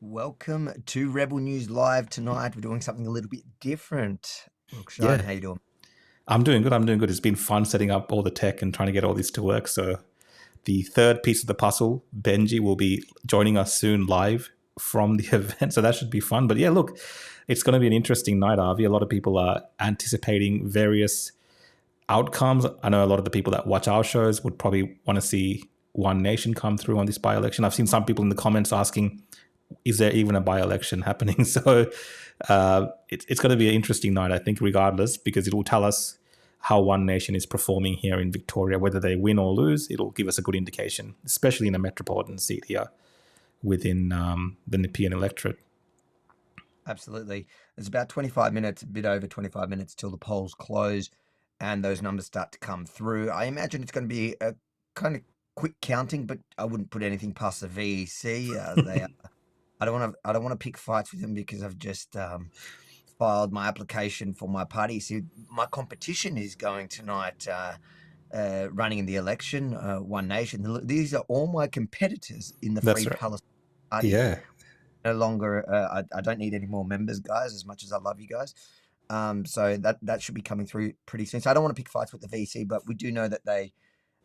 Welcome to Rebel News Live tonight. We're doing something a little bit different. Sean, Yeah, how you doing? I'm doing good. I'm doing good. It's been fun setting up all the tech and trying to get all this to work. So the third piece of the puzzle, Benji, will be joining us soon live from the event. So that should be fun. But yeah, look, it's going to be an interesting night, Avi. A lot of people are anticipating various outcomes. I know a lot of the people that watch our shows would probably want to see One Nation come through on this by-election. I've seen some people in the comments asking, is there even a by-election happening? So it's going to be an interesting night, I think, regardless, because it will tell us how One Nation is performing here in Victoria. Whether they win or lose, it'll give us a good indication, especially in a metropolitan seat here within the Nepean electorate. Absolutely. It's about 25 minutes, a bit over 25 minutes till the polls close and those numbers start to come through. I imagine it's going to be a kind of quick counting, but I wouldn't put anything past the VEC. I don't want to pick fights with them because I've just filed my application for my party. See, my competition is going tonight, running in the election, One Nation. These are all my competitors in the That's Free right. Palestine Party. Yeah. No longer, I don't need any more members, guys, as much as I love you guys. So that should be coming through pretty soon. So I don't want to pick fights with the VC, but we do know that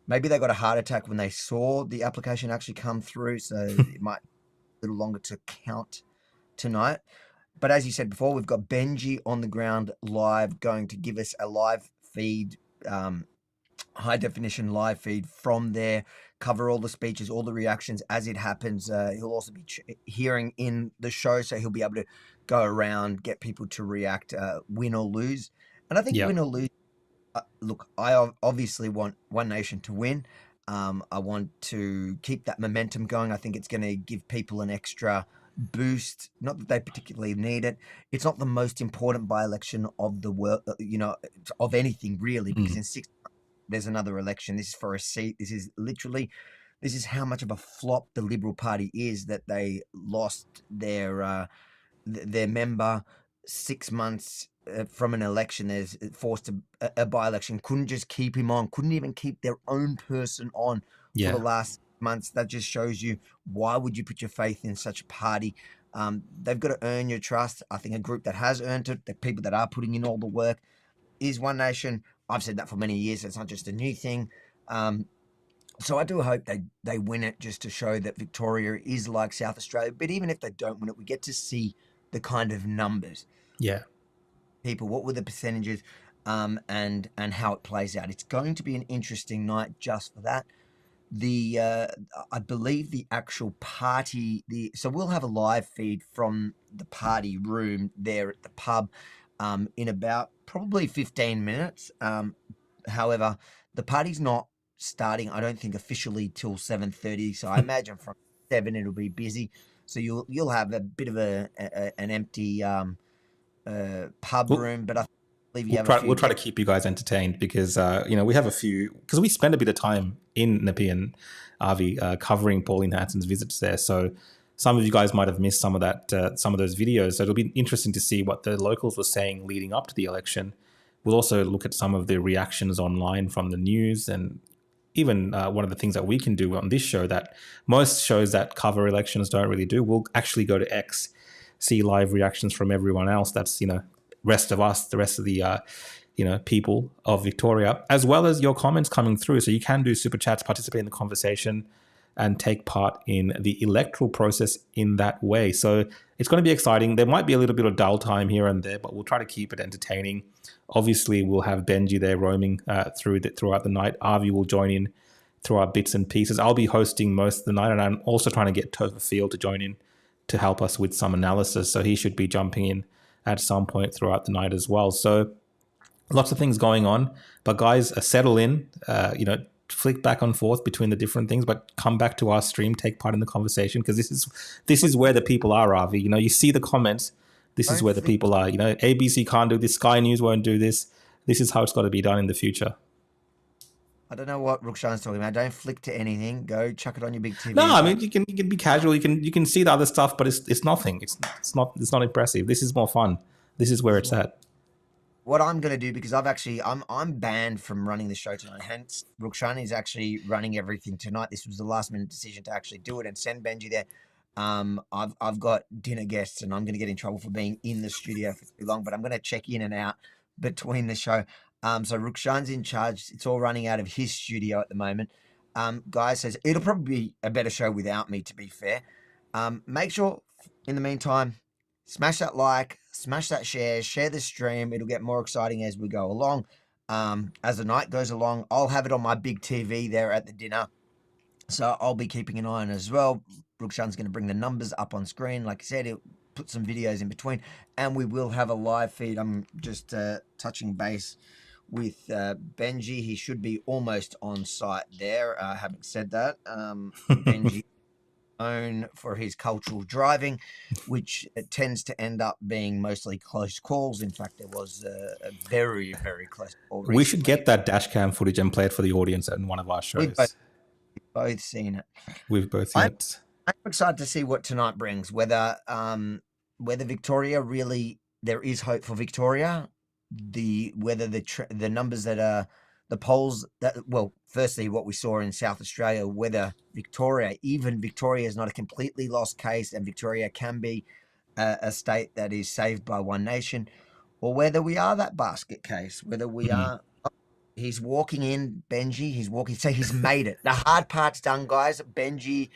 maybe they got a heart attack when they saw the application actually come through. So it might be a little longer to count tonight. But as you said before, we've got Benji on the ground live, going to give us a live feed, high definition live feed from there, cover all the speeches, all the reactions as it happens. He'll also be hearing in the show, so he'll be able to go around, get people to react, win or lose. And I think Yeah. win or lose, look, I obviously want One Nation to win. I want to keep that momentum going. I think it's going to give people an extra boost. Not that they particularly need it. It's not the most important by-election of the world, of anything really, because in 6 there's another election. This is for a seat. This is how much of a flop the Liberal Party is, that they lost their member 6 months from an election. There's forced a by-election. Couldn't just keep him on. Couldn't even keep their own person on for the Yeah. last months. That just shows you, why would you put your faith in such a party? They've got to earn your trust. I think a group that has earned it, the people that are putting in all the work, is One Nation. I've said that for many years. It's not just a new thing. So I do hope they win it, just to show that Victoria is like South Australia. But even if they don't win it, we get to see the kind of numbers. Yeah. People, what were the percentages, and how it plays out. It's going to be an interesting night just for that. I believe the actual party, so we'll have a live feed from the party room there at the pub in about probably 15 minutes. However, the party's not starting, I don't think, officially till 7:30. So I imagine from 7 it'll be busy. So you'll have a bit of an empty pub Well, room, but I believe you we'll have a try. few We'll try to guests. keep you guys entertained because we have a few, because we spend a bit of time in Nepean, Avi, covering Pauline Hanson's visits there. So some of you guys might have missed some of those videos. So it'll be interesting to see what the locals were saying leading up to the election. We'll also look at some of the reactions online from the news, and even one of the things that we can do on this show that most shows that cover elections don't really do. We'll actually go to X, see live reactions from everyone else. That's rest of us, the rest of the people of Victoria, as well as your comments coming through. So you can do super chats, participate in the conversation, and take part in the electoral process in that way. So it's going to be exciting. There might be a little bit of dull time here and there, but we'll try to keep it entertaining. Obviously, we'll have Benji there roaming throughout the night. Avi will join in throughout bits and pieces. I'll be hosting most of the night, and I'm also trying to get Toher Field to join in to help us with some analysis. So he should be jumping in at some point throughout the night as well. So lots of things going on, but guys, settle in, flick back and forth between the different things, but come back to our stream, take part in the conversation, because this is where the people are, Avi. You see the comments. This is Don't where the flick. people are. ABC can't do this. Sky News won't do this. This is how it's got to be done in the future. I don't know what Rukshan's talking about. Don't flick to anything. Go chuck it on your big TV. No, I mean you can be casual. You can see the other stuff, but it's nothing. It's not impressive. This is more fun. This is where it's at. What I'm going to do, because I'm banned from running the show tonight. Hence, Rukshan is actually running everything tonight. This was the last minute decision to actually do it and send Benji there. I've got dinner guests, and I'm going to get in trouble for being in the studio for too long. But I'm going to check in and out between the show. So Rukshan's in charge. It's all running out of his studio at the moment. Guy says it'll probably be a better show without me, to be fair. Make sure in the meantime, smash that like, smash that share the stream. It'll get more exciting as we go along. As the night goes along, I'll have it on my big TV there at the dinner. So I'll be keeping an eye on it as well. Rukshan's going to bring the numbers up on screen. Like I said, he'll put some videos in between, and we will have a live feed. I'm just touching base with Benji. He should be almost on site there. Having said that, Benji known for his cultural driving, which tends to end up being mostly close calls. In fact, there was a very, very close call recently. We should get that dash cam footage and play it for the audience in one of our shows. We've both seen it. We've both seen it. I'm excited to see what tonight brings. Whether Victoria really, there is hope for Victoria. Whether the numbers that are the polls that, well, firstly what we saw in South Australia, whether Victoria is not a completely lost case, and Victoria can be a state that is saved by one nation, or whether we are that basket case. Whether we are. He's walking in, Benji. He's walking. So he's made it. The hard part's done, guys. Benji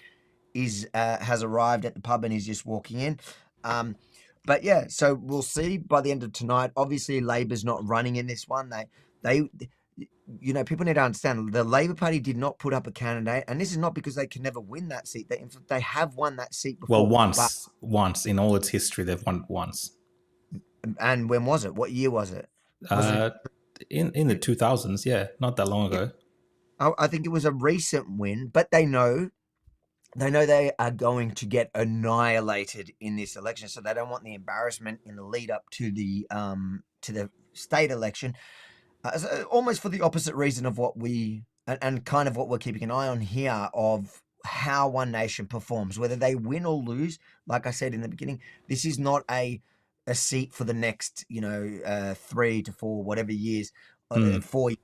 has arrived at the pub, and he's just walking in. But yeah, so we'll see by the end of tonight. Obviously, Labor's not running in this one. They people need to understand the Labor Party did not put up a candidate, and this is not because they can never win that seat. They have won that seat before. Well, once in all its history, they've won once. And when was it? What year was it? In the 2000s, yeah, not that long ago. I think it was a recent win, but they know they are going to get annihilated in this election, so they don't want the embarrassment in the lead up to the state election. Almost for the opposite reason of what we and kind of what we're keeping an eye on here of how One Nation performs, whether they win or lose. Like I said in the beginning, this is not a seat for the next 3 to 4 whatever years, 4 years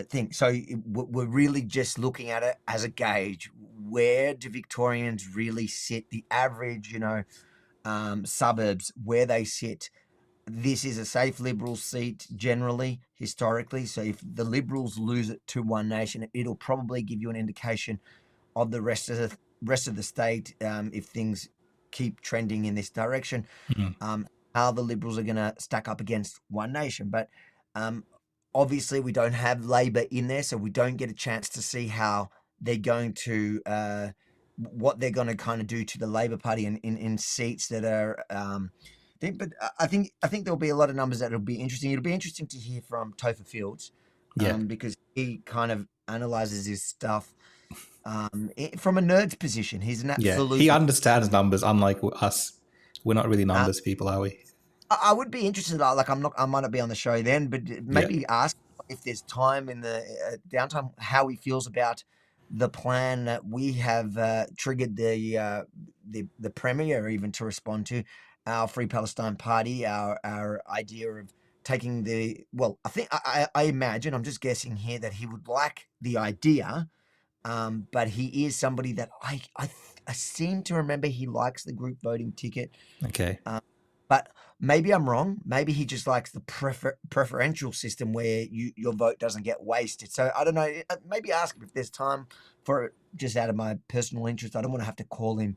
thing. So we're really just looking at it as a gauge. Where do Victorians really sit? The average suburbs, where they sit. This is a safe Liberal seat generally, historically. So if the Liberals lose it to One Nation, it'll probably give you an indication of the rest of the state, if things keep trending in this direction, how the Liberals are going to stack up against One Nation. But obviously we don't have Labor in there, so we don't get a chance to see how they're going to what they're going to kind of do to the Labor Party in seats that are but I think there'll be a lot of numbers that'll be interesting. It'll be interesting to hear from Toher Fields, because he kind of analyzes his stuff from a nerd's position. He's an absolute. He understands numbers, unlike us. We're not really numbers people, are we? I would be interested. Like I might not be on the show then, but maybe ask if there's time in the downtime how he feels about the plan that we have triggered the Premier even to respond to. Our Free Palestine Party, our idea of taking I think I imagine, I'm just guessing here, that he would like the idea, but he is somebody that I seem to remember he likes the group voting ticket. Okay. But maybe I'm wrong. Maybe he just likes the preferential system where your vote doesn't get wasted. So I don't know. Maybe ask him if there's time for it, just out of my personal interest. I don't want to have to call him.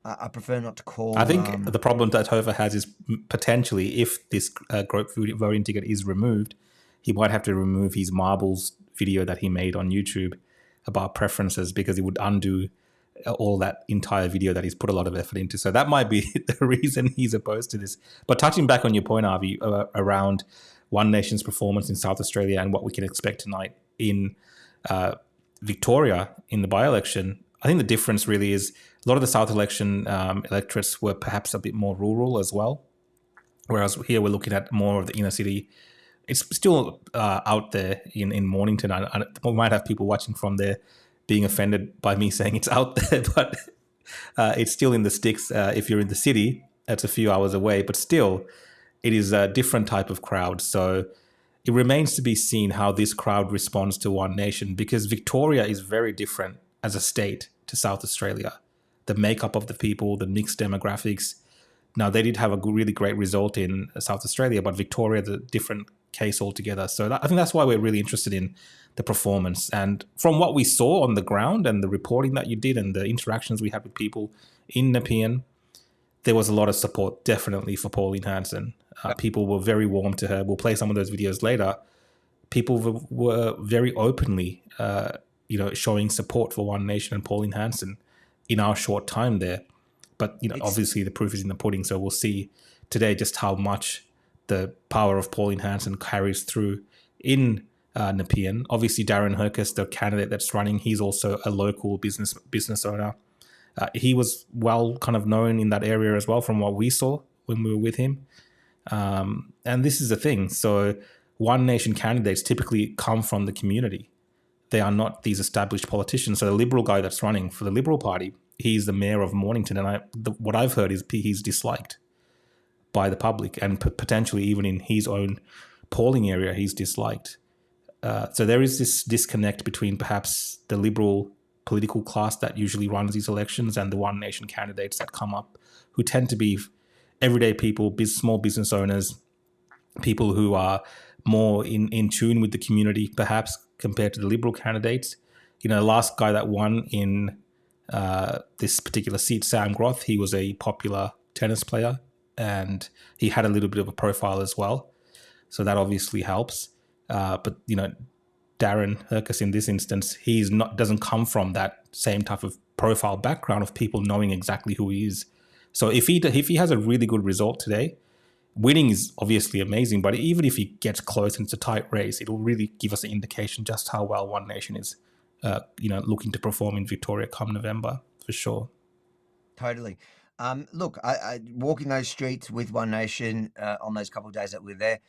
I prefer not to call. I think the problem that Toher has is potentially if this group voting ticket is removed, he might have to remove his marbles video that he made on YouTube about preferences, because it would undo all that entire video that he's put a lot of effort into. So that might be the reason he's opposed to this. But touching back on your point, Avi, around One Nation's performance in South Australia and what we can expect tonight in Victoria in the by-election, I think the difference really is a lot of the South election electorates were perhaps a bit more rural as well, whereas here we're looking at more of the inner city. It's still out there in Mornington. We might have people watching from there being offended by me saying it's out there, but it's still in the sticks. If you're in the city, that's a few hours away, but still it is a different type of crowd. So it remains to be seen how this crowd responds to One Nation, because Victoria is very different as a state to South Australia. The makeup of the people, the mixed demographics. Now, they did have a really great result in South Australia, but Victoria's a different case altogether. So I think that's why we're really interested in the performance. And from what we saw on the ground and the reporting that you did and the interactions we had with people in Nepean, there was a lot of support, definitely, for Pauline Hanson. People were very warm to her. We'll play some of those videos later. People were very openly, showing support for One Nation and Pauline Hanson in our short time there. But obviously the proof is in the pudding. So we'll see today just how much the power of Pauline Hanson carries through in Nepean. Obviously, Darren Hercus, the candidate that's running, he's also a local business owner. He was well kind of known in that area as well from what we saw when we were with him. And this is the thing. So One Nation candidates typically come from the community. They are not these established politicians. So the Liberal guy that's running for the Liberal Party, he's the mayor of Mornington. And what I've heard is he's disliked by the public, and potentially even in his own polling area, he's disliked. So there is this disconnect between perhaps the Liberal political class that usually runs these elections and the One Nation candidates that come up, who tend to be everyday people, small business owners, people who are more in tune with the community, perhaps, compared to the Liberal candidates. The last guy that won in this particular seat, Sam Groth, he was a popular tennis player, and he had a little bit of a profile as well. So that obviously helps. But Darren Hercus in this instance, doesn't come from that same type of profile background of people knowing exactly who he is. So if he has a really good result today, winning is obviously amazing. But even if he gets close and it's a tight race, it'll really give us an indication just how well One Nation is, looking to perform in Victoria come November for sure. Totally. Look, I walking those streets with One Nation on those couple of days that we're there,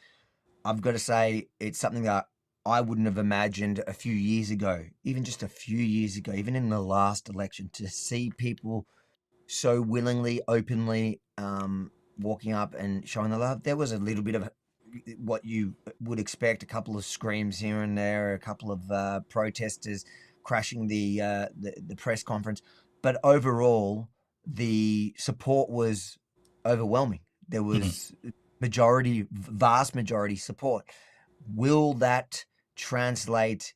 I've got to say it's something that I wouldn't have imagined a few years ago, even just a few years ago, even in the last election, to see people so willingly, openly walking up and showing the love. There was a little bit of what you would expect, a couple of screams here and there, a couple of protesters crashing the press conference. But overall, the support was overwhelming. There was vast majority support. Will that translate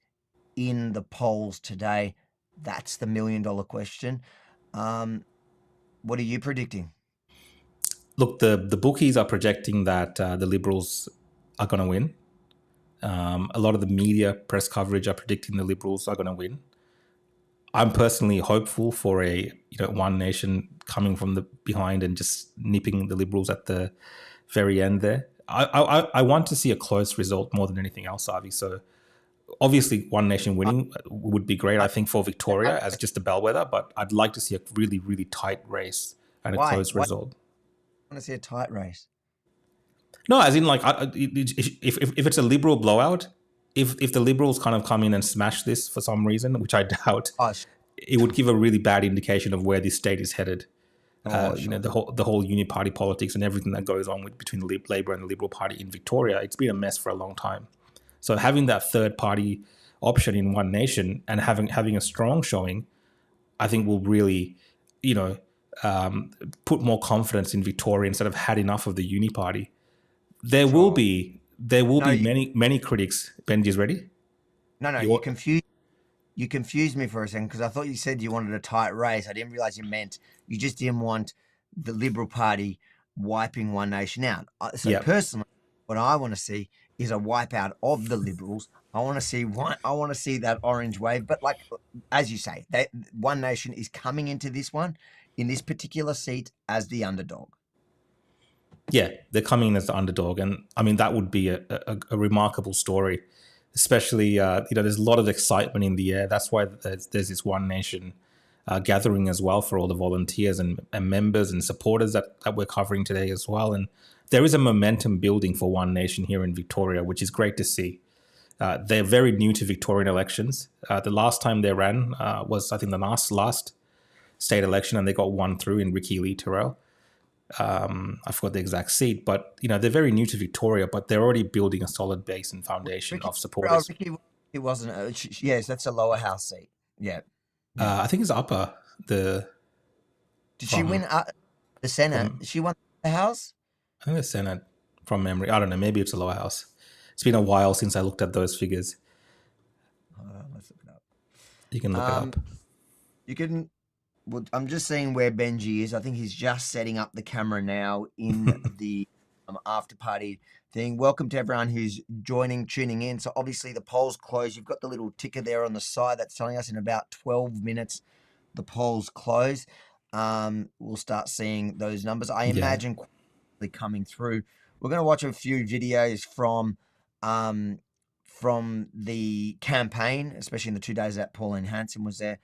in the polls today? That's the $1 million question. What are you predicting? Look, the bookies are projecting that the Liberals are going to win. A lot of the media press coverage are predicting the Liberals are going to win. I'm personally hopeful for a One Nation coming from the behind and just nipping the Liberals at the very end there. I want to see a close result more than anything else, Avi. So obviously One Nation winning would be great, I think, for Victoria as just a bellwether, but I'd like to see a really, really tight race and a close result. I want to see a tight race. No, as in if it's a Liberal blowout, if the Liberals kind of come in and smash this for some reason, which I doubt, it would give a really bad indication of where this state is headed. Sure. The whole uni-party politics and everything that goes on between the Labor and the Liberal Party in Victoria, it's been a mess for a long time. So having that third party option in One Nation and having a strong showing, I think will really, put more confidence in Victoria instead of had enough of the uni party. There will be many critics. Benji's ready? No, you confused me for a second because I thought you said you wanted a tight race. I didn't realize you meant you just didn't want the Liberal Party wiping One Nation out. Personally, what I want to see is a wipeout of the Liberals. I want to see that orange wave. But like as you say, One Nation is coming into this one in this particular seat as the underdog. Yeah, they're coming in as the underdog, and I mean that would be a remarkable story. Especially, there's a lot of excitement in the air. That's why there's this One Nation gathering as well for all the volunteers and members and supporters that we're covering today as well. And there is a momentum building for One Nation here in Victoria, which is great to see. They're very new to Victorian elections. The last time they ran was, I think, the last state election, and they got one through in Ricky Lee Terrell. I forgot the exact seat, but they're very new to Victoria, but they're already building a solid base and foundation of supporters. Ricky, it wasn't. Yes, that's a lower house seat. Yeah. Yeah. I think it's upper the Did she from win the Senate? from She won the House? I think the Senate from memory. I don't know. Maybe it's a lower house. It's been a while since I looked at those figures. Let's look it up. You can look it up. You can. Well, I'm just seeing where Benji is. I think he's just setting up the camera now in the after party thing. Welcome to everyone who's tuning in. So obviously the polls close. You've got the little ticker there on the side that's telling us in about 12 minutes the polls close. We'll start seeing those numbers. I imagine quickly coming through. We're going to watch a few videos from the campaign, especially in the 2 days that Pauline Hanson was there.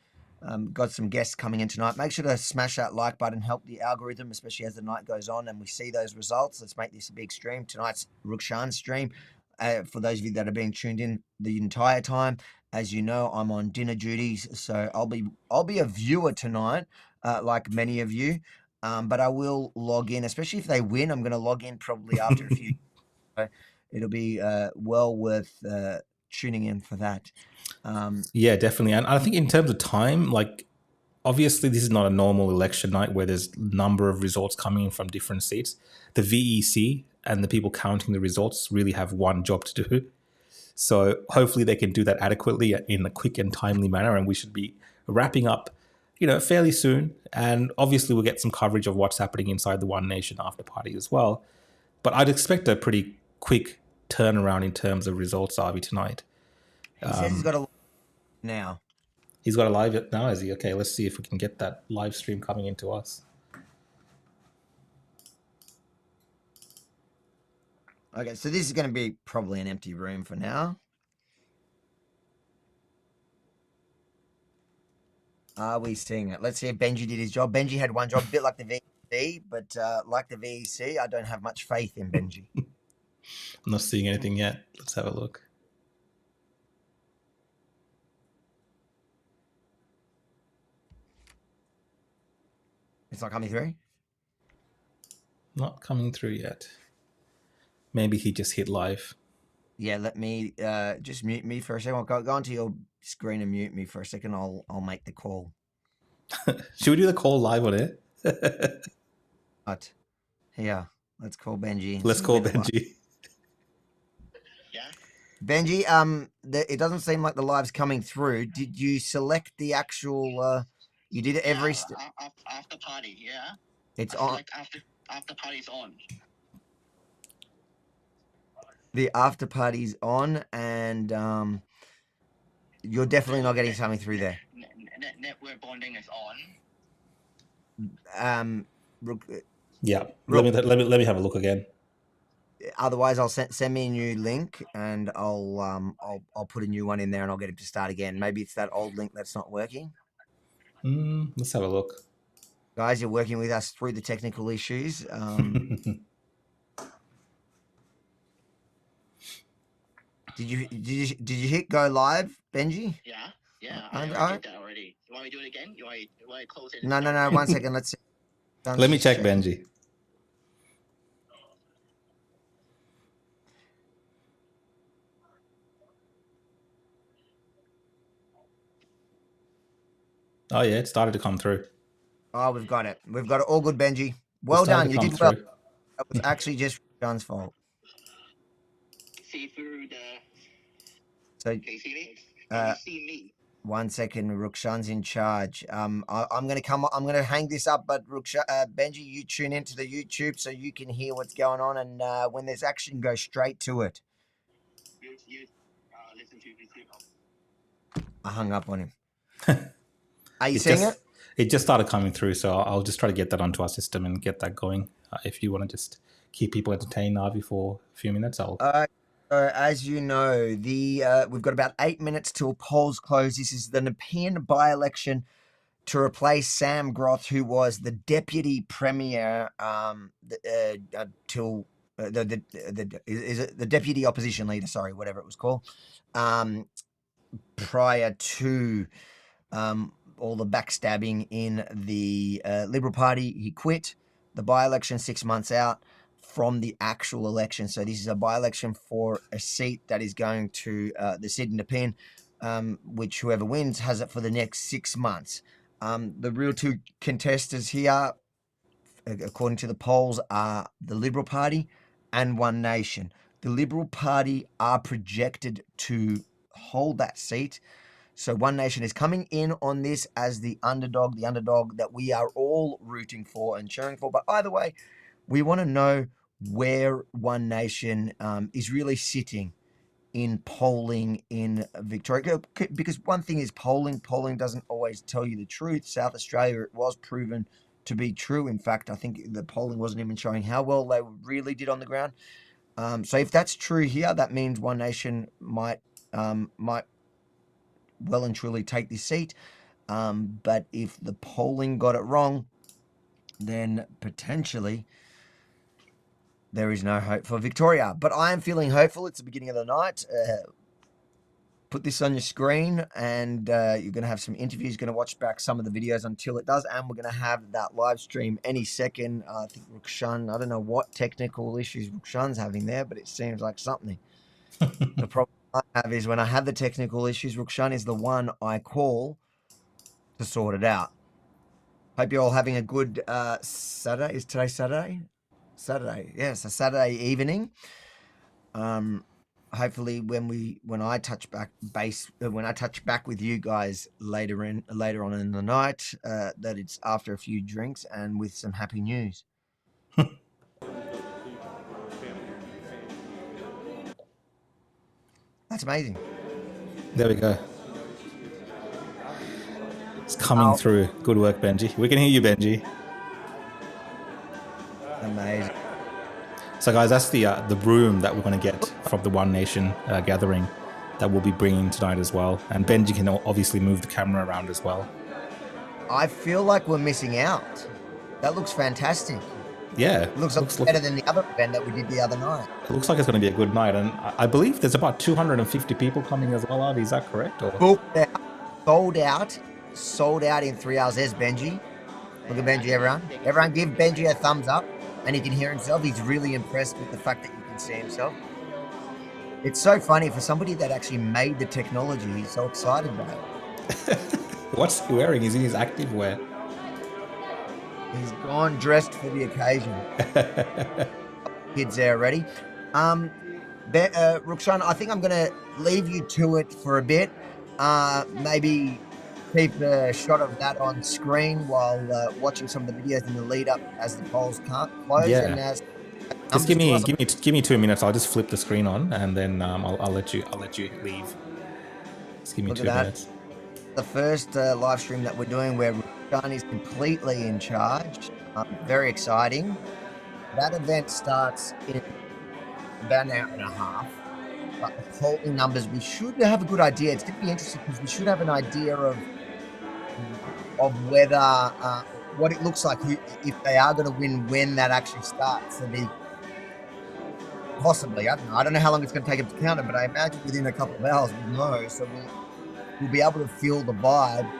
Got some guests coming in tonight. Make sure to smash that like button, help the algorithm, especially as the night goes on and we see those results. Let's make this a big stream. Tonight's Rukshan's stream. For those of you that have been tuned in the entire time, as you know, I'm on dinner duties, so I'll be a viewer tonight, like many of you. But I will log in, especially if they win. I'm going to log in probably after a few. So it'll be well worth tuning in for that. Yeah, definitely. And I think in terms of time, like obviously this is not a normal election night where there's a number of results coming in from different seats. The VEC and the people counting the results really have one job to do. So hopefully they can do that adequately in a quick and timely manner, and we should be wrapping up, fairly soon. And obviously we'll get some coverage of what's happening inside the One Nation after party as well. But I'd expect a pretty quick turnaround in terms of results, Avi, tonight. He says he's got a now. He's got a live now, is he? Okay, let's see if we can get that live stream coming into us. Okay, so this is going to be probably an empty room for now. Are we seeing it? Let's see if Benji did his job. Benji had one job, a bit like the VEC, but like the VEC, I don't have much faith in Benji. I'm not seeing anything yet. Let's have a look. It's not coming through? Not coming through yet. Maybe he just hit live. Yeah, let me just mute me for a second. Go onto your screen and mute me for a second. I'll make the call. Should we do the call live on it? But here, let's call Benji. Let's call Benji. Yeah. Benji, it doesn't seem like the live's coming through. Did you select the actual? You did it every. After party, yeah. It's on. Like after party's on. The after party's on, and you're definitely not getting something through there. Network bonding is on. Yeah. Let me have a look again. Otherwise, I'll send me a new link, and I'll put a new one in there, and I'll get him to start again. Maybe it's that old link that's not working. Let's have a look. Guys, you're working with us through the technical issues. Did you hit go live, Benji? Yeah. I did that already. You want me to do it again? You want to close it? No. 1 second. Let's see. Let me check Benji. Oh yeah, it started to come through. Oh, we've got it. We've got it all good, Benji. Well done. You did well. That was actually just John's fault. See through the. So, can you see me? Can you see me? 1 second, Rukshan's in charge. I'm gonna hang this up, but Benji, you tune into the YouTube so you can hear what's going on, and when there's action, go straight to it. Listen to YouTube. I hung up on him. Are you seeing it? It just started coming through, so I'll just try to get that onto our system and get that going. If you want to just keep people entertained, Avi, for a few minutes, I'll. As you know, we've got about 8 minutes till polls close. This is the Nepean by-election to replace Sam Groth, who was the deputy premier till the deputy opposition leader. Sorry, whatever it was called. Prior to all the backstabbing in the Liberal Party, he quit the by-election 6 months out from the actual election. So this is a by-election for a seat that is going to the Sydney Nepean. which whoever wins has it for the next 6 months. The real two contestants here, according to the polls, are the Liberal Party and One Nation. The Liberal Party are projected to hold that seat. So One Nation is coming in on this as the underdog that we are all rooting for and cheering for. But either way, we want to know where One Nation is really sitting in polling in Victoria. Because one thing is polling doesn't always tell you the truth. South Australia, it was proven to be true. In fact, I think the polling wasn't even showing how well they really did on the ground. So if that's true here, that means One Nation might well and truly take this seat. But if the polling got it wrong, then potentially there is no hope for Victoria. But I am feeling hopeful. It's the beginning of the night. Put this on your screen, and you're going to have some interviews. Going to watch back some of the videos until it does, and we're going to have that live stream any second. I think Rukshan, I don't know what technical issues Rukshan's having there, but it seems like something. The problem I have is when I have the technical issues, Rukshan is the one I call to sort it out. Hope you're all having a good Saturday. Is today Saturday? Saturday, yes, a Saturday evening. Hopefully, when I touch back with you guys later on in the night, that it's after a few drinks and with some happy news. That's amazing. There we go. It's coming through. Good work, Benji. We can hear you, Benji. Amazing. So, guys, that's the room that we're going to get from the One Nation gathering that we'll be bringing tonight as well. And Benji can obviously move the camera around as well. I feel like we're missing out. That looks fantastic. Yeah. It looks better than the other event that we did the other night. It looks like it's going to be a good night. And I believe there's about 250 people coming as well, Avi. Is that correct? Or? Booked out. Sold out in 3 hours. There's Benji. Look at Benji, everyone. Everyone give Benji a thumbs up. And he can hear himself. He's really impressed with the fact that you can see himself. It's so funny for somebody that actually made the technology. He's so excited by it. What's he wearing? He's in his active wear. He's gone dressed for the occasion. Kids there already. Rukshan, I think I'm going to leave you to it for a bit. Maybe keep a shot of that on screen while watching some of the videos in the lead up as the polls can't close. Yeah. And as just give me 2 minutes. I'll just flip the screen on, and then I'll let you leave. Just give me 2 minutes. The first live stream that we're doing where Rukshan is completely in charge. Very exciting. That event starts in about an hour and a half. But the polling numbers, we should have a good idea. It's going to be interesting because we should have an idea of whether what it looks like if they are going to win when that actually starts. So possibly, I don't know how long it's going to take them to count it, but I imagine within a couple of hours we'll know. So we'll be able to feel the vibe.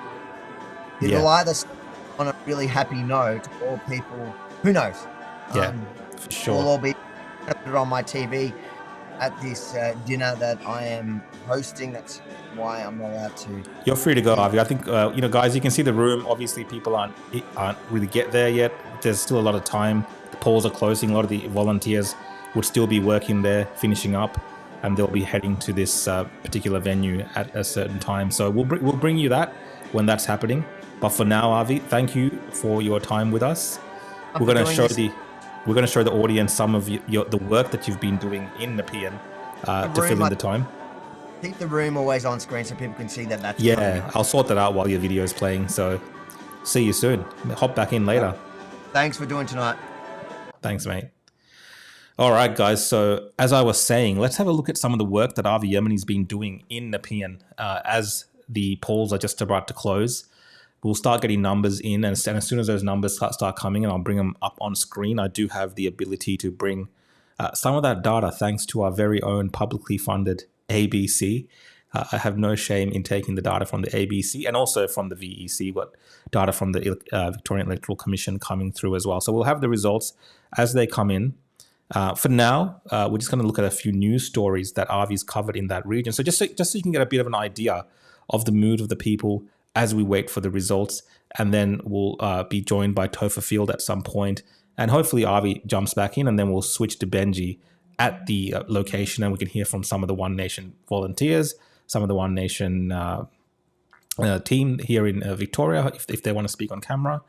It'll either start on a really happy note, or people, who knows? Yeah, for sure. We'll all be on my TV at this dinner that I am hosting. That's why I'm not allowed to. You're free to go, Avi. I think guys, you can see the room. Obviously, people aren't really get there yet. There's still a lot of time. The polls are closing. A lot of the volunteers would still be working there, finishing up, and they'll be heading to this particular venue at a certain time. So we'll bring you that when that's happening. But for now, Avi, thank you for your time with us. We're going to show the audience some of the work that you've been doing in Nepean to fill in the time. Keep the room always on screen so people can see that that's Yeah, I'll sort that out while your video is playing. So see you soon. Hop back in later. Thanks for doing tonight. Thanks, mate. All right, guys. So as I was saying, let's have a look at some of the work that Avi Yemeni's been doing in Nepean as the polls are just about to close. We'll start getting numbers in, and as soon as those numbers start coming in, I'll bring them up on screen. I do have the ability to bring some of that data thanks to our very own publicly funded ABC. I have no shame in taking the data from the ABC and also from the VEC, but data from the Victorian Electoral Commission coming through as well. So we'll have the results as they come in, For now, we're just going to look at a few news stories that Avi's covered in that region. So just so you can get a bit of an idea of the mood of the people as we wait for the results. And then we'll be joined by Toher Field at some point. And hopefully Avi jumps back in, and then we'll switch to Benji at the location, and we can hear from some of the One Nation volunteers, some of the One Nation team here in Victoria, if they want to speak on camera,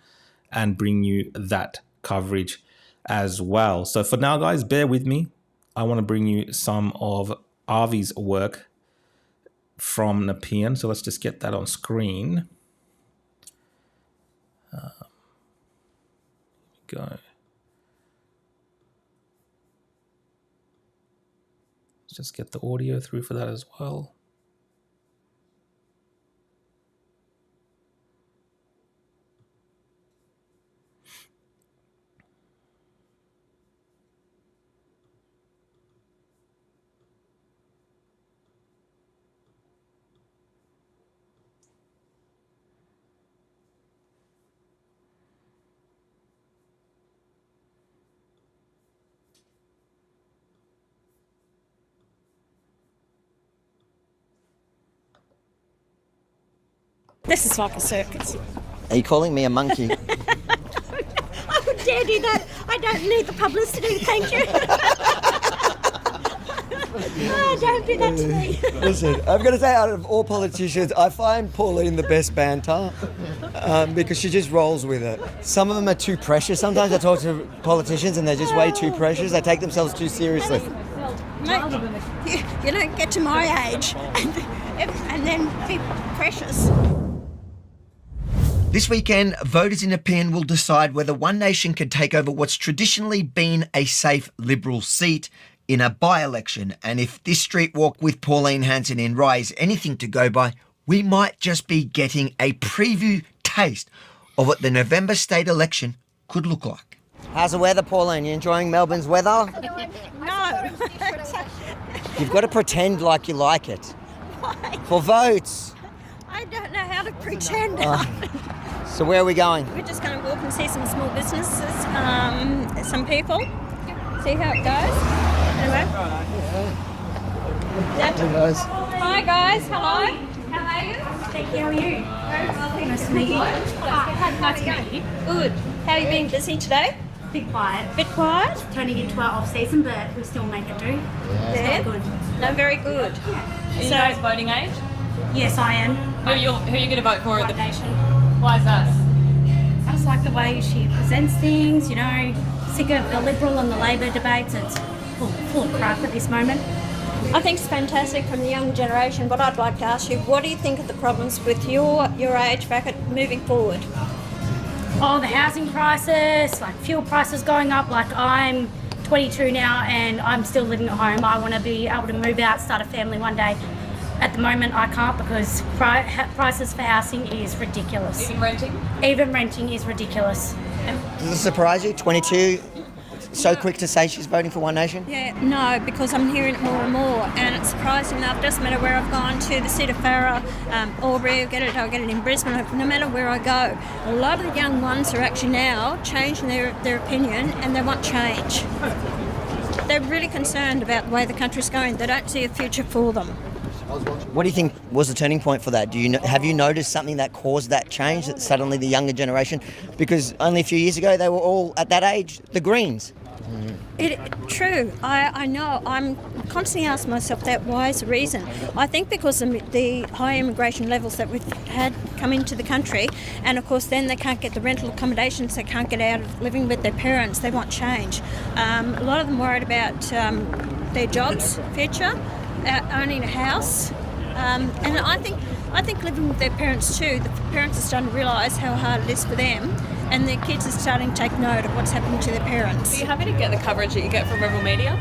and bring you that coverage as well. So for now, guys, bear with me. I want to bring you some of Avi's work from Nepean. So let's just get that on screen. Go. Let's just get the audio through for that as well. This is like a circus. Are you calling me a monkey? I would dare do that. I don't need the publicity, thank you. Oh, don't do that to me. Listen, I'm going to say out of all politicians, I find Pauline the best banter because she just rolls with it. Some of them are too precious. Sometimes I talk to politicians and they're just way too precious. They take themselves too seriously. Mate, you don't get to my age and then be precious. This weekend, voters in Nepean will decide whether One Nation can take over what's traditionally been a safe Liberal seat in a by-election. And if this street walk with Pauline Hanson in Rye is anything to go by, we might just be getting a preview taste of what the November state election could look like. How's the weather, Pauline? You enjoying Melbourne's weather? No. You've got to pretend like you like it. Why? For votes. I don't know how to pretend. So where are we going? We're just going to walk and see some small businesses, some people, see how it goes. Anyway. Hi guys, hello. How are you? Thank you, how are you? Nice to meet you. Nice to meet you. Good. How are you been busy today? Bit quiet. Bit quiet? Turning into our off-season, but we still make it do. Yeah. It's all good. No, very good. Are you guys voting age? Yes, I am. Who are you going to vote for? One Nation. Why is that? I just like the way she presents things, you know, sick of the Liberal and the Labor debates. It's full of crap at this moment. I think it's fantastic from the young generation, but I'd like to ask you, what do you think of the problems with your age bracket moving forward? Oh, the housing crisis, like fuel prices going up. Like I'm 22 now and I'm still living at home. I want to be able to move out, start a family one day. At the moment, I can't because prices for housing is ridiculous. Even renting? Even renting is ridiculous. Does it surprise you? 22, so quick to say she's voting for One Nation? Yeah, no, because I'm hearing it more and more, and it's surprising enough. Doesn't matter where I've gone to, the Cedar Farrer, Albury, I'll get it in Brisbane. No matter where I go, a lot of the young ones are actually now changing their opinion, and they want change. They're really concerned about the way the country's going. They don't see a future for them. What do you think was the turning point for that? Have you noticed something that caused that change, that suddenly the younger generation, because only a few years ago they were all at that age, the Greens? True, I know. I'm constantly asking myself that. Why is the reason? I think because of the high immigration levels that we've had come into the country, and of course then they can't get the rental accommodations, they can't get out of living with their parents, they want change. A lot of them worried about their jobs, future, owning a house, and I think living with their parents too, the parents are starting to realise how hard it is for them, and their kids are starting to take note of what's happening to their parents. Are you happy to get the coverage that you get from Rebel Media?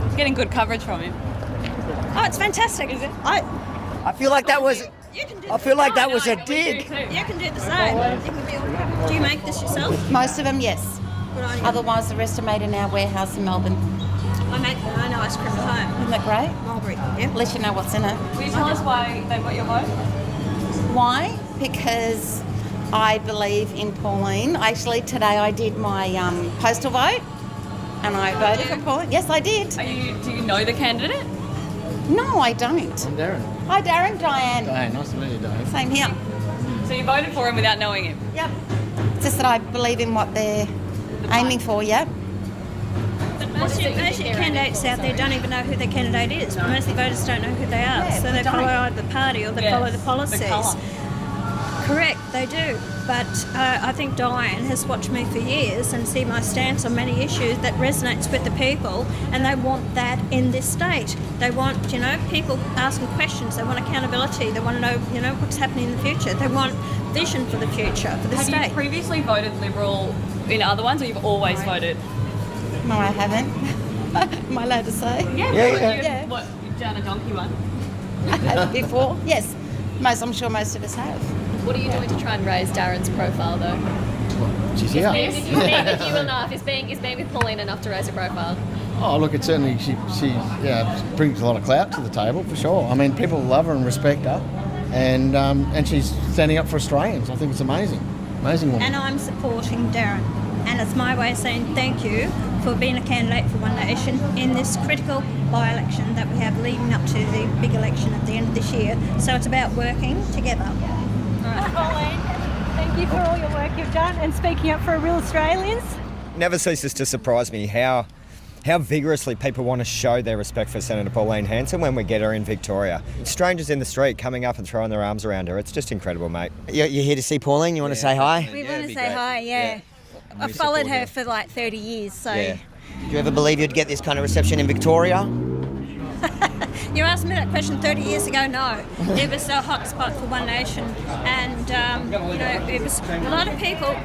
You're getting good coverage from him. Oh, it's fantastic. Is it? I feel like that was. You can do I feel like that was a We do dig. too. You can do the same. Do you make this yourself? Most of them, yes. Good on you. Otherwise, the rest are made in our warehouse in Melbourne. I make my own ice cream at home. Isn't that great? Mulberry, yeah. Let you know what's in it. Will you tell us why they got your vote? Why? Because I believe in Pauline. Actually, today I did my postal vote, And I voted for Pauline. Yes, I did. Do you know the candidate? No, I don't. I'm Darren. Hi, Darren. Diane. Diane, nice to meet you, Diane. Same here. So you voted for him without knowing him? Yep. It's just that I believe in what they're aiming for, yeah. But most of your candidates out there don't even know who their candidate is. Most of the voters don't know who they are. Yeah, So they follow either the party or they Yes, follow the policies. the colour. Correct, they do. But I think Diane has watched me for years and see my stance on many issues that resonates with the people, and they want that in this state. They want, people asking questions. They want accountability. They want to know, what's happening in the future. They want vision for the future, for the Have state. you previously voted Liberal in other ones, or you've always voted? No, I haven't. Am I allowed to say? Yeah. What, down a donkey one? I have before. Yes. I'm sure most of us have. What are you doing to try and raise Darren's profile, though? She's here. Is being with you enough? Is being with Pauline enough to raise her profile? Oh, look, it certainly she brings a lot of clout to the table for sure. I mean, people love her and respect her, and she's standing up for Australians. I think it's amazing woman. And I'm supporting Darren. And it's my way of saying thank you for being a candidate for One Nation in this critical by-election that we have leading up to the big election at the end of this year. So it's about working together. Pauline, thank you for all your work you've done and speaking up for real Australians. Never ceases to surprise me how vigorously people want to show their respect for Senator Pauline Hanson when we get her in Victoria. Strangers in the street coming up and throwing their arms around her. It's just incredible, mate. You're here to see Pauline? You want to say hi? We want it'd to be say great. hi, yeah. We I've followed support her for like 30 years, so... Yeah. Do you ever believe you'd get this kind of reception in Victoria? You asked me that question 30 years ago, no. It was a hot spot for One Nation. And, it was a lot of people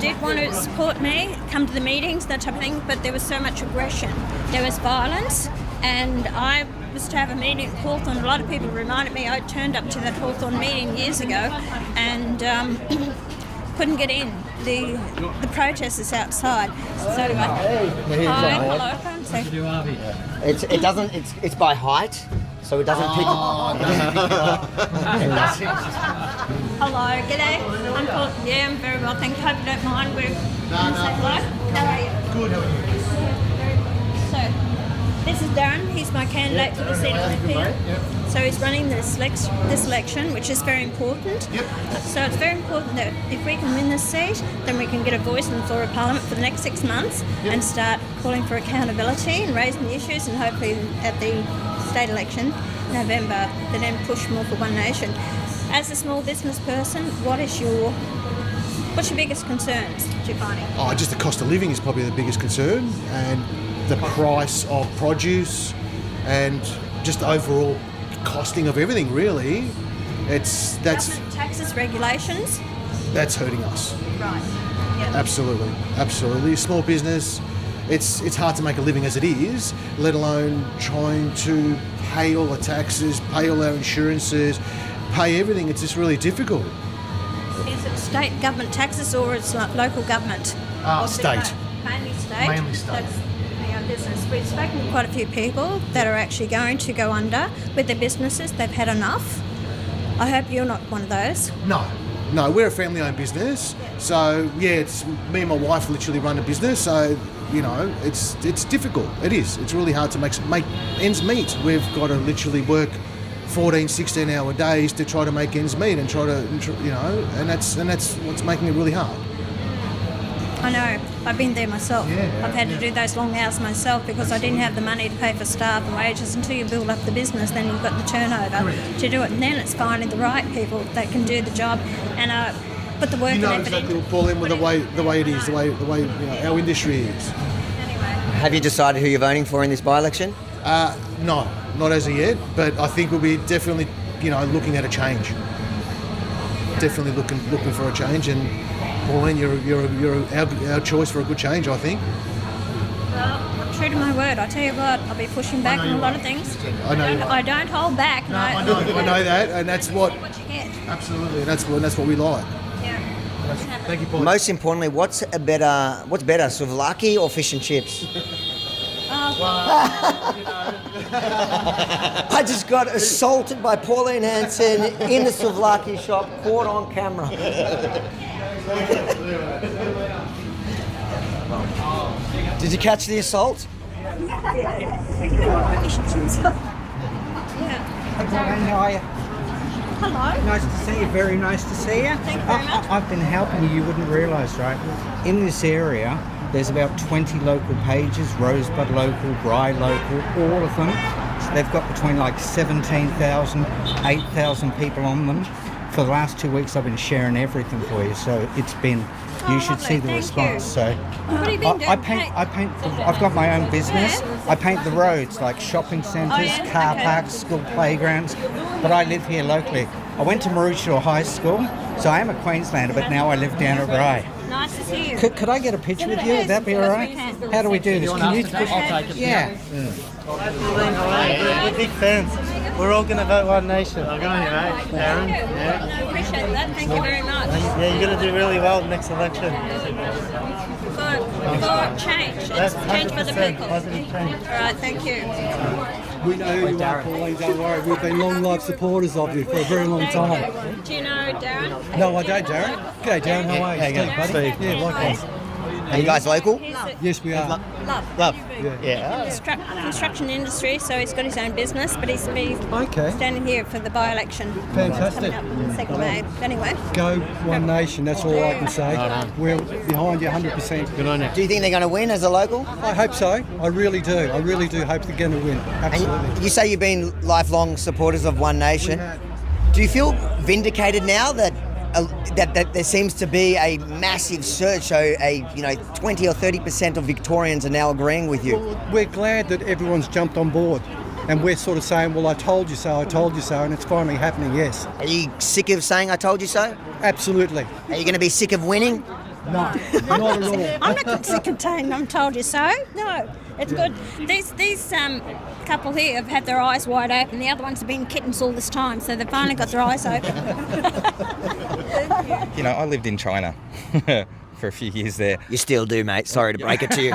did want to support me, come to the meetings, that type of thing, but there was so much aggression. There was violence, and I was to have a meeting at Hawthorn. A lot of people reminded me I turned up to that Hawthorn meeting years ago and couldn't get in. The protesters outside. So do I. Hi, hello. It's by height, so it doesn't pick. Hello, g'day. I'm very well, thank you. Hope you don't mind. We're going to say hello. How are you? Good, how are you? So, this is Darren. He's my candidate for the seat of Nepean. So he's running this election, which is very important. So it's very important that if we can win this seat, then we can get a voice on the floor of Parliament for the next 6 months and start calling for accountability and raising the issues, and hopefully at the state election, November, then push more for One Nation. As a small business person, what's your biggest concerns, Giovanni? Oh, just the cost of living is probably the biggest concern, and the price of produce, and just the overall costing of everything. Really, that's Government taxes, regulations. that's hurting us. Right. Yep. Absolutely. Small business, it's hard to make a living as it is, let alone trying to pay all the taxes, pay all our insurances, pay everything. It's just really difficult. Is it state government taxes or it's like local government? Or State. Mainly state. Mainly state. That's our business. We've spoken to quite a few people that are actually going to go under with their businesses. They've had enough. I hope you're not one of those. No, we're a family-owned business. So it's me and my wife literally run a business. So it's difficult. It is. It's really hard to make ends meet. We've got to literally work 14, 16-hour days to try to make ends meet and and that's what's making it really hard. I know. I've been there myself. I've had to do those long hours myself because I didn't have the money to pay for staff and wages. Until you build up the business, then you've got the turnover to do it. And then it's finding the right people that can do the job and put the work and effort exactly in. what Pauline, with the way it is, the way our industry is. Have you decided who you're voting for in this by-election? No, not as of yet, but I think we'll be definitely, looking at a change. Definitely looking for a change, and Pauline, you're our choice for a good change, I think. Well, I'm true to my word. I tell you what, I'll be pushing back on a lot of things. I don't hold back. No, I know that, and that's what. What you get. Absolutely, and that's what we like. Yeah. Thank you, Pauline. Most importantly, what's better, souvlaki or fish and chips? I just got assaulted by Pauline Hanson in the souvlaki shop, caught on camera. Did you catch the assault? How are you? Hello. Nice to see you. Very nice to see you. Thank you very much. I've been helping you. You wouldn't realise, right? In this area, there's about 20 local pages, Rosebud local, Rye local, all of them. So they've got between like 17,000, 8,000 people on them. For the last 2 weeks, I've been sharing everything for you. So it's been, you should lovely. see the Thank response. you. So What have you been doing? I paint, I've got my own business. I paint the roads, like shopping centres, car parks, school playgrounds. But I live here locally. I went to Maroochydore High School, so I am a Queenslander, but now I live down at Rye. Nice to see you. Could I get a picture with you? Would that be all right? How do we do this? Can you take it. Yeah. We're big fans. We're all going to vote One Nation. I'm going to, mate. Darren. Yeah. I appreciate that. Thank you very much. Yeah, you're going to do really well next election. For change. It's change for the 100% people. positive change. All right, thank you. We know who you are, Pauline, don't worry. We've been long life supporters of you for a very long time. Do you know Darren? No, I don't, Darren. G'day, Darren. How are you? Steve, buddy? Steve. Yeah, likewise. Are you guys local? Yes, we are. Love. Yeah. Construction industry, so he's got his own business, but he's standing here for the by-election. Fantastic. Coming up 2nd May. Anyway. Go One Nation, that's all I can say. We're behind you 100%. Good on you. Do you think they're going to win as a local? I hope so. I really do. I really do hope they're going to win. Absolutely. And you say you've been lifelong supporters of One Nation. Do you feel vindicated now that that there seems to be a massive surge? So 20 or 30% of Victorians are now agreeing with you. Well, we're glad that everyone's jumped on board. And we're sort of saying, well, I told you so, and it's finally happening, yes. Are you sick of saying I told you so? Absolutely. Are you going to be sick of winning? No, not at all. I'm not sick of saying I'm told you so. No, it's good. These couple here have had their eyes wide open. The other ones have been kittens all this time, so they've finally got their eyes open. You know, I lived in China for a few years there. You still do, mate. Sorry to break it to you.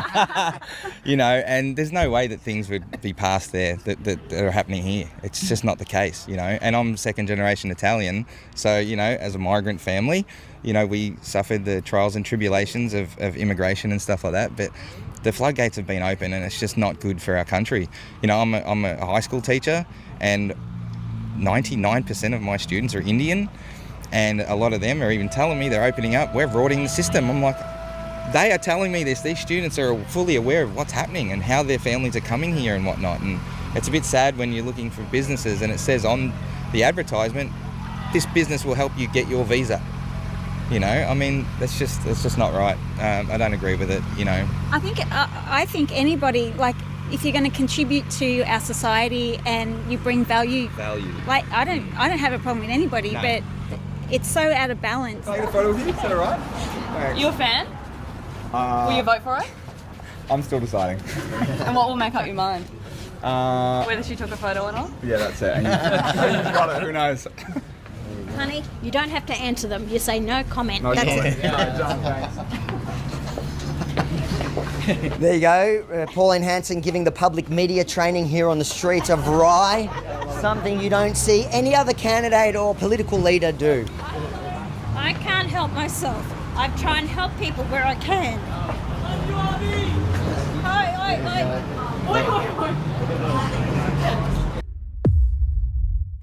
You know, and there's no way that things would be passed there that are happening here. It's just not the case, you know. And I'm second generation Italian, so, you know, as a migrant family, you know, we suffered the trials and tribulations of immigration and stuff like that, but the floodgates have been open and it's just not good for our country. You know, I'm a high school teacher and 99% of my students are Indian, and a lot of them are even telling me they're opening up, we're rorting the system. I'm like, they are telling me this. These students are fully aware of what's happening and how their families are coming here and whatnot. And it's a bit sad when you're looking for businesses and it says on the advertisement, this business will help you get your visa. You know, I mean, that's just not right. I don't agree with it, you know. I think anybody, like, if you're going to contribute to our society and you bring value. Like, I don't have a problem with anybody, No. but it's so out of balance. Can I get a photo with you? Is that all right? Thanks. You a fan? Will you vote for it? I'm still deciding. And what will make up your mind? Yeah, Whether she took a photo or not? that's it. You've got it. Who knows? Honey, you don't have to answer them. You say no comment. No That's comment. it. There you go. Pauline Hanson giving the public media training here on the streets of Rye. Something you don't see any other candidate or political leader do. I can't help myself. I try and help people where I can.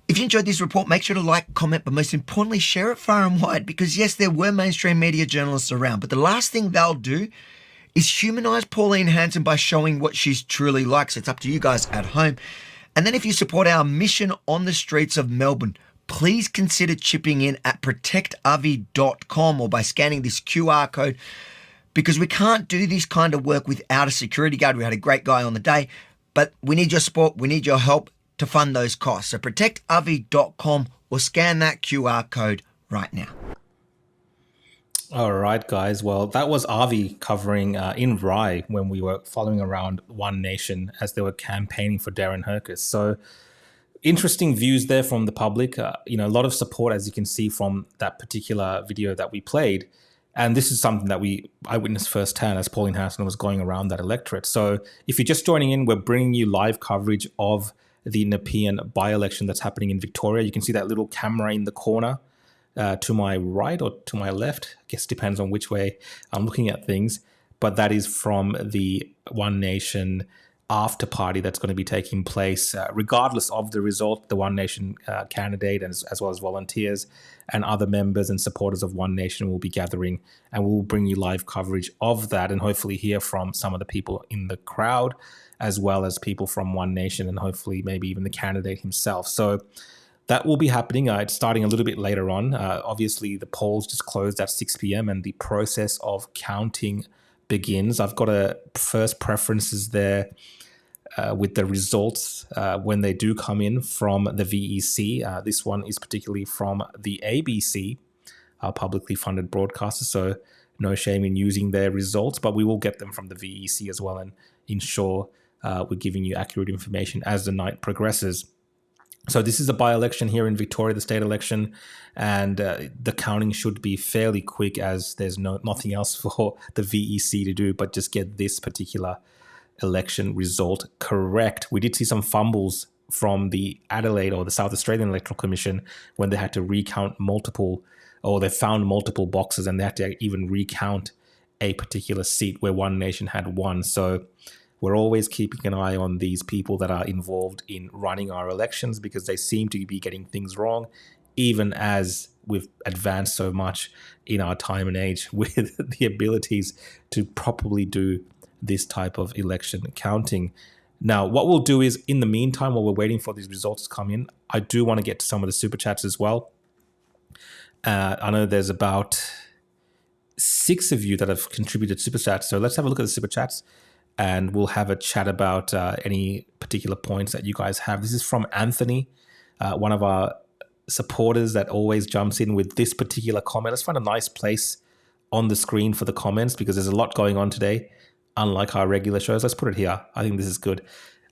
If you enjoyed this report, make sure to like, comment, but most importantly, share it far and wide, because yes, there were mainstream media journalists around, but the last thing they'll do is humanise Pauline Hanson by showing what she's truly like. So it's up to you guys at home. And then if you support our mission on the streets of Melbourne, please consider chipping in at protectavi.com or by scanning this QR code, because we can't do this kind of work without a security guard. We had a great guy on the day, but we need your support. We need your help to fund those costs. So protectavi.com or scan that QR code right now. All right, guys. Well, that was Avi covering in Rye when we were following around One Nation as they were campaigning for Darren Hercus. So interesting views there from the public. A lot of support, as you can see from that particular video that we played. And this is something that I witnessed firsthand as Pauline Hanson was going around that electorate. So if you're just joining in, we're bringing you live coverage of the Nepean by-election that's happening in Victoria. You can see that little camera in the corner to my right or to my left. I guess it depends on which way I'm looking at things. but that is from the One Nation after party that's going to be taking place, regardless of the result. The One Nation candidate, as well as volunteers and other members and supporters of One Nation will be gathering, and we'll bring you live coverage of that and hopefully hear from some of the people in the crowd, as well as people from One Nation and hopefully maybe even the candidate himself. So that will be happening. It's starting a little bit later on. Obviously, the polls just closed at 6 p.m. and the process of counting begins. I've got a first preferences there with the results when they do come in from the VEC. This one is particularly from the ABC, our publicly funded broadcaster, so no shame in using their results, but we will get them from the VEC as well and ensure we're giving you accurate information as the night progresses. So this is a by-election here in Victoria, the state election, and the counting should be fairly quick as there's nothing else for the VEC to do but just get this particular election result correct. We did see some fumbles from the Adelaide or the South Australian Electoral Commission when they had to recount they found multiple boxes and they had to even recount a particular seat where One Nation had won. So we're always keeping an eye on these people that are involved in running our elections because they seem to be getting things wrong, even as we've advanced so much in our time and age with the abilities to properly do this type of election counting. Now, what we'll do is, in the meantime, while we're waiting for these results to come in, I do want to get to some of the super chats as well. I know there's about 6 of you that have contributed super chats, so let's have a look at the super chats. And we'll have a chat about any particular points that you guys have. This is from Anthony, one of our supporters that always jumps in with this particular comment. Let's find a nice place on the screen for the comments because there's a lot going on today, unlike our regular shows. Let's put it here. I think this is good.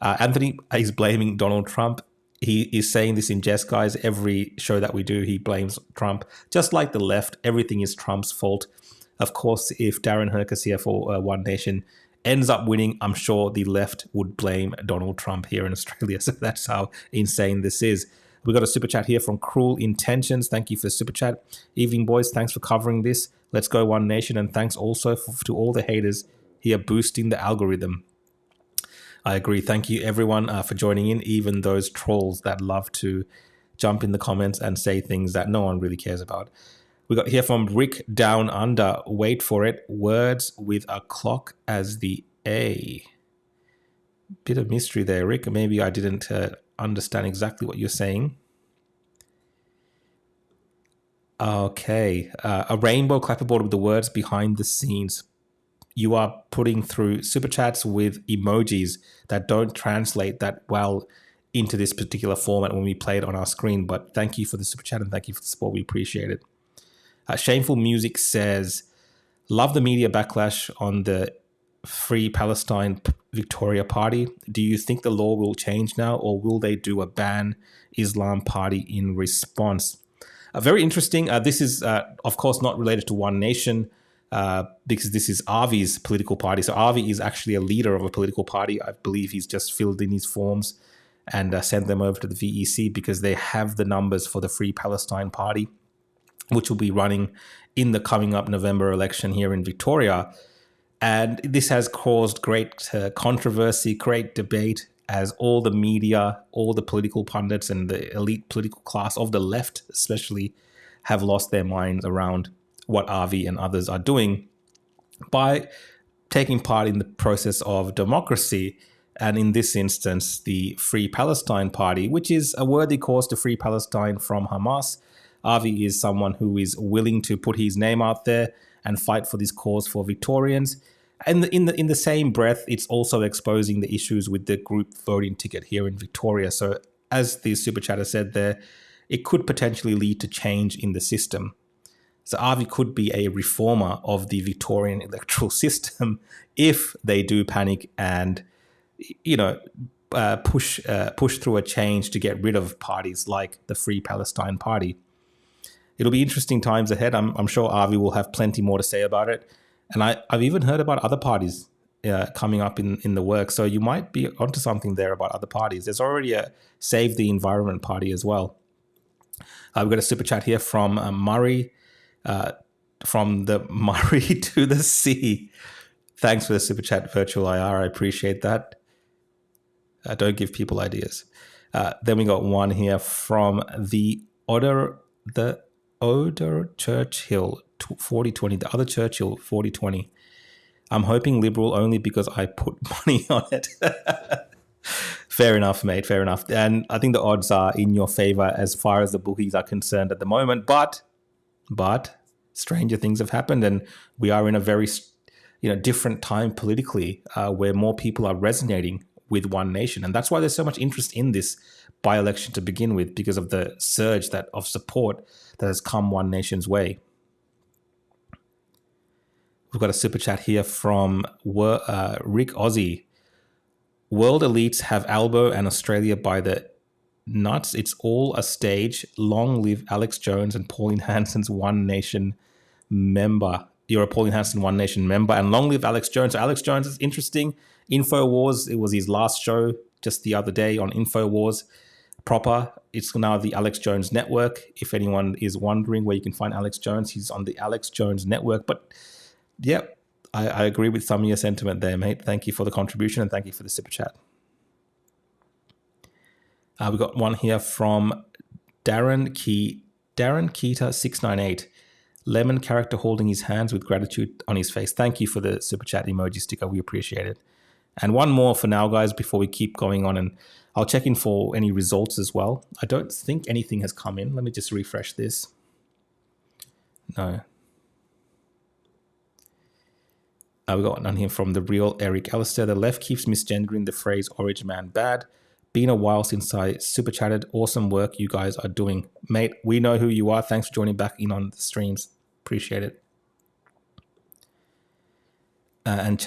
Anthony is blaming Donald Trump. He is saying this in jest, guys. Every show that we do, he blames Trump. Just like the left, everything is Trump's fault. Of course, if Darren Hercus here for One Nation ends up winning, I'm sure the left would blame Donald Trump here in Australia. So that's how insane this is. We got a super chat here from Cruel Intentions. Thank you for the super chat. Evening, boys. Thanks for covering this. Let's go One Nation. And thanks also to all the haters here boosting the algorithm. I agree. Thank you, everyone, for joining in, even those trolls that love to jump in the comments and say things that no one really cares about. We got here from Rick Down Under. Wait for it. Words with a clock as the A. Bit of mystery there, Rick. Maybe I didn't understand exactly what you're saying. Okay. A rainbow clapperboard with the words behind the scenes. You are putting through super chats with emojis that don't translate that well into this particular format when we play it on our screen. But thank you for the super chat and thank you for the support. We appreciate it. Shameful Music says, love the media backlash on the Free Palestine Victoria Party. Do you think the law will change now or will they do a ban Islam party in response? Very interesting. This is, of course, not related to One Nation because this is Avi's political party. So Avi is actually a leader of a political party. I believe he's just filled in his forms and sent them over to the VEC because they have the numbers for the Free Palestine Party, which will be running in the coming up November election here in Victoria. And this has caused great controversy, great debate, as all the media, all the political pundits and the elite political class of the left especially have lost their minds around what Avi and others are doing by taking part in the process of democracy. And in this instance, the Free Palestine Party, which is a worthy cause to free Palestine from Hamas. Avi is someone who is willing to put his name out there and fight for this cause for Victorians. And in the same breath, it's also exposing the issues with the group voting ticket here in Victoria. So as the super chatter said there, it could potentially lead to change in the system. So Avi could be a reformer of the Victorian electoral system if they do panic and, push through a change to get rid of parties like the Free Palestine Party. It'll be interesting times ahead. I'm sure Avi will have plenty more to say about it. And I've even heard about other parties coming up in the work. So you might be onto something there about other parties. There's already a Save the Environment party as well. We've got a super chat here from Murray, from the Murray to the sea. Thanks for the super chat, Virtual IR. I appreciate that. Don't give people ideas. Then we got one here from the Oder Churchill 4020. The other Churchill 4020. I'm hoping Liberal only because I put money on it. Fair enough, mate. Fair enough. And I think the odds are in your favor as far as the bookies are concerned at the moment. But stranger things have happened, and we are in a very different time politically where more people are resonating with One Nation. And that's why there's so much interest in this by-election to begin with, because of the surge of support that has come One Nation's way. We've got a super chat here from Rick Aussie. World elites have Albo and Australia by the nuts. It's all a stage. Long live Alex Jones and Pauline Hanson's One Nation member. You're a Pauline Hanson One Nation member. And long live Alex Jones. So Alex Jones is interesting. InfoWars, it was his last show just the other day on InfoWars proper. It's now the Alex Jones Network. If anyone is wondering where you can find Alex Jones, he's on the Alex Jones Network. But yeah, I agree with some of your sentiment there, mate. Thank you for the contribution and thank you for the super chat. We got one here from Darren Keita 698. Lemon character holding his hands with gratitude on his face. Thank you for the super chat emoji sticker. We appreciate it. And one more for now, guys, before we keep going on, and I'll check in for any results as well. I don't think anything has come in. Let me just refresh this. No. We got one here from the real Eric Alistair. The left keeps misgendering the phrase Orange Man bad. Been a while since I super chatted. Awesome work you guys are doing. Mate, we know who you are. Thanks for joining back in on the streams. Appreciate it. And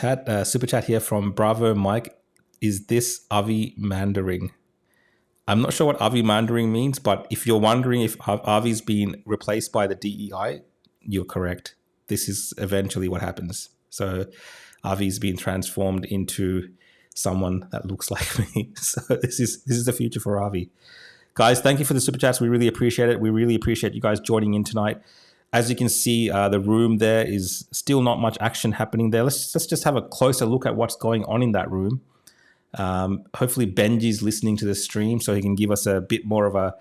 super chat here from Bravo Mike. Is this Avi Mandering? I'm not sure what Avi Mandering means, but if you're wondering if Avi's been replaced by the DEI, you're correct. This is eventually what happens. So Avi's been transformed into someone that looks like me. So this is the future for Avi. Guys, thank you for the super chats. We really appreciate it. We really appreciate you guys joining in tonight. As you can see, the room there is still not much action happening there. Let's just have a closer look at what's going on in that room. Hopefully Benji's listening to the stream so he can give us a bit more of a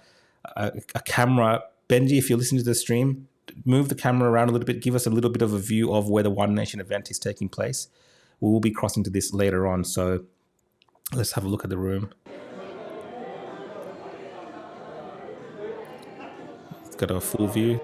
camera. Benji, if you're listening to the stream, move the camera around a little bit. Give us a little bit of a view of where the One Nation event is taking place. We will be crossing to this later on. So let's have a look at the room. It's got a full view.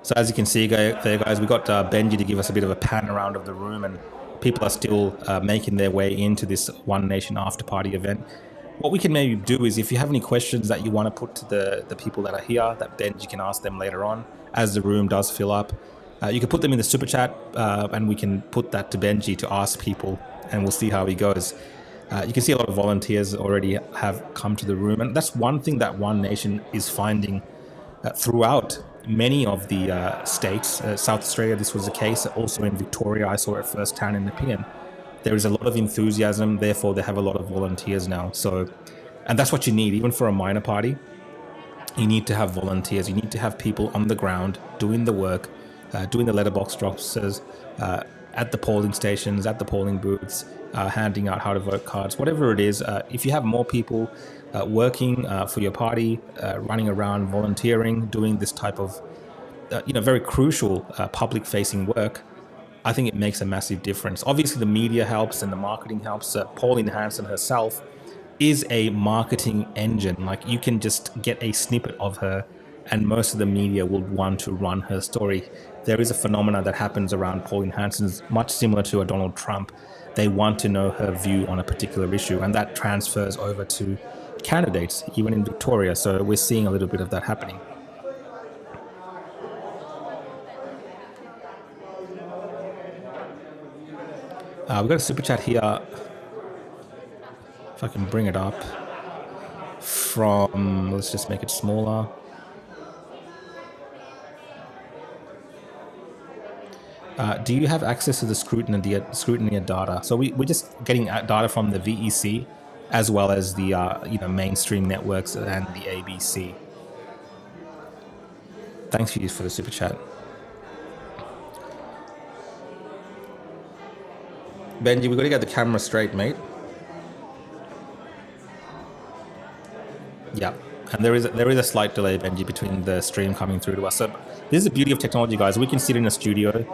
So as you can see there, guys, we got Benji to give us a bit of a pan around of the room, and people are still making their way into this One Nation after party event. What we can maybe do is, if you have any questions that you want to put to the people that are here, that Benji can ask them later on as the room does fill up. You can put them in the super chat, and we can put that to Benji to ask people, and we'll see how he goes. You can see a lot of volunteers already have come to the room, and that's one thing that One Nation is finding throughout many of the states. South Australia, this was the case. Also in Victoria, I saw it firsthand in Nepean. There is a lot of enthusiasm, therefore they have a lot of volunteers now. So, and that's what you need, even for a minor party. You need to have volunteers. You need to have people on the ground doing the work, doing the letterbox drops at the polling stations, at the polling booths, handing out how to vote cards, whatever it is. If you have more people working for your party, running around, volunteering, doing this type of, very crucial public-facing work, I think it makes a massive difference. Obviously, the media helps and the marketing helps. Pauline Hanson herself is a marketing engine. Like, you can just get a snippet of her and most of the media will want to run her story. There is a phenomena that happens around Pauline Hanson's, much similar to a Donald Trump. They want to know her view on a particular issue, and that transfers over to candidates, even in Victoria. So we're seeing a little bit of that happening. We've got a super chat here, if I can bring it up, from, let's just make it smaller. Do you have access to the scrutiny data? So we're just getting data from the VEC, as well as the mainstream networks and the ABC. Thanks for the super chat. Benji, we've got to get the camera straight, mate. Yeah, and there is a slight delay, Benji, between the stream coming through to us. So this is the beauty of technology, guys. We can sit in a studio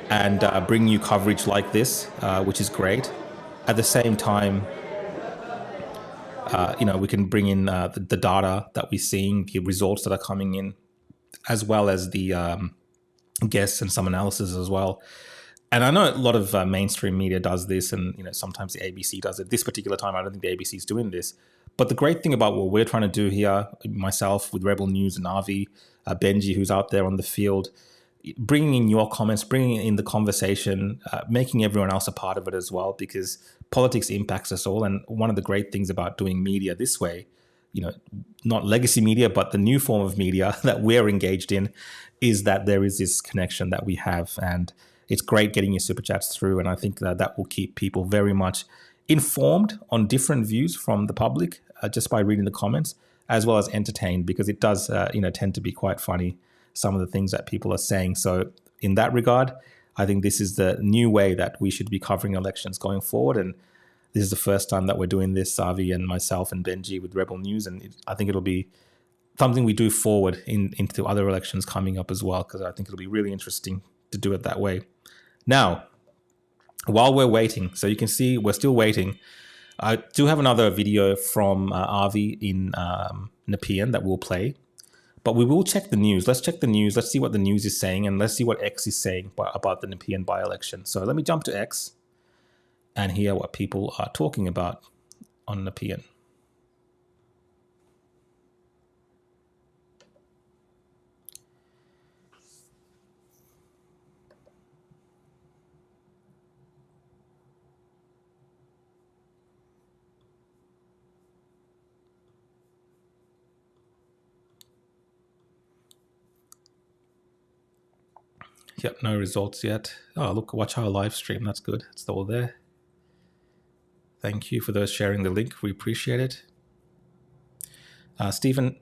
and bring you coverage like this, which is great. At the same time, we can bring in the data that we're seeing, the results that are coming in, as well as the guests and some analysis as well. And I know a lot of mainstream media does this, and sometimes the ABC does it. This particular time, I don't think the ABC is doing this. But the great thing about what we're trying to do here, myself with Rebel News and Avi, Benji, who's out there on the field, bringing in your comments, bringing in the conversation, making everyone else a part of it as well, because politics impacts us all. And one of the great things about doing media this way, not legacy media, but the new form of media that we're engaged in, is that there is this connection that we have. And it's great getting your super chats through. And I think that will keep people very much informed on different views from the public just by reading the comments, as well as entertained, because it does tend to be quite funny, some of the things that people are saying. So in that regard, I think this is the new way that we should be covering elections going forward. And this is the first time that we're doing this, Savi and myself and Benji with Rebel News. And I think it'll be something we do forward into other elections coming up as well, because I think it'll be really interesting to do it that way. Now, while we're waiting, so you can see we're still waiting, I do have another video from Avi in Nepean that we'll play. But we will check the news. Let's check the news. Let's see what the news is saying, and let's see what X is saying about the Nepean by-election. So let me jump to X and hear what people are talking about on Nepean. Yep, no results yet. Oh, look, watch our live stream. That's good. It's all there. Thank you for those sharing the link. We appreciate it. Stephen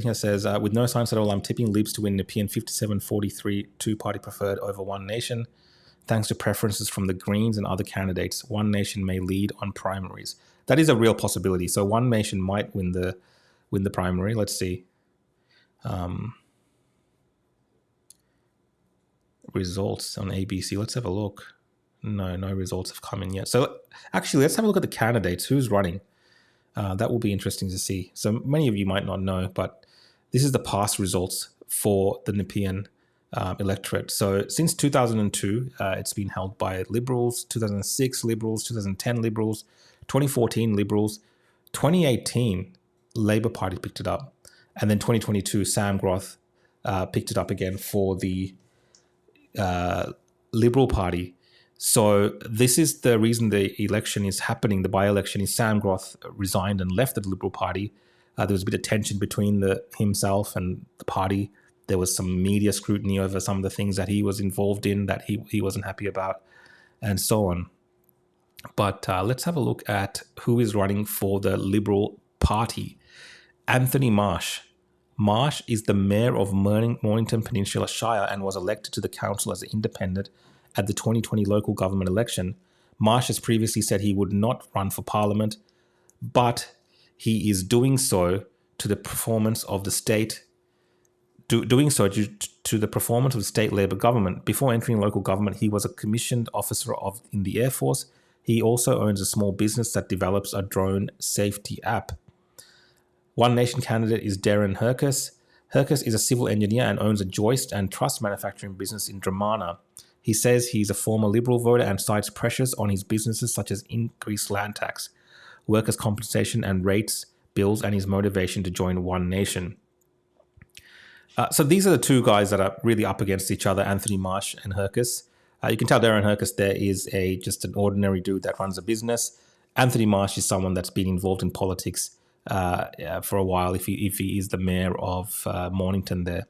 here says, with no signs at all, I'm tipping Libs to win Nepean 57-43, two-party preferred over One Nation. Thanks to preferences from the Greens and other candidates, One Nation may lead on primaries. That is a real possibility. So One Nation might win the primary. Let's see. Results on ABC. Let's have a look. No results have come in yet. So actually, let's have a look at the candidates. Who's running? That will be interesting to see. So many of you might not know, but this is the past results for the Nepean electorate. So since 2002, it's been held by Liberals, 2006 Liberals, 2010 Liberals, 2014 Liberals, 2018 Labor Party picked it up, and then 2022 Sam Groth picked it up again for the Liberal Party. So this is the reason the election is happening. The by-election is Sam Groth resigned and left the Liberal Party. There was a bit of tension between himself and the party. There was some media scrutiny over some of the things that he was involved in that he wasn't happy about, and so on. But let's have a look at who is running for the Liberal Party. Anthony Marsh. Marsh is the mayor of Mornington Peninsula Shire and was elected to the council as an independent at the 2020 local government election. Marsh has previously said he would not run for parliament, but he is doing so to the performance of the state, doing so due to the performance of the state Labor government. Before entering local government, he was a commissioned officer in the Air Force. He also owns a small business that develops a drone safety app. One Nation candidate is Darren Hercus. Hercus is a civil engineer and owns a joist and truss manufacturing business in Dramana. He says he's a former Liberal voter and cites pressures on his businesses such as increased land tax, workers' compensation and rates bills, and his motivation to join One Nation. So these are the two guys that are really up against each other, Anthony Marsh and Hercus. You can tell Darren Hercus there is just an ordinary dude that runs a business. Anthony Marsh is someone that's been involved in politics for a while, if he is the mayor of Mornington there.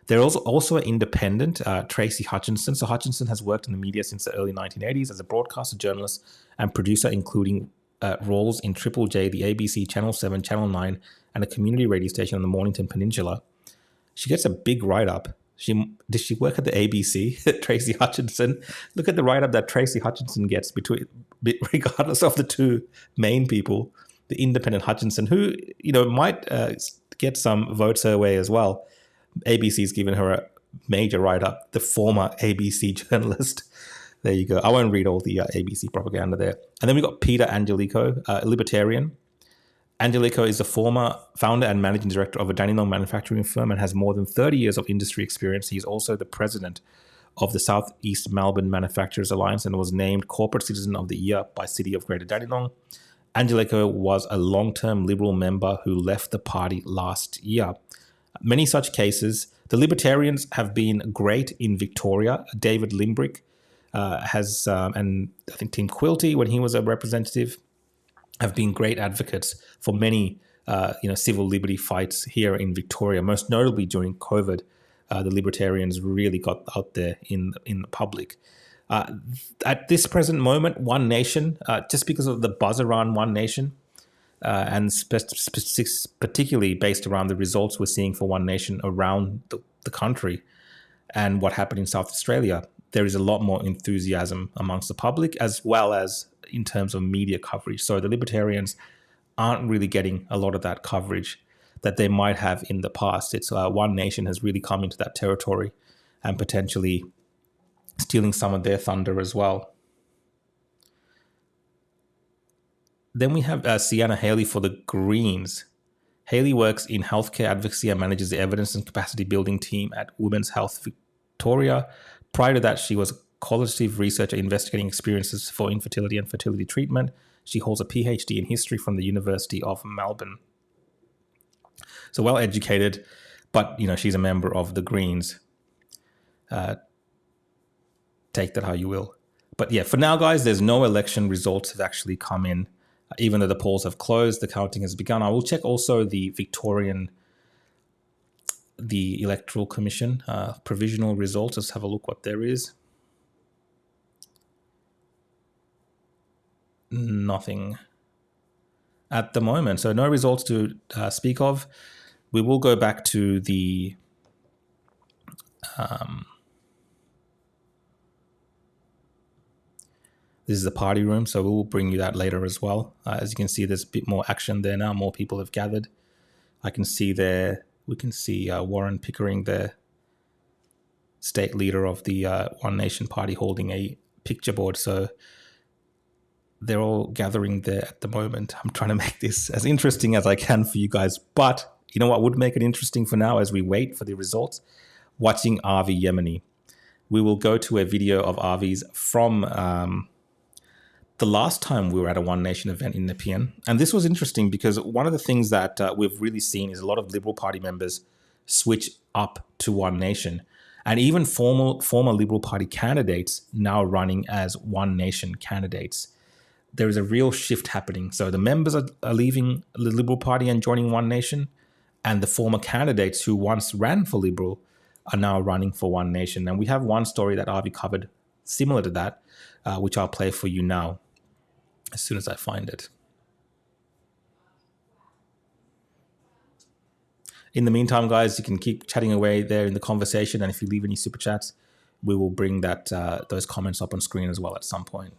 There is also an independent, Tracy Hutchinson. So Hutchinson has worked in the media since the early 1980s as a broadcaster, journalist, and producer, including roles in Triple J, the ABC, Channel 7, Channel 9, and a community radio station on the Mornington Peninsula. She gets a big write-up. Did she work at the ABC, Tracy Hutchinson? Look at the write-up that Tracy Hutchinson gets, regardless of the two main people, the independent Hutchinson, who might get some votes her way as well. ABC's given her a major write-up, the former ABC journalist. There you go. I won't read all the ABC propaganda there. And then we got Peter Angelico, a libertarian. Angelico is the former founder and managing director of a Dandenong manufacturing firm and has more than 30 years of industry experience. He's also the president of the South East Melbourne Manufacturers Alliance and was named Corporate Citizen of the Year by City of Greater Dandenong. Angelico was a long-term Liberal member who left the party last year. Many such cases. The Libertarians have been great in Victoria. David Limbrick has, and I think Tim Quilty, when he was a representative, have been great advocates for many, civil liberty fights here in Victoria. Most notably during COVID, the Libertarians really got out there in the public. At this present moment, One Nation, just because of the buzz around One Nation, and particularly based around the results we're seeing for One Nation around the country and what happened in South Australia, there is a lot more enthusiasm amongst the public as well as in terms of media coverage. So the Libertarians aren't really getting a lot of that coverage that they might have in the past. It's One Nation has really come into that territory and potentially stealing some of their thunder as well. Then we have Sienna Haley for the Greens. Haley works in healthcare advocacy and manages the evidence and capacity building team at Women's Health Victoria. Prior to that, she was a qualitative researcher investigating experiences for infertility and fertility treatment. She holds a PhD in history from the University of Melbourne. So well educated, but she's a member of the Greens. Take that how you will. But yeah, for now, guys, there's no election results have actually come in. Even though the polls have closed, the counting has begun. I will check also the Victorian, the Electoral Commission provisional results. Let's have a look what there is. Nothing at the moment. So no results to speak of. We will go back to the this is the party room, so we'll bring you that later as well. As you can see, there's a bit more action there now. More people have gathered. I can see there, we can see Warren Pickering, the state leader of the One Nation Party, holding a picture board. So they're all gathering there at the moment. I'm trying to make this as interesting as I can for you guys. But you know what would make it interesting for now as we wait for the results? Watching Avi Yemeni. We will go to a video of Avi's from the last time we were at a One Nation event in Nepean. And this was interesting because one of the things that we've really seen is a lot of Liberal Party members switch up to One Nation. And even former Liberal Party candidates now running as One Nation candidates. There is a real shift happening. So the members are leaving the Liberal Party and joining One Nation. And the former candidates who once ran for Liberal are now running for One Nation. And we have one story that Avi covered similar to that, which I'll play for you now as soon as I find it. In the meantime, guys, you can keep chatting away there in the conversation. And if you leave any super chats, we will bring that those comments up on screen as well at some point.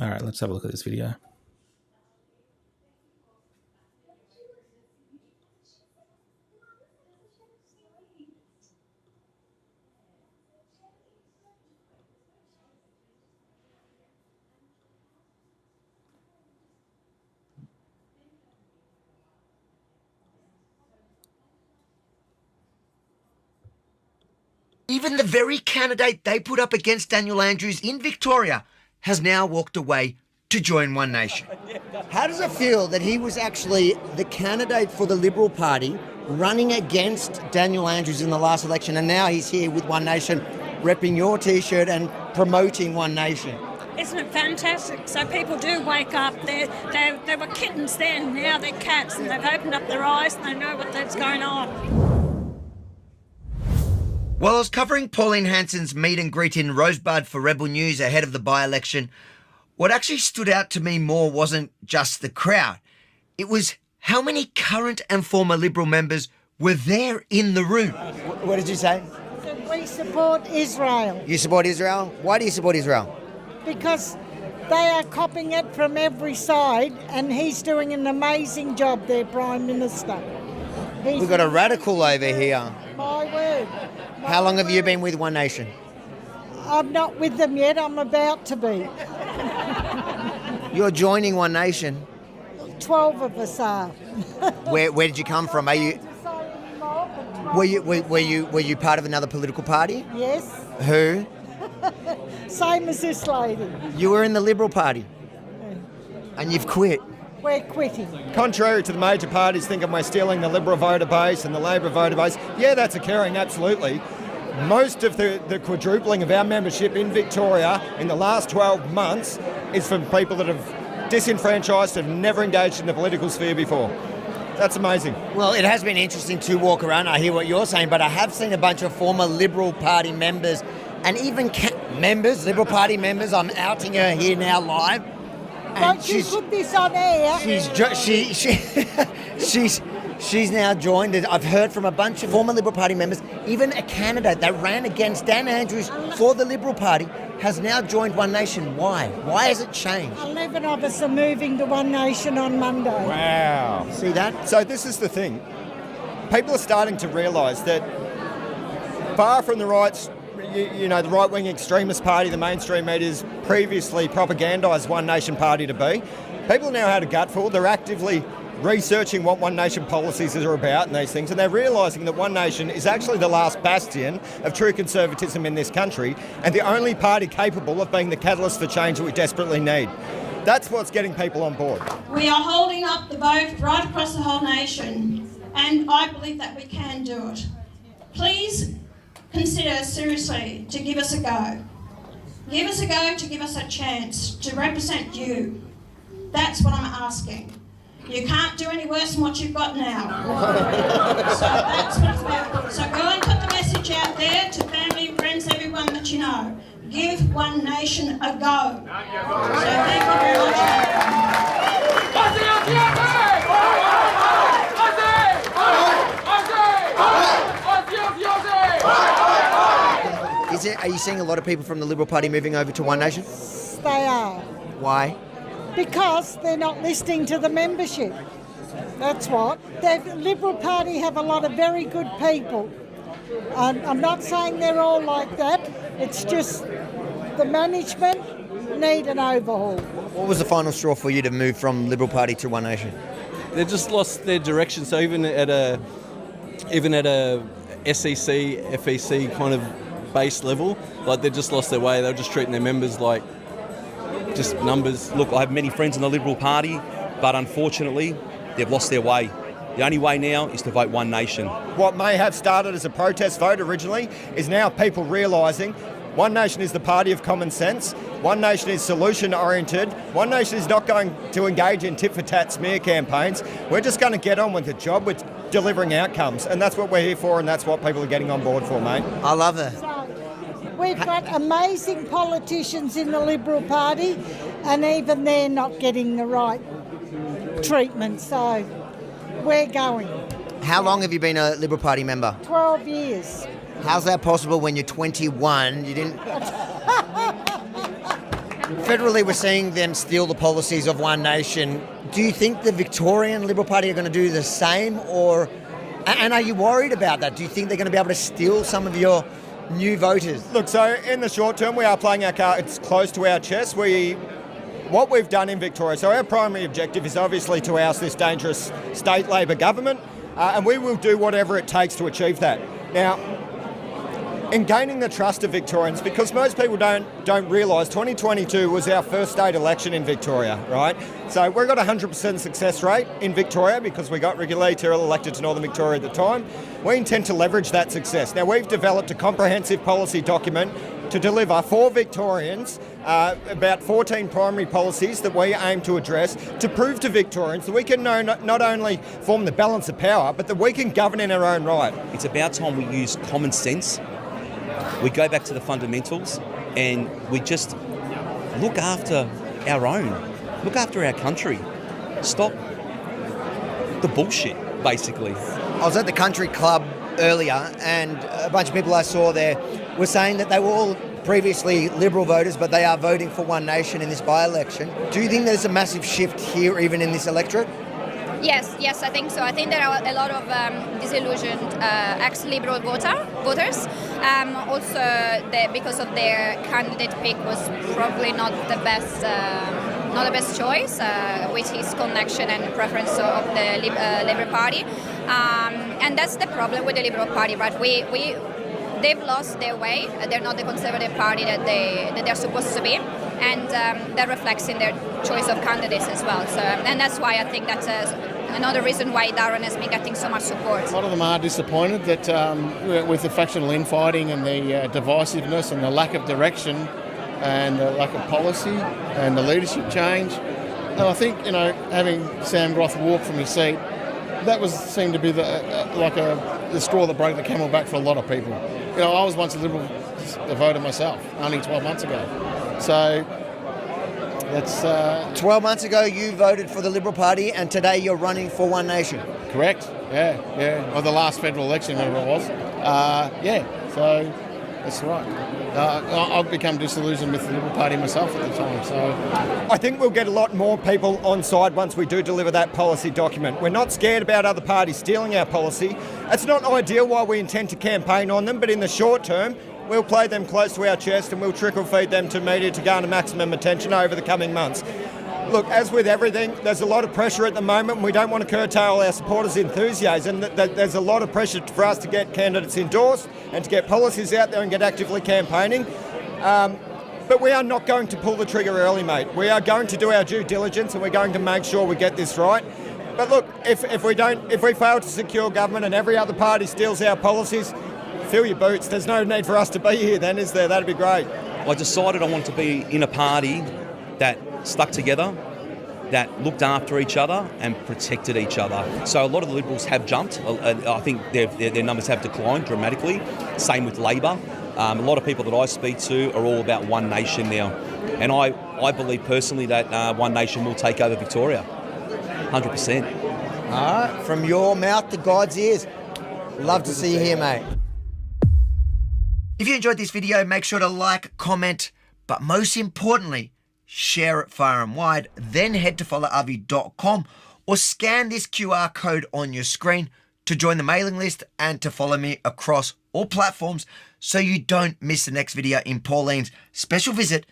All right, let's have a look at this video. Even the very candidate they put up against Daniel Andrews in Victoria has now walked away to join One Nation. How does it feel that he was actually the candidate for the Liberal Party running against Daniel Andrews in the last election, and now he's here with One Nation, repping your T-shirt and promoting One Nation? Isn't it fantastic? So people do wake up. They were kittens then, now they're cats, and they've opened up their eyes and they know what's going on. While I was covering Pauline Hanson's meet and greet in Rosebud for Rebel News ahead of the by-election, what actually stood out to me more wasn't just the crowd. It was how many current and former Liberal members were there in the room. What did you say? We support Israel. You support Israel? Why do you support Israel? Because they are copying it from every side, and he's doing an amazing job there, Prime Minister. We've got a radical over here. My word. How long have you been with One Nation? I'm not with them yet, I'm about to be. You're joining One Nation. 12 of us are. Where did you come from? Are you? Were you part of another political party? Yes. Who? Same as this lady. You were in the Liberal Party. And you've quit. We're quitting. Contrary to the major parties thinking we're stealing the Liberal voter base and the Labor voter base, yeah, that's occurring, absolutely. Most of the quadrupling of our membership in Victoria in the last 12 months is from people that have disenfranchised, have never engaged in the political sphere before. That's amazing. Well, it has been interesting to walk around. I hear what you're saying, but I have seen a bunch of former Liberal Party members and even Liberal Party members. I'm outing her here now live. And Don't you put this on air? She's now joined. I've heard from a bunch of former Liberal Party members, even a candidate that ran against Dan Andrews for the Liberal Party has now joined One Nation. Why? Why has it changed? 11 of us are moving to One Nation on Monday. Wow. See that? So this is the thing. People are starting to realise that far from the rights, the right-wing extremist party, the mainstream media's previously propagandised One Nation party to be, people now had a gutful. They're actively researching what One Nation policies are about and these things, and they're realising that One Nation is actually the last bastion of true conservatism in this country and the only party capable of being the catalyst for change that we desperately need. That's what's getting people on board. We are holding up the vote right across the whole nation, and I believe that we can do it. Please consider seriously to give us a go. Give us a go to give us a chance to represent you. That's what I'm asking. You can't do any worse than what you've got now. So that's what it's about. So go and put the message out there to family and friends, everyone that you know. Give One Nation a go. So thank you very much. Are you seeing a lot of people from the Liberal Party moving over to One Nation? They are. Why? Because they're not listening to the membership. That's what. The Liberal Party have a lot of very good people. I'm not saying they're all like that. It's just the management need an overhaul. What was the final straw for you to move from Liberal Party to One Nation? They just lost their direction. So even at a SEC, FEC kind of base level, like they just lost their way. They were just treating their members like just numbers. Look, I have many friends in the Liberal Party, but unfortunately, they've lost their way. The only way now is to vote One Nation. What may have started as a protest vote originally is now people realising One Nation is the party of common sense. One Nation is solution-oriented. One Nation is not going to engage in tit-for-tat smear campaigns. We're just going to get on with the job with delivering outcomes, and that's what we're here for, and that's what people are getting on board for, mate. I love it. We've got amazing politicians in the Liberal Party, and even they're not getting the right treatment, so we're going. How long have you been a Liberal Party member? 12 years. How's that possible when you're 21? You didn't... Federally, we're seeing them steal the policies of One Nation. Do you think the Victorian Liberal Party are going to do the same, or... And are you worried about that? Do you think they're going to be able to steal some of your new voters? Look, so in the short term, we are playing our cards close to our chest. What we've done in Victoria, so our primary objective is obviously to oust this dangerous state Labor government, and we will do whatever it takes to achieve that. Now, in gaining the trust of Victorians, because most people don't realise 2022 was our first state election in Victoria, right? So we've got a 100% success rate in Victoria because we got regular electorate elected to Northern Victoria at the time. We intend to leverage that success. Now, we've developed a comprehensive policy document to deliver for Victorians about 14 primary policies that we aim to address to prove to Victorians that we can not only form the balance of power, but that we can govern in our own right. It's about time we use common sense. We go back to the fundamentals and we just look after our own, look after our country. Stop the bullshit, basically. I was at the country club earlier and a bunch of people I saw there were saying that they were all previously Liberal voters, but they are voting for One Nation in this by-election. Do you think there's a massive shift here, even in this electorate? Yes, I think so. I think there are a lot of disillusioned ex-Liberal voters. Also, because of their candidate pick was probably not the best choice with his connection and preference of the Liberal Party. And that's the problem with the Liberal Party, right? They've lost their way. They're not the Conservative Party that they're supposed to be, and that reflects in their choice of candidates as well. So, and that's why I think that's another reason why Darren has been getting so much support. A lot of them are disappointed that with the factional infighting and the divisiveness and the lack of direction and the lack of policy and the leadership change. And I think, having Sam Groth walk from his seat, that seemed to be the straw that broke the camel back for a lot of people. I was once a Liberal voter myself, only 12 months ago. So that's 12 months ago you voted for the Liberal Party and today you're running for One Nation. Correct, yeah. Or the last federal election, whatever it was. So that's right. I've become disillusioned with the Liberal Party myself at the time. So I think we'll get a lot more people on side once we do deliver that policy document. We're not scared about other parties stealing our policy. It's not ideal while we intend to campaign on them, but in the short term, we'll play them close to our chest and we'll trickle feed them to media to garner maximum attention over the coming months. Look, as with everything, there's a lot of pressure at the moment and we don't want to curtail our supporters' enthusiasm. There's a lot of pressure for us to get candidates endorsed and to get policies out there and get actively campaigning. But we are not going to pull the trigger early, mate. We are going to do our due diligence and we're going to make sure we get this right. But look, if we fail to secure government and every other party steals our policies, fill your boots. There's no need for us to be here then, is there? That'd be great. I decided I wanted to be in a party that stuck together, that looked after each other and protected each other. So a lot of the Liberals have jumped. I think their numbers have declined dramatically. Same with Labor. A lot of people that I speak to are all about One Nation now. And I believe personally that One Nation will take over Victoria. 100%. All right, from your mouth to God's ears. Love to see you here, mate. If you enjoyed this video, make sure to like, comment, but most importantly, share it far and wide. Then head to followavi.com or scan this QR code on your screen to join the mailing list and to follow me across all platforms so you don't miss the next video in Pauline's special visit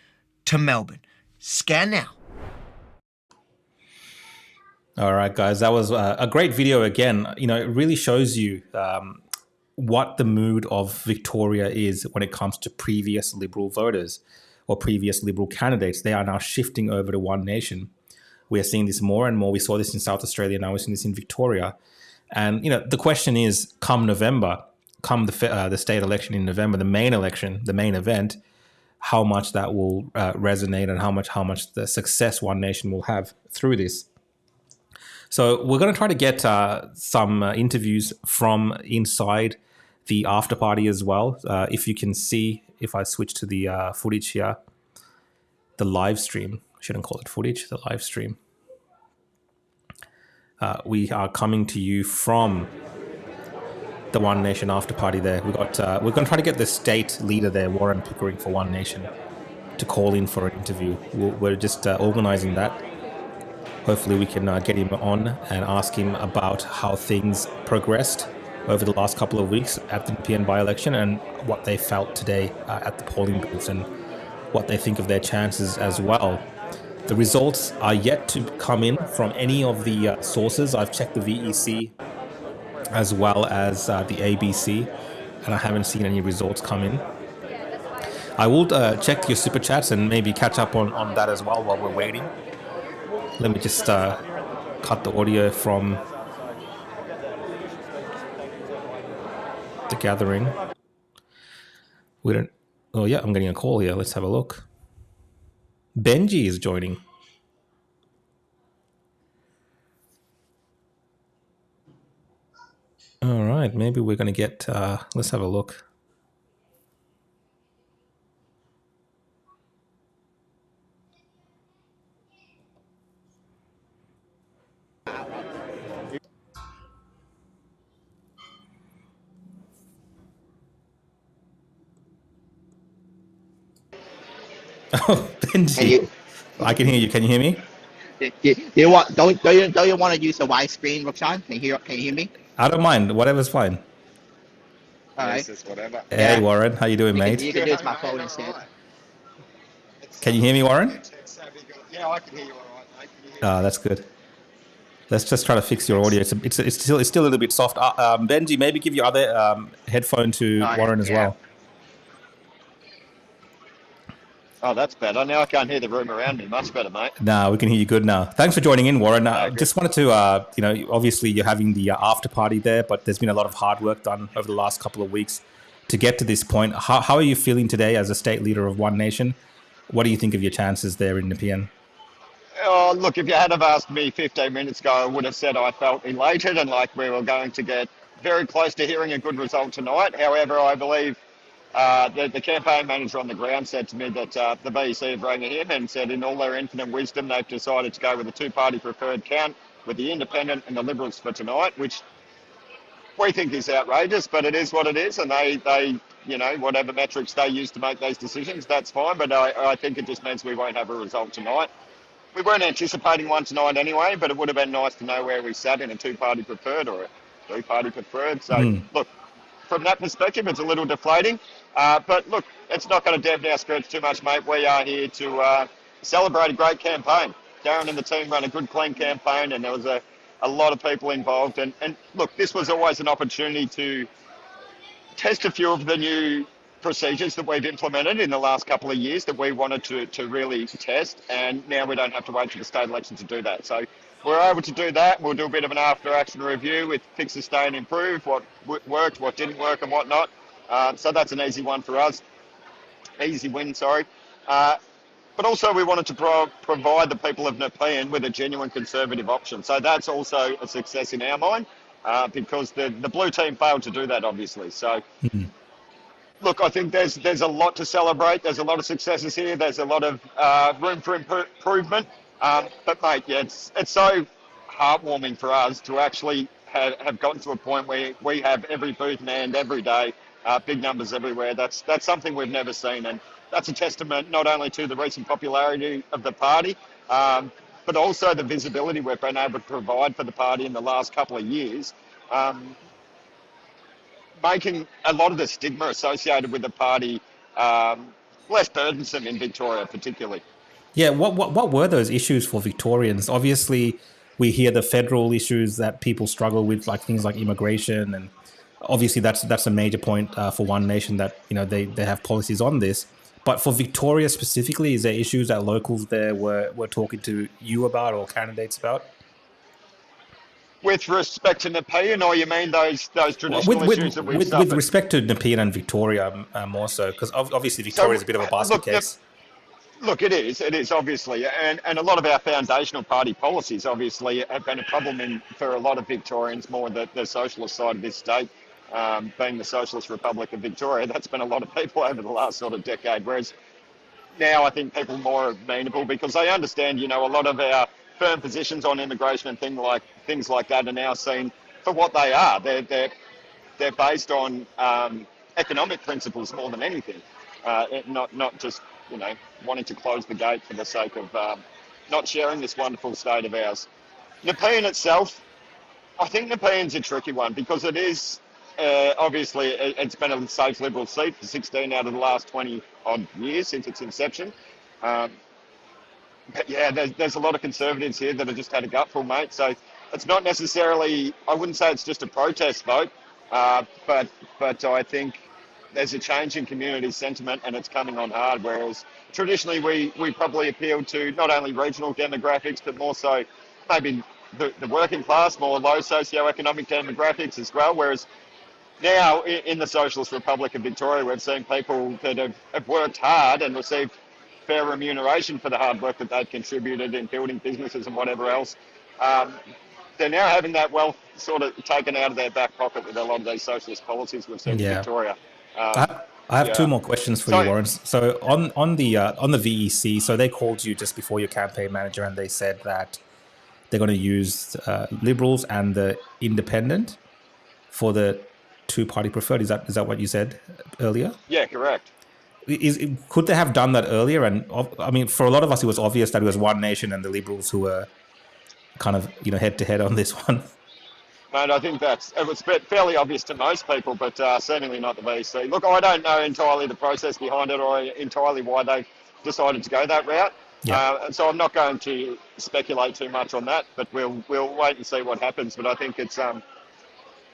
to Melbourne. Scan now. All right, guys, that was a great video again. It really shows you what the mood of Victoria is when it comes to previous Liberal voters or previous Liberal candidates. They are now shifting over to One Nation. We are seeing this more and more. We saw this in South Australia. Now we're seeing this in Victoria. And, the question is, come November, come the state election in November, the main election, the main event, how much that will resonate and how much the success One Nation will have through this. So we're going to try to get some interviews from inside the after party as well. If you can see, if I switch to the footage here, the live stream, I shouldn't call it footage, the live stream. We are coming to you from the One Nation after party there. We're going to try to get the state leader there, Warren Pickering for One Nation, to call in for an interview. We're just organising that. Hopefully we can get him on and ask him about how things progressed over the last couple of weeks at the Nepean by-election and what they felt today at the polling booths and what they think of their chances as well. The results are yet to come in from any of the sources. I've checked the VEC as well as the ABC. and I haven't seen any results come in. I will check your super chats and maybe catch up on that as well while we're waiting. Let me just cut the audio from the gathering. We don't. Oh yeah, I'm getting a call here. Let's have a look. Benji is joining. All right, maybe we're going to get. Let's have a look. Oh, Benji. I can hear you. Can you hear me? Do you want? Don't you want to use the wide screen, Roxanne? Can you hear me? I don't mind. Whatever's fine. All right. Whatever. Hey, Warren. How you doing, mate? You can use my phone instead. Can you hear me, Warren? Yeah, I can hear you all right, mate. That's good. Let's just try to fix your audio. It's still a little bit soft. Benji, maybe give your other headphone to Warren as well. Oh, that's better. Now I can't hear the room around me. Much better, mate. No, we can hear you good now. Thanks for joining in, Warren. Just wanted to, obviously you're having the after party there, but there's been a lot of hard work done over the last couple of weeks to get to this point. How are you feeling today as a state leader of One Nation? What do you think of your chances there in Nepean? Oh, look, if you had have asked me 15 minutes ago, I would have said I felt elated and like we were going to get very close to hearing a good result tonight. However, I believe the campaign manager on the ground said to me that the BEC have rang him and said in all their infinite wisdom they've decided to go with a two-party preferred count with the Independent and the Liberals for tonight, which we think is outrageous, but it is what it is, and they whatever metrics they use to make those decisions, that's fine, but I think it just means we won't have a result tonight. We weren't anticipating one tonight anyway, but it would have been nice to know where we sat in a two-party preferred or a three-party preferred. So, look, from that perspective, it's a little deflating. But, look, it's not going to dampen our spirits too much, mate. We are here to celebrate a great campaign. Darren and the team run a good, clean campaign, and there was a lot of people involved. And, look, this was always an opportunity to test a few of the new procedures that we've implemented in the last couple of years that we wanted to really test, and now we don't have to wait for the state election to do that. So we're able to do that. We'll do a bit of an after-action review with fix, sustain, and improve, what worked, what didn't work, and what not. So that's an easy one for us. Easy win, sorry. But also we wanted to provide the people of Nepean with a genuine Conservative option. So that's also a success in our mind, because the blue team failed to do that, obviously. So look, I think there's a lot to celebrate. There's a lot of successes here. There's a lot of room for improvement. But mate, yeah, it's so heartwarming for us to actually have gotten to a point where we have every booth manned every day, big numbers everywhere. That's something we've never seen, and that's a testament not only to the recent popularity of the party, but also the visibility we've been able to provide for the party in the last couple of years. Making a lot of the stigma associated with the party less burdensome in Victoria, particularly. Yeah, what were those issues for Victorians? Obviously, we hear the federal issues that people struggle with, like things like immigration, and obviously that's a major point for One Nation that they have policies on this. But for Victoria specifically, is there issues that locals there were talking to you about or candidates about? With respect to Nepean, or you mean those traditional issues that we've suffered? With respect to Nepean and Victoria more so, because obviously Victoria is a bit of a basket case. Look, it is obviously, and a lot of our foundational party policies obviously have been a problem for a lot of Victorians, more the socialist side of this state, being the Socialist Republic of Victoria. That's been a lot of people over the last sort of decade, whereas now I think people are more amenable because they understand, a lot of our firm positions on immigration and things like that are now seen for what they are. They're based on economic principles more than anything, not just wanting to close the gate for the sake of not sharing this wonderful state of ours. Nepean itself, I think Nepean's a tricky one because it is obviously it's been a safe Liberal seat for 16 out of the last 20 odd years since its inception. But yeah, there's a lot of Conservatives here that have just had a gutful, mate. So it's not necessarily, I wouldn't say it's just a protest vote. But I think there's a change in community sentiment and it's coming on hard, whereas traditionally we probably appealed to not only regional demographics, but more so maybe the working class, more low socioeconomic demographics as well, whereas now in the Socialist Republic of Victoria, we've seen people that have worked hard and received fair remuneration for the hard work that they've contributed in building businesses and whatever else. They're now having that wealth sort of taken out of their back pocket with a lot of these socialist policies we've seen in Victoria. I have two more questions for you, Warren. So on the VEC, so they called you just before your campaign manager, and they said that they're going to use Liberals and the Independent for the two-party preferred. Is that what you said earlier? Yeah, correct. Could they have done that earlier? And I mean, for a lot of us, it was obvious that it was One Nation and the Liberals who were kind of head to head on this one. Mate, I think it was fairly obvious to most people, but certainly not the VC. Look, I don't know entirely the process behind it or entirely why they decided to go that route. Yeah. And so I'm not going to speculate too much on that, but we'll wait and see what happens. But I think it's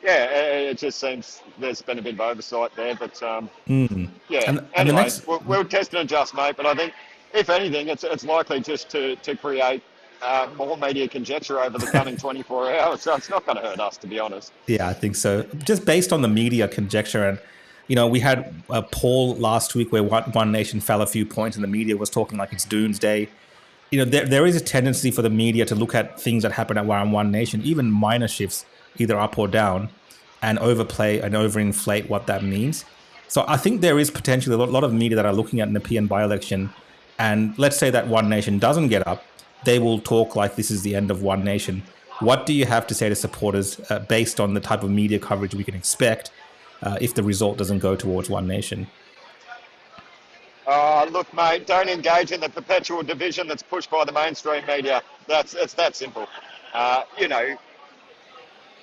it just seems there's been a bit of oversight there. But And anyway, we'll test and adjust, mate. But I think if anything, it's likely just to create more media conjecture over the coming 24 hours. So it's not going to hurt us, to be honest. Yeah, I think so. Just based on the media conjecture, and we had a poll last week where One Nation fell a few points, and the media was talking like it's doomsday. There is a tendency for the media to look at things that happen at One Nation, even minor shifts, either up or down, and overplay and overinflate what that means. So I think there is potentially a lot of media that are looking at Nepean by-election, and let's say that One Nation doesn't get up, they will talk like this is the end of One Nation. What do you have to say to supporters based on the type of media coverage we can expect if the result doesn't go towards One Nation? Look, mate, don't engage in the perpetual division that's pushed by the mainstream media. It's that simple.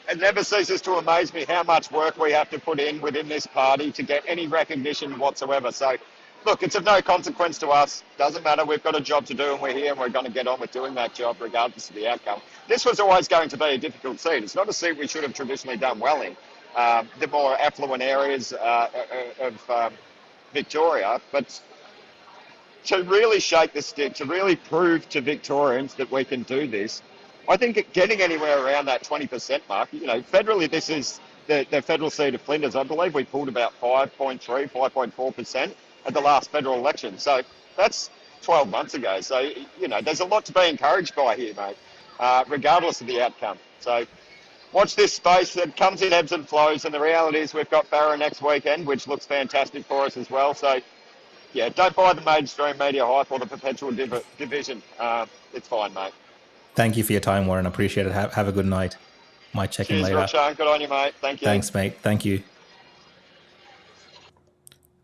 It never ceases to amaze me how much work we have to put in within this party to get any recognition whatsoever. So, look, it's of no consequence to us. Doesn't matter. We've got a job to do and we're here and we're going to get on with doing that job regardless of the outcome. This was always going to be a difficult seat. It's not a seat we should have traditionally done well in. The more affluent areas of Victoria. But to really shake the stick, to really prove to Victorians that we can do this, I think getting anywhere around that 20% mark, federally this is the federal seat of Flinders. I believe we pulled about 5.3, 5.4% at the last federal election. So that's 12 months ago. So, there's a lot to be encouraged by here, mate, regardless of the outcome. So watch this space. It comes in ebbs and flows. And the reality is we've got Barra next weekend, which looks fantastic for us as well. So, yeah, don't buy the mainstream media hype or the perpetual division. It's fine, mate. Thank you for your time, Warren. I appreciate it. Have a good night. Might check in later. Cheers, good on you, mate. Thank you. Thanks, mate. Thank you.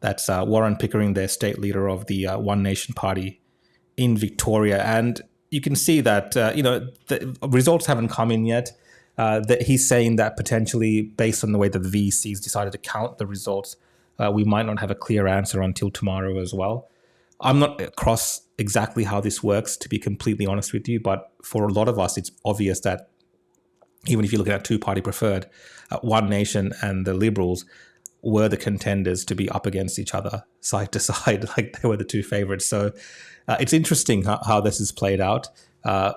That's Warren Pickering, the state leader of the One Nation Party in Victoria. And you can see that, the results haven't come in yet. That he's saying that potentially, based on the way that the VECs decided to count the results, we might not have a clear answer until tomorrow as well. I'm not across exactly how this works, to be completely honest with you, but for a lot of us, it's obvious that even if you look at two-party preferred, One Nation and the Liberals were the contenders to be up against each other, side to side, like they were the two favourites. So it's interesting how this is played out.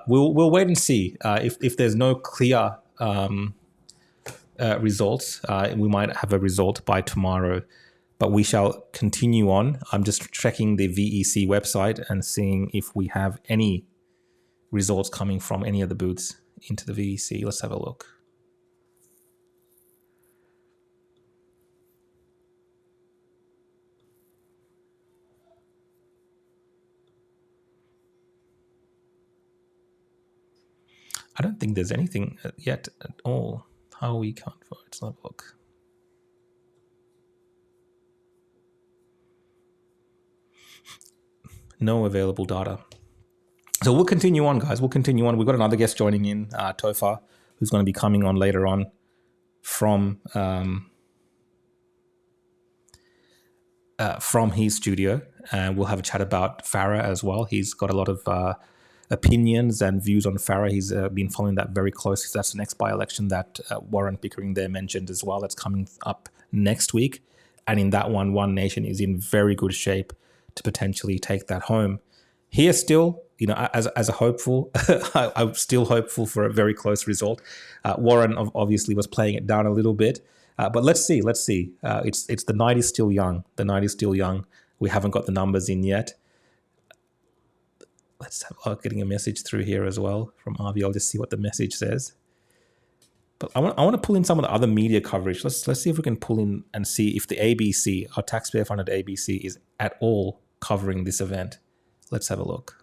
We'll wait and see. If there's no clear results, we might have a result by tomorrow. But we shall continue on. I'm just checking the VEC website and seeing if we have any results coming from any of the booths into the VEC. Let's have a look. I don't think there's anything yet at all. How we can't vote. Let's have a look. No available data. So we'll continue on, guys. We'll continue on. We've got another guest joining in, Toher, who's going to be coming on later on from his studio. And we'll have a chat about Farah as well. He's got a lot of opinions and views on Farah. He's been following that very closely. So that's the next by-election that Warren Pickering there mentioned as well. That's coming up next week. And in that one Nation is in very good shape to potentially take that home. Here still, as a hopeful, I'm still hopeful for a very close result. Warren obviously was playing it down a little bit. But let's see. It's the night is still young. The night is still young. We haven't got the numbers in yet. Let's have getting a message through here as well from Avi. I'll just see what the message says. But I want to pull in some of the other media coverage. Let's see if we can pull in and see if the ABC, our taxpayer-funded ABC, is at all covering this event. Let's have a look.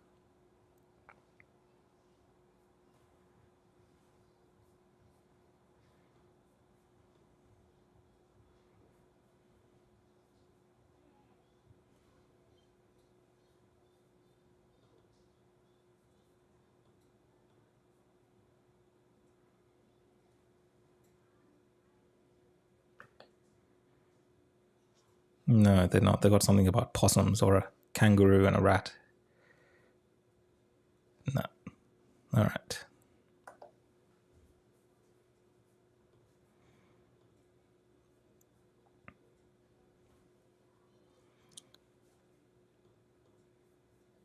No, they're not. They've got something about possums or a kangaroo and a rat. No. All right.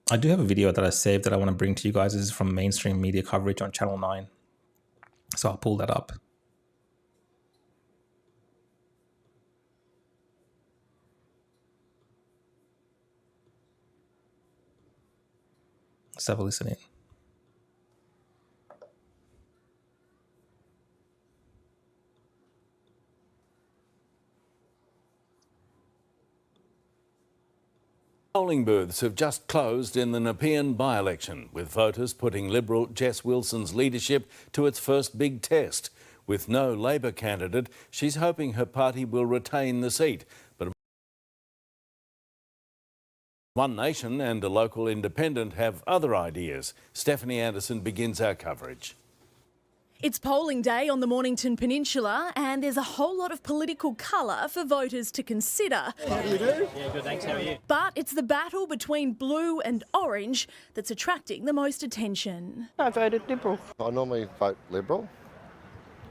I do have a video that I saved that I want to bring to you guys. This is from mainstream media coverage on Channel 9. So I'll pull that up. Let's have a listen in. Polling booths have just closed in the Nepean by-election, with voters putting Liberal Jess Wilson's leadership to its first big test. With no Labor candidate, she's hoping her party will retain the seat. But One Nation and a local independent have other ideas. Stephanie Anderson begins our coverage. It's polling day on the Mornington Peninsula and there's a whole lot of political colour for voters to consider. How do you do? Yeah, good, thanks. How are you? But it's the battle between blue and orange that's attracting the most attention. I voted Liberal. I normally vote Liberal,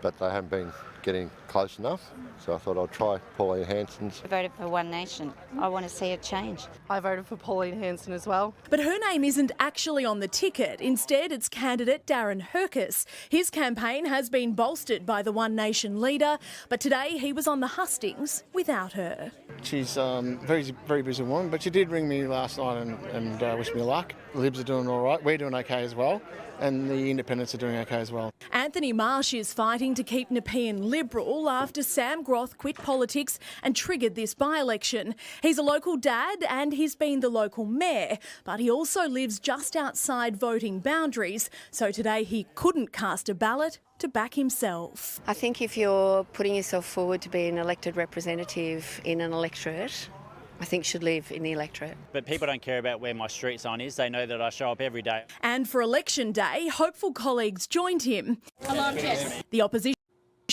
but they haven't been getting close enough, so I thought I'd try Pauline Hanson's. I voted for One Nation. I want to see a change. I voted for Pauline Hanson as well. But her name isn't actually on the ticket. Instead, it's candidate Darren Hercus. His campaign has been bolstered by the One Nation leader, but today he was on the hustings without her. She's very busy woman, but she did ring me last night and wish me luck. The Libs are doing all right. We're doing okay as well. And the independents are doing okay as well. Anthony Marsh is fighting to keep Nepean Liberal after Sam Groth quit politics and triggered this by-election. He's a local dad and he's been the local mayor, but he also lives just outside voting boundaries, so today he couldn't cast a ballot to back himself. I think if you're putting yourself forward to be an elected representative in an electorate, I think should live in the electorate. But people don't care about where my street sign is. They know that I show up every day. And for election day, hopeful colleagues joined him. Hello, Jess. The opposition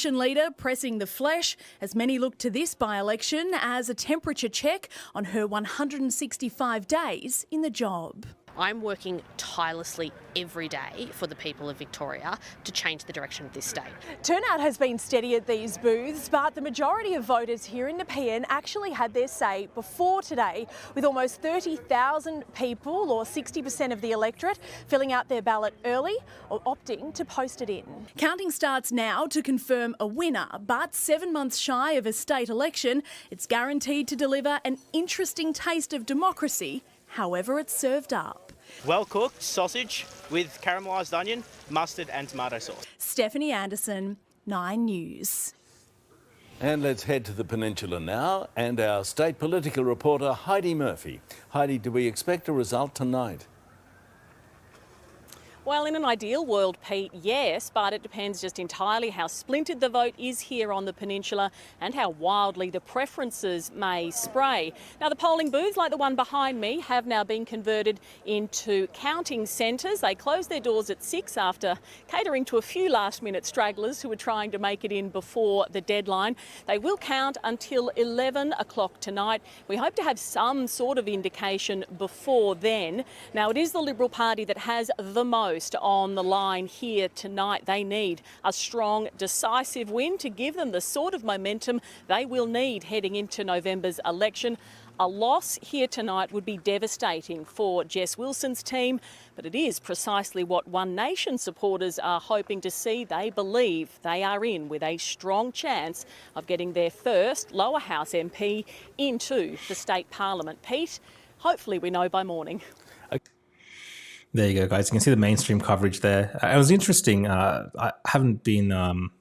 leader pressing the flesh as many look to this by-election as a temperature check on her 165 days in the job. I'm working tirelessly every day for the people of Victoria to change the direction of this state. Turnout has been steady at these booths, but the majority of voters here in Nepean actually had their say before today, with almost 30,000 people, or 60% of the electorate, filling out their ballot early or opting to post it in. Counting starts now to confirm a winner, but 7 months shy of a state election, it's guaranteed to deliver an interesting taste of democracy, however it's served up. Well cooked sausage with caramelised onion, mustard and tomato sauce. Stephanie Anderson, 9 News. And let's head to the peninsula now and our state political reporter Heidi Murphy. Heidi, do we expect a result tonight? Well, in an ideal world, Pete, yes, but it depends just entirely how splintered the vote is here on the peninsula and how wildly the preferences may spray. Now, the polling booths, like the one behind me, have now been converted into counting centres. They closed their doors at 6 after catering to a few last-minute stragglers who were trying to make it in before the deadline. They will count until 11 o'clock tonight. We hope to have some sort of indication before then. Now, it is the Liberal Party that has the most on the line here tonight. They need a strong, decisive win to give them the sort of momentum they will need heading into November's election. A loss here tonight would be devastating for Jess Wilson's team, but it is precisely what One Nation supporters are hoping to see. They believe they are in with a strong chance of getting their first lower house MP into the state parliament. Pete, hopefully we know by morning. There you go, guys. You can see the mainstream coverage there. It was interesting. I haven't been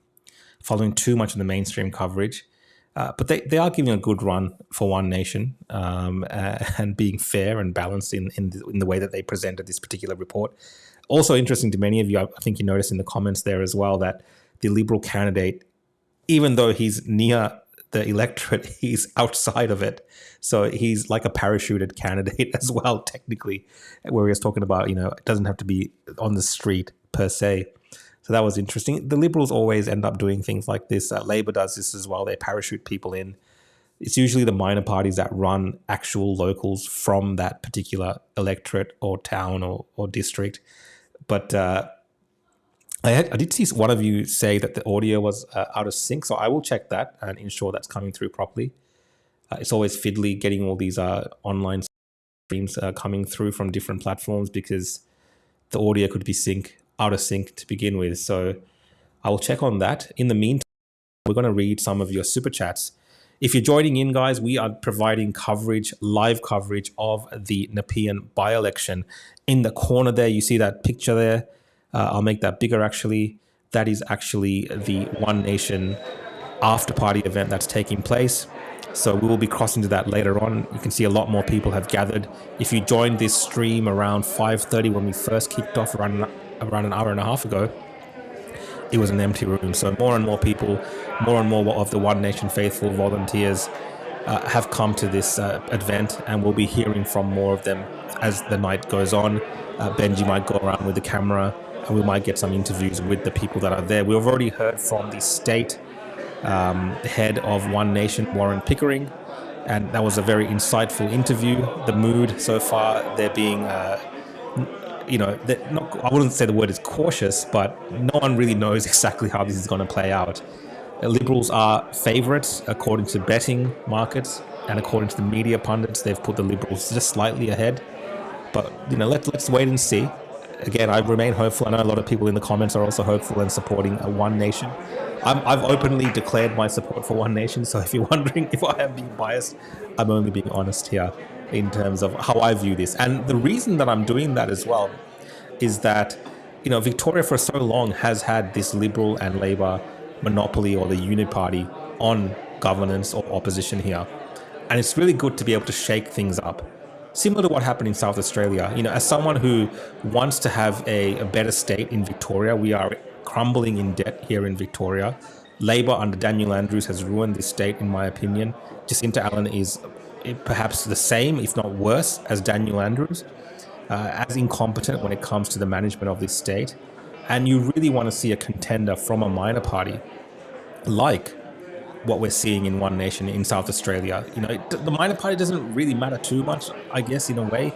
following too much of the mainstream coverage, but they are giving a good run for One Nation and being fair and balanced in the way that they presented this particular report. Also interesting to many of you, I think you noticed in the comments there as well, that the Liberal candidate, even though he's near the electorate, he's outside of it. So he's like a parachuted candidate as well, technically, where he was talking about, it doesn't have to be on the street per se. So that was interesting. The Liberals always end up doing things like this. Labor does this as well. They parachute people in. It's usually the minor parties that run actual locals from that particular electorate or town or district. But I did see one of you say that the audio was out of sync, so I will check that and ensure that's coming through properly. It's always fiddly getting all these online streams coming through from different platforms because the audio could be out of sync to begin with. So I will check on that. In the meantime, we're going to read some of your super chats. If you're joining in, guys, we are providing live coverage of the Nepean by-election. In the corner there, you see that picture there. I'll make that bigger, actually. That is actually the One Nation after-party event that's taking place. So we will be crossing to that later on. You can see a lot more people have gathered. If you joined this stream around 5:30 when we first kicked off around an hour and a half ago, it was an empty room. So more and more people, more and more of the One Nation faithful volunteers have come to this event, and we'll be hearing from more of them as the night goes on. Benji might go around with the camera, and we might get some interviews with the people that are there. We've already heard from the state head of One Nation, Warren Pickering, and that was a very insightful interview. The mood so far, they're being, I wouldn't say the word is cautious, but no one really knows exactly how this is going to play out. The Liberals are favourites according to betting markets, and according to the media pundits, they've put the Liberals just slightly ahead. But let's wait and see. Again, I remain hopeful. I know a lot of people in the comments are also hopeful and supporting a One Nation. I've openly declared my support for One Nation, so if you're wondering if I am being biased, I'm only being honest here in terms of how I view this. And the reason that I'm doing that as well is that, Victoria for so long has had this Liberal and Labor monopoly, or the Uniparty, on governance or opposition here. And it's really good to be able to shake things up. Similar to what happened in South Australia. As someone who wants to have a better state in Victoria, we are crumbling in debt here in Victoria. Labor under Daniel Andrews has ruined this state, in my opinion. Jacinta Allen is perhaps the same, if not worse, as Daniel Andrews, as incompetent when it comes to the management of this state. And you really want to see a contender from a minor party, like what we're seeing in One Nation in South Australia. The minor party doesn't really matter too much, I guess, in a way.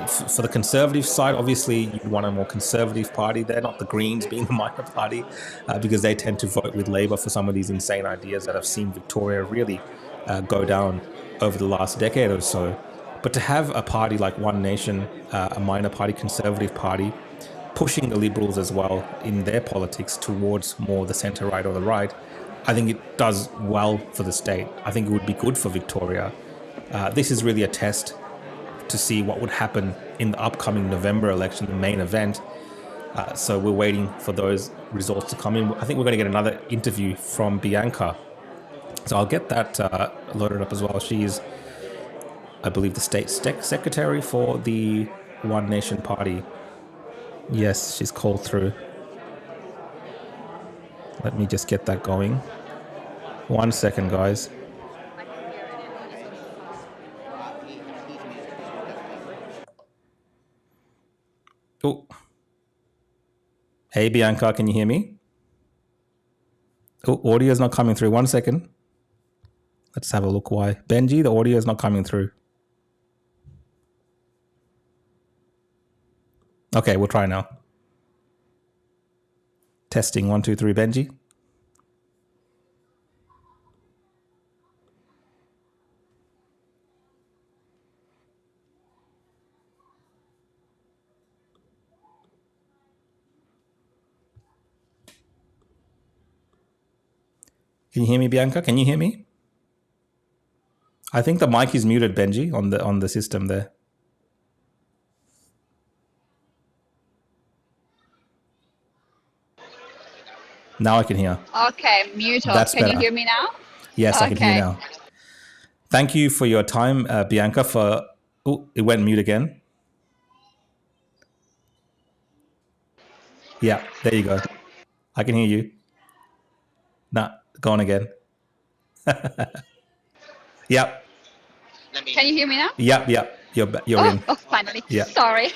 For the Conservative side, obviously, you'd want a more conservative party. They're not the Greens being the minor party, because they tend to vote with Labor for some of these insane ideas that have seen Victoria really go down over the last decade or so. But to have a party like One Nation, a minor party, Conservative party, pushing the Liberals as well in their politics towards more the centre-right or the right, I think it does well for the state. I think it would be good for Victoria. This is really a test to see what would happen in the upcoming November election, the main event. So we're waiting for those results to come in. I think we're going to get another interview from Bianca. So I'll get that loaded up as well. She's, I believe, the state secretary for the One Nation Party. Yes, she's called through. Let me just get that going. 1 second, guys. Oh. Hey, Bianca, can you hear me? Oh, audio is not coming through. 1 second. Let's have a look why. Benji, the audio is not coming through. Okay, we'll try now. Testing 1, 2, 3, Benji. Can you hear me, Bianca? Can you hear me? I think the mic is muted, Benji, on the system there. Now I can hear. Okay, mute off. That's Can better. you hear me now? Yes, I can hear you Okay. now. Thank you for your time, Bianca. Oh, it went mute again. Yeah, there you go. I can hear you. Nah, gone again. Yep. Can you hear me now? Yep. You're in. Oh, finally. Yeah. Sorry.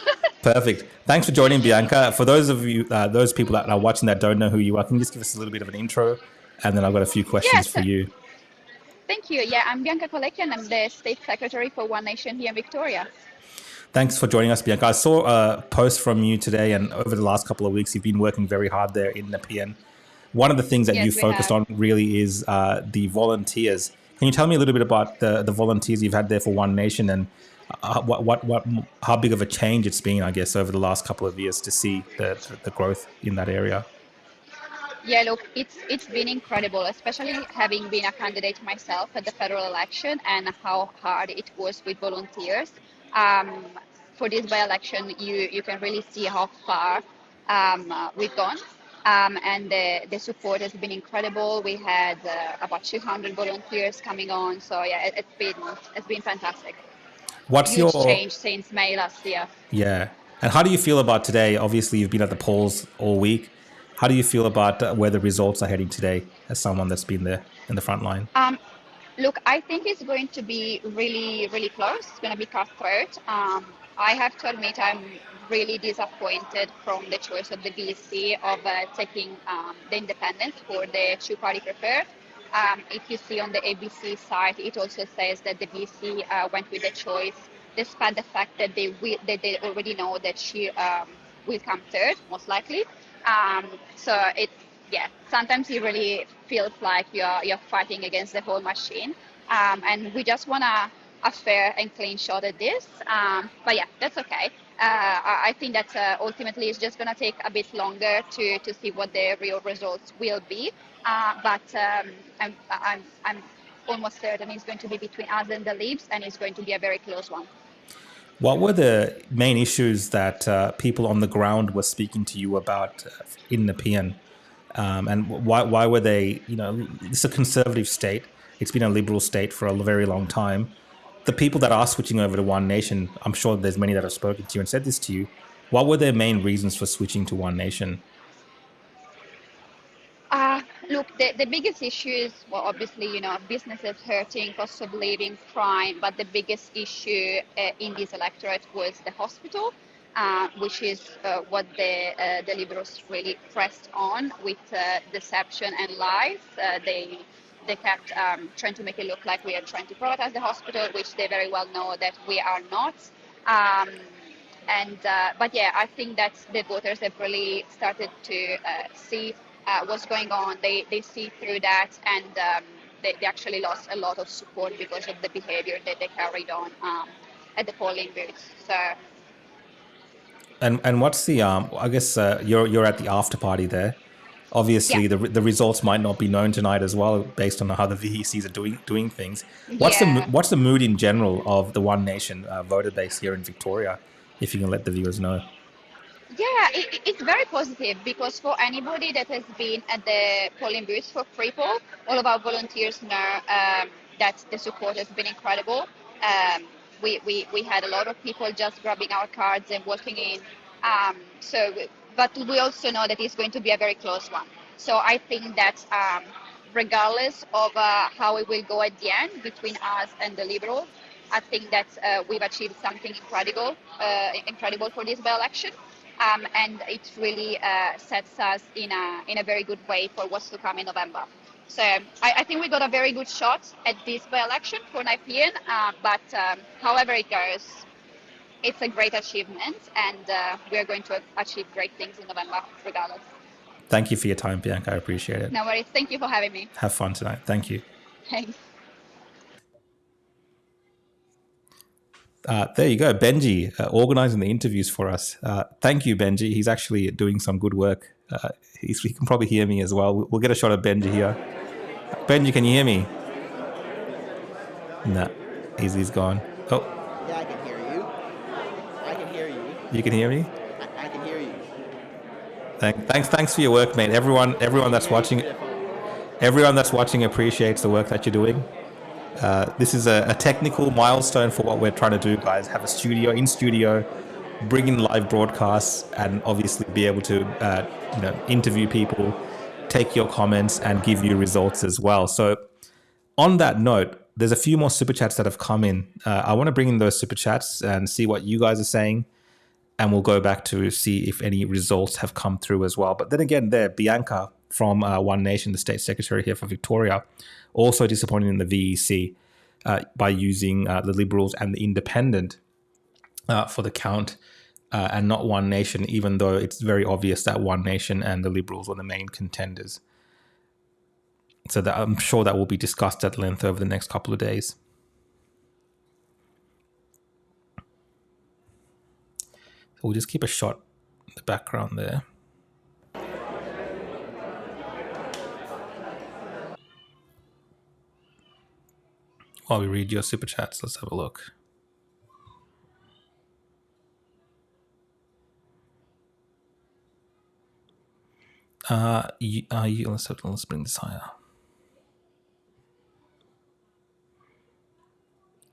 Perfect. Thanks for joining, Bianca. For those of you, those people that are watching that don't know who you are, can you just give us a little bit of an intro? And then I've got a few questions Yes. for you. Thank you. Yeah, I'm Bianca Collection. I'm the State Secretary for One Nation here in Victoria. Thanks for joining us, Bianca. I saw a post from you today, and over the last couple of weeks, you've been working very hard there in Nepean. One of the things that Yes, you we focused have. on really is the volunteers. Can you tell me a little bit about the volunteers you've had there for One Nation and how big of a change it's been, I guess, over the last couple of years to see the growth in that area? Yeah, look, it's been incredible, especially having been a candidate myself at the federal election and how hard it was with volunteers. For this by-election, you can really see how far we've gone. And the support has been incredible. We had about 200 volunteers coming on, so yeah, it's been fantastic. What's Huge your change since May last year. Yeah. And how do you feel about today? Obviously, you've been at the polls all week. How do you feel about where the results are heading today as someone that's been there in the front line? Look, I think it's going to be really, really close. It's going to be cutthroat. I have to admit I'm really disappointed from the choice of the BC of taking the independent for the two-party preferred. If you see on the ABC site, it also says that the BC went with the choice despite the fact that they already know that she will come third, most likely. So sometimes it really feels like you're fighting against the whole machine. And we just want a fair and clean shot at this. But yeah, that's okay. I think that ultimately it's just going to take a bit longer to see what the real results will be. But I'm almost certain it's going to be between us and the Libs, and it's going to be a very close one. What were the main issues that people on the ground were speaking to you about in Nepean? And why were they, it's a conservative state. It's been a liberal state for a very long time. The people that are switching over to One Nation, I'm sure there's many that have spoken to you and said this to you. What were their main reasons for switching to One Nation? Look, the biggest issue is, well, obviously, businesses hurting, cost of living, crime, but the biggest issue in this electorate was the hospital, which is what the Liberals really pressed on with deception and lies. They kept trying to make it look like we are trying to privatize the hospital, which they very well know that we are not. But yeah, I think that the voters have really started to see what's going on. They see through that, and they actually lost a lot of support because of the behavior that they carried on at the polling booths. So. And what's the I guess you're at the after party there. Obviously, Yeah. the results might not be known tonight as well, based on how the VECs are doing things. What's the mood in general of the One Nation voter base here in Victoria? If you can let the viewers know. Yeah, it's very positive because for anybody that has been at the polling booths for pre-poll, all of our volunteers know that the support has been incredible. We had a lot of people just grabbing our cards and walking in. But we also know that it's going to be a very close one. So I think that regardless of how it will go at the end between us and the Liberals, I think that we've achieved something incredible for this by-election. And it really sets us in a very good way for what's to come in November. So I think we got a very good shot at this by-election for Nepean, but however it goes, it's a great achievement, and we are going to achieve great things in November regardless. Thank you for your time, Bianca. I appreciate it. No worries. Thank you for having me. Have fun tonight. Thank you. Thanks. There you go. Benji organizing the interviews for us. Thank you, Benji. He's actually doing some good work. He can probably hear me as well. We'll get a shot of Benji here. Benji, can you hear me? No, he's gone. Oh. Yeah, I can hear you. I can hear you. You can hear me? I can hear you. Thanks for your work, mate. Everyone that's watching appreciates the work that you're doing. This is a technical milestone for what we're trying to do, guys. Have a studio, bring in live broadcasts, and obviously be able to interview people, take your comments, and give you results as well. So on that note, there's a few more super chats that have come in. I want to bring in those super chats and see what you guys are saying, and we'll go back to see if any results have come through as well. But then again, there, Bianca from One Nation, the state secretary here for Victoria, also disappointed in the VEC by using the Liberals and the Independent for the count and not One Nation, even though it's very obvious that One Nation and the Liberals were the main contenders. So that I'm sure that will be discussed at length over the next couple of days. So we'll just keep a shot in the background there. While we read your super chats, let's have a look. Let's bring this higher.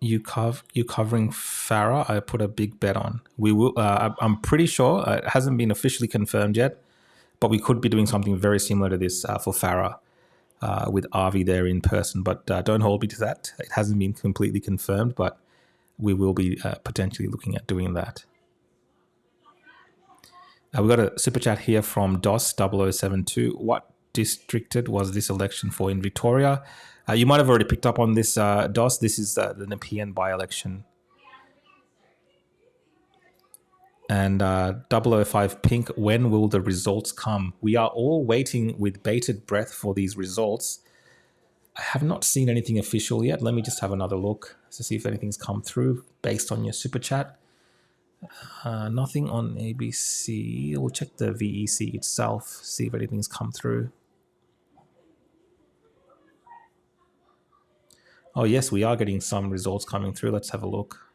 You covering Farah? I put a big bet on. We will. I'm pretty sure it hasn't been officially confirmed yet, but we could be doing something very similar to this for Farah. With Avi there in person, but don't hold me to that. It hasn't been completely confirmed, but we will be potentially looking at doing that. We got a super chat here from DOS0072. What districted was this election for in Victoria? You might have already picked up on this, DOS. This is the Nepean by-election. And 005 Pink, when will the results come? We are all waiting with bated breath for these results. I have not seen anything official yet. Let me just have another look to see if anything's come through based on your super chat. Nothing on ABC. We'll check the VEC itself, see if anything's come through. Oh yes, we are getting some results coming through. Let's have a look.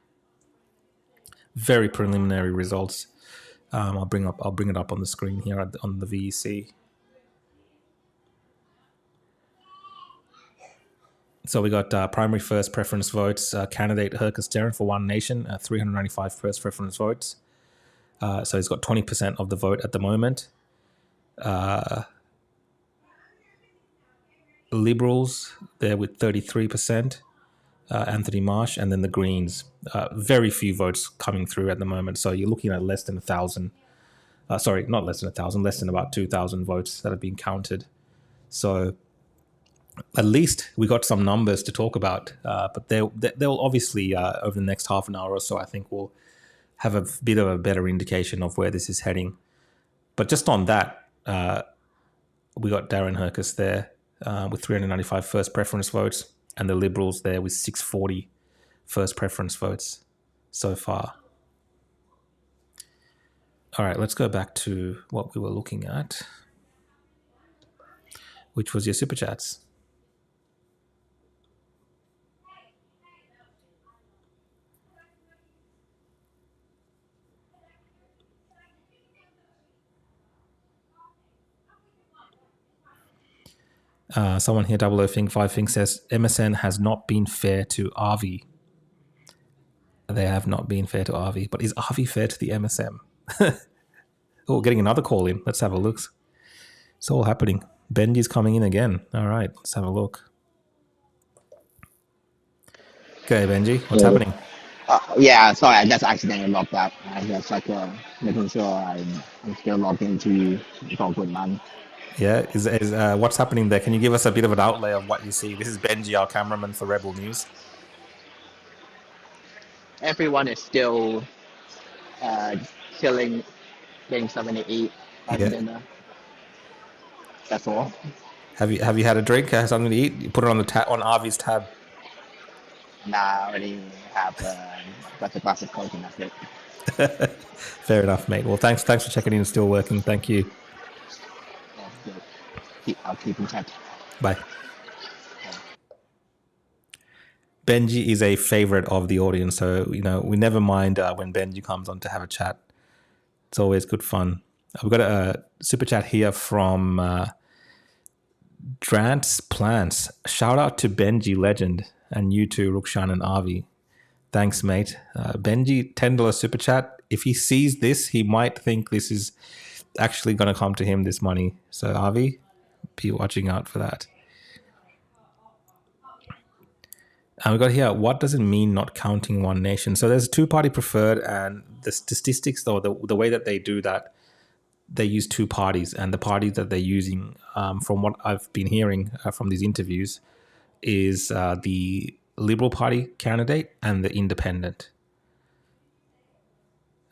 Very preliminary results. I'll bring it up on the screen here on the VEC. So we got primary first preference votes. Candidate Hercus Darren for One Nation, 395 first preference votes. So he's got 20% of the vote at the moment. Liberals there with 33%. Anthony Marsh, and then the Greens. Very few votes coming through at the moment. So you're looking at less than 1,000. Sorry, not less than 1,000, less than about 2,000 votes that have been counted. So at least we got some numbers to talk about. But they'll obviously, over the next half an hour or so, I think we'll have a bit of a better indication of where this is heading. But just on that, we got Darren Hercus there with 395 first preference votes, and the Liberals there with 640 first preference votes so far. All right, let's go back to what we were looking at, which was your super chats. Someone here, 005 Fink says, MSN has not been fair to Avi. They have not been fair to Avi, but is Avi fair to the MSM? Oh, getting another call in. Let's have a look. It's all happening. Benji's coming in again. All right, let's have a look. Okay, Benji, what's happening? Yeah, sorry, I just accidentally logged out. I just making sure I'm still logged into for a good month. Yeah, is what's happening there? Can you give us a bit of an outlay of what you see? This is Benji, our cameraman for Rebel News. Everyone is still chilling, getting something to eat, having dinner. That's all. Have you had a drink? Have something to eat? You put it on the on Avi's tab. Nah, I already have got the glass of Coke and that's it. Fair enough, mate. Well, thanks for checking in. Still working. Thank you. I'll keep in touch. Bye. Benji is a favorite of the audience, so we never mind when Benji comes on to have a chat. It's always good fun. We've got a super chat here from Drant's Plants. Shout out to Benji Legend and you too, Rukshan and Avi. Thanks, mate. Benji, $10 super chat. If he sees this, he might think this is actually going to come to him, this money. So Avi, be watching out for that. And we got here, what does it mean not counting one nation? So there's two-party preferred, and the statistics, though, the way that they do that, they use two parties, and the parties that they're using, from what I've been hearing from these interviews, is the Liberal Party candidate and the Independent.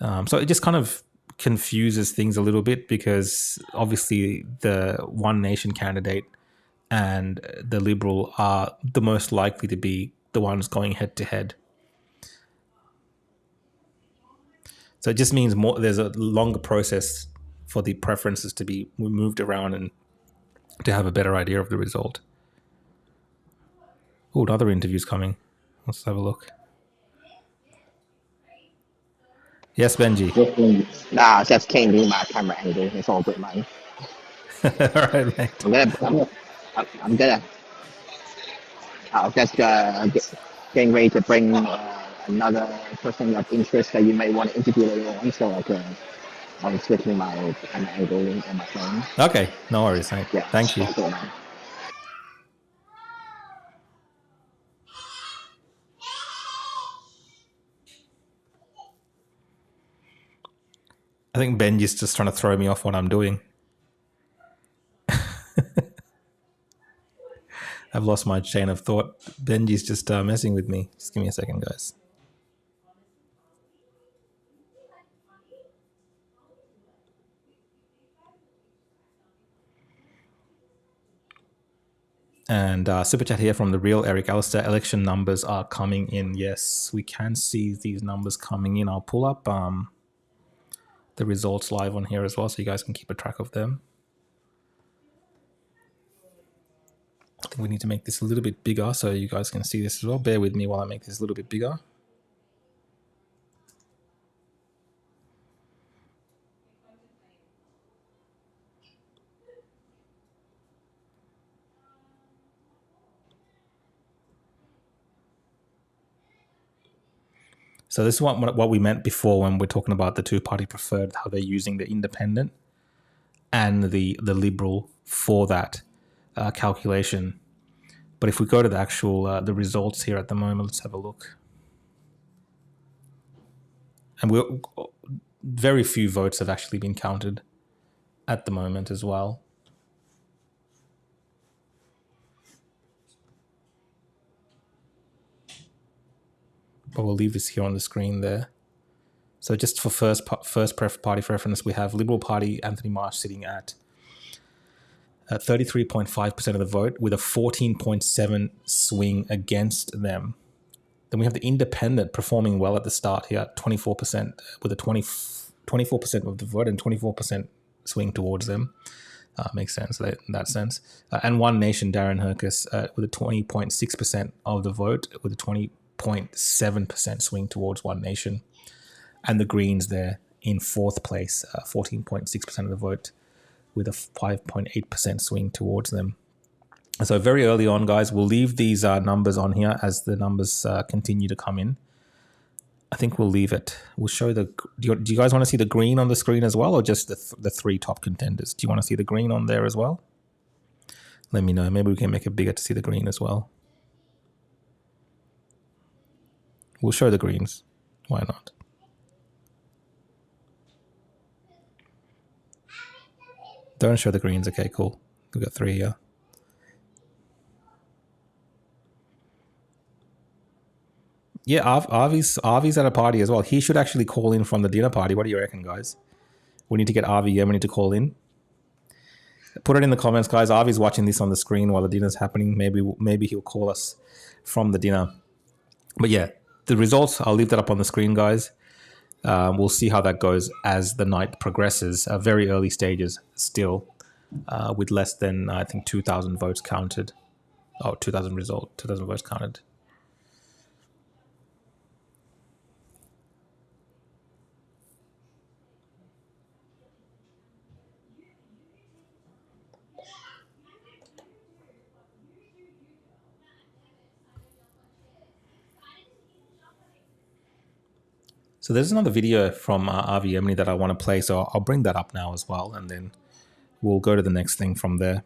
So it just kind of confuses things a little bit, because obviously the One Nation candidate and the Liberal are the most likely to be the ones going head to head. So it just means there's a longer process for the preferences to be moved around and to have a better idea of the result. Oh, another interview's coming. Let's have a look. Yes, Benji. Nah, just changing my camera angle. It's all good, man. All right, mate. I'll just getting ready to bring another person of interest that you may want to interview later on. So I'm switching my camera angle on my phone. Okay, no worries, mate. Yeah, thank you. Cool, man. I think Benji's just trying to throw me off what I'm doing. I've lost my chain of thought. Benji's just messing with me. Just give me a second, guys. And super chat here from the real Eric Alistair. Election numbers are coming in. Yes, we can see these numbers coming in. I'll pull up the results live on here as well, so you guys can keep a track of them. I think we need to make this a little bit bigger so you guys can see this as well. Bear with me while I make this a little bit bigger. So this is what we meant before when we're talking about the two-party preferred, how they're using the Independent and the Liberal for that calculation. But if we go to the actual the results here at the moment, let's have a look. And very few votes have actually been counted at the moment as well. But we'll leave this here on the screen there. So just for first party preference, we have Liberal Party Anthony Marsh sitting at 33.5% of the vote with a 14.7 swing against them. Then we have the Independent performing well at the start here at 24% with a 24% of the vote and 24% swing towards them. Makes sense in that sense. And One Nation, Darren Hercus with a 20.6% of the vote with a 20.7% swing towards One Nation. And the Greens there in fourth place, 14.6% of the vote with a 5.8% swing towards them. So very early on, guys, we'll leave these numbers on here as the numbers continue to come in. I think we'll leave it. We'll show the. Do you guys want to see the green on the screen as well, or just the three top contenders? Do you want to see the green on there as well? Let me know. Maybe we can make it bigger to see the green as well. We'll show the greens. Why not? Don't show the greens. Okay, cool. We've got three here. Yeah, Avi's at a party as well. He should actually call in from the dinner party. What do you reckon, guys? We need to get Avi. Yeah, we need to call in. Put it in the comments, guys. Avi's watching this on the screen while the dinner's happening. Maybe he'll call us from the dinner. But yeah, the results, I'll leave that up on the screen, guys. We'll see how that goes as the night progresses. Very early stages still, with less than, I think, 2,000 votes counted. Oh, 2,000 votes counted. So there's another video from Aviation that I want to play, so I'll bring that up now as well, and then we'll go to the next thing from there.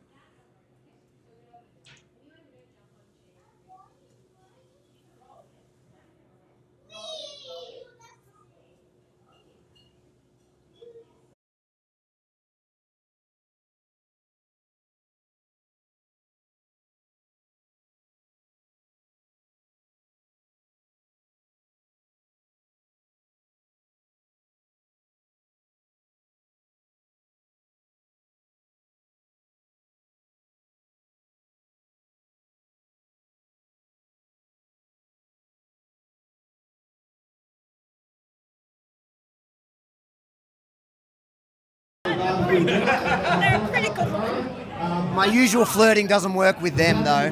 My usual flirting doesn't work with them, though.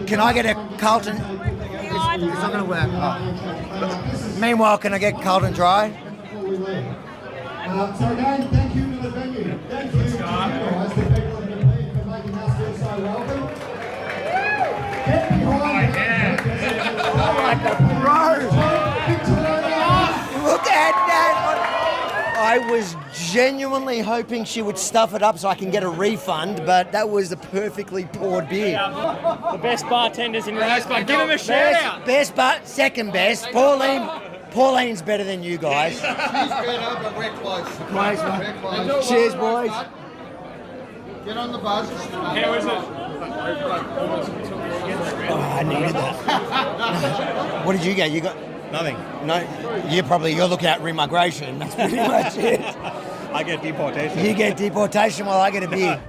Can I get a Carlton? It's not going to work. Oh. Meanwhile, can I get Carlton Dry? So again, thank you to the venue. Thank you guys, the people of Nepean for making us feel so welcome. Get behind Look at that! I was genuinely hoping she would stuff it up so I can get a refund, but that was a perfectly poured beer. The best bartenders in Rosebud. Give him a shout out. Best, but second best. Pauline's better than you guys. She's better, but we're close. Close, We're close. Cheers, boys. Get on the buzz. How is it? Oh, I needed that. What did you get? You got nothing. No, you're looking at remigration. That's pretty much it. I get deportation. You get deportation while I get a beer.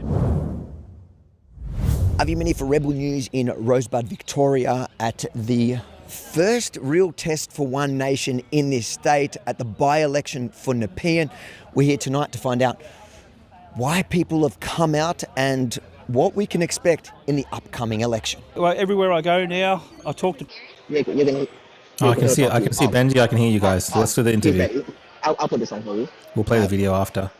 Aviation for Rebel News in Rosebud, Victoria, at the first real test for One Nation in this state at the by-election for Nepean. We're here tonight to find out why people have come out and what we can expect in the upcoming election. Well, everywhere I go now, I talk to. Oh, I can see Benji. I can hear you guys. Let's do the interview. I'll put this on for you. We'll play the video after.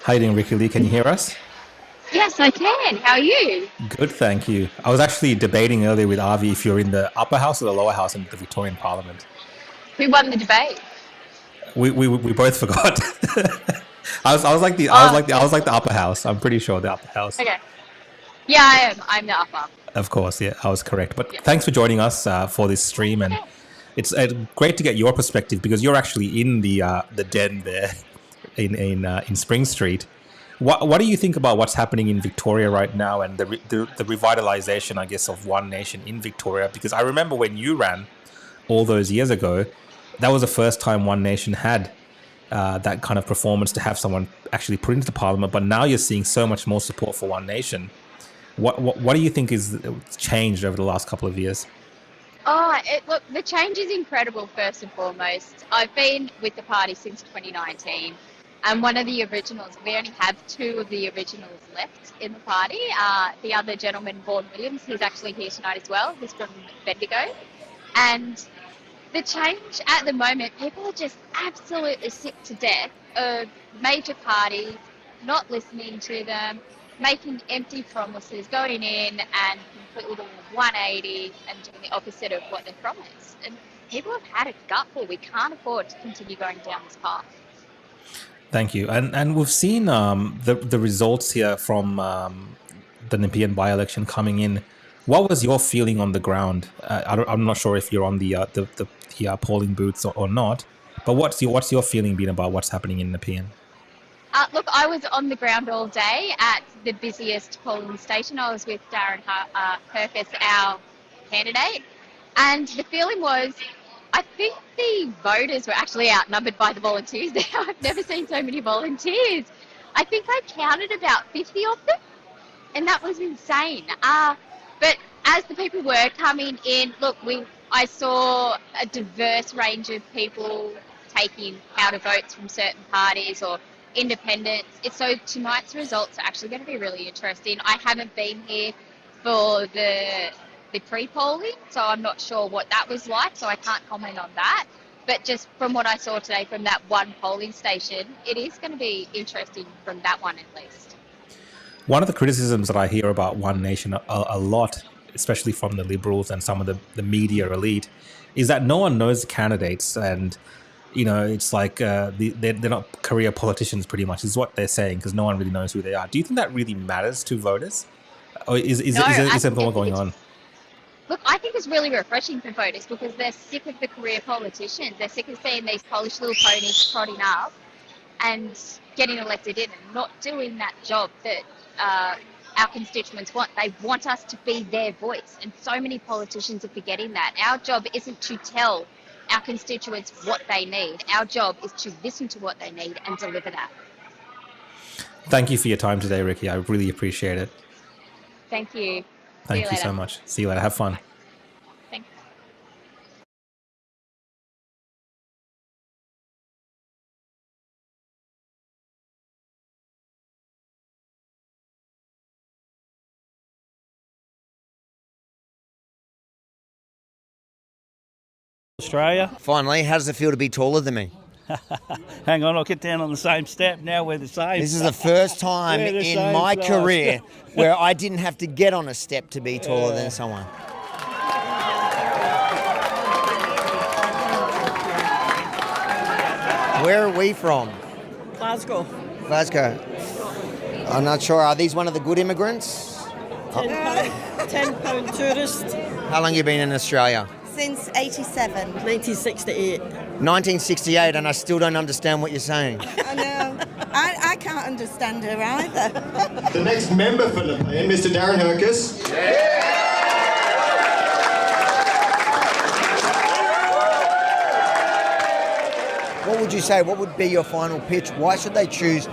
How you doing, Ricky Lee? Can you hear us? Yes, I can. How are you? Good, thank you. I was actually debating earlier with Avi if you're in the upper house or the lower house in the Victorian Parliament. Who won the debate? We both forgot. I was like the upper house. I'm pretty sure the upper house. Okay. Yeah, I am. I'm the upper. Of course, yeah, I was correct. But thanks for joining us for this stream, and it's great to get your perspective because you're actually in the den there in Spring Street. What do you think about what's happening in Victoria right now and the revitalization, I guess, of One Nation in Victoria? Because I remember when you ran all those years ago, that was the first time One Nation had that kind of performance to have someone actually put into Parliament. But now you're seeing so much more support for One Nation. What do you think is changed over the last couple of years? Look, the change is incredible, first and foremost. I've been with the party since 2019, and one of the originals, we only have two of the originals left in the party. The other gentleman, Vaughan Williams, he's actually here tonight as well. He's from Bendigo. And the change at the moment, people are just absolutely sick to death of major parties not listening to them, making empty promises, going in and completely doing a 180 and doing the opposite of what they promised. And people have had a gutful. We can't afford to continue going down this path. Thank you. And we've seen the results here from the Nepean by-election coming in. What was your feeling on the ground? I'm not sure if you're on the polling booths or not, but what's your feeling been about what's happening in Nepean? Look, I was on the ground all day at the busiest polling station. I was with Darren Hercus, our candidate, and the feeling was, I think the voters were actually outnumbered by the volunteers there. I've never seen so many volunteers. I think I counted about 50 of them, and that was insane. But as the people were coming in, look, I saw a diverse range of people taking counter votes from certain parties or independents. So tonight's results are actually going to be really interesting. I haven't been here for the pre-polling, so I'm not sure what that was like, so I can't comment on that. But just from what I saw today from that one polling station, it is going to be interesting from that one at least. One of the criticisms that I hear about One Nation a lot, especially from the Liberals and some of the media elite, is that no one knows the candidates, and it's like they're not career politicians pretty much is what they're saying, because no one really knows who they are. Do you think that really matters to voters? Or is something going on? Look, I think it's really refreshing for voters because they're sick of the career politicians. They're sick of seeing these polished little ponies trotting up and getting elected in and not doing that job that our constituents want. They want us to be their voice, and so many politicians are forgetting that. Our job isn't to tell our constituents what they need. Our job is to listen to what they need and deliver that. Thank you for your time today, Ricky. I really appreciate it. Thank you. Thank you so much. See you later. Have fun. Thanks. Australia. Finally, how does it feel to be taller than me? Hang on, I'll get down on the same step. Now we're the same. This is the first time in my career where I didn't have to get on a step to be taller than someone. Where are we from? Glasgow. Glasgow. I'm not sure. Are these one of the good immigrants? £10 tourist. How long have you been in Australia? Since 87. 1968. 1968, and I still don't understand what you're saying. I know. I can't understand her either. The next member for Nepean, Mr. Darren Hercus. What would you say? What would be your final pitch? Why should they choose?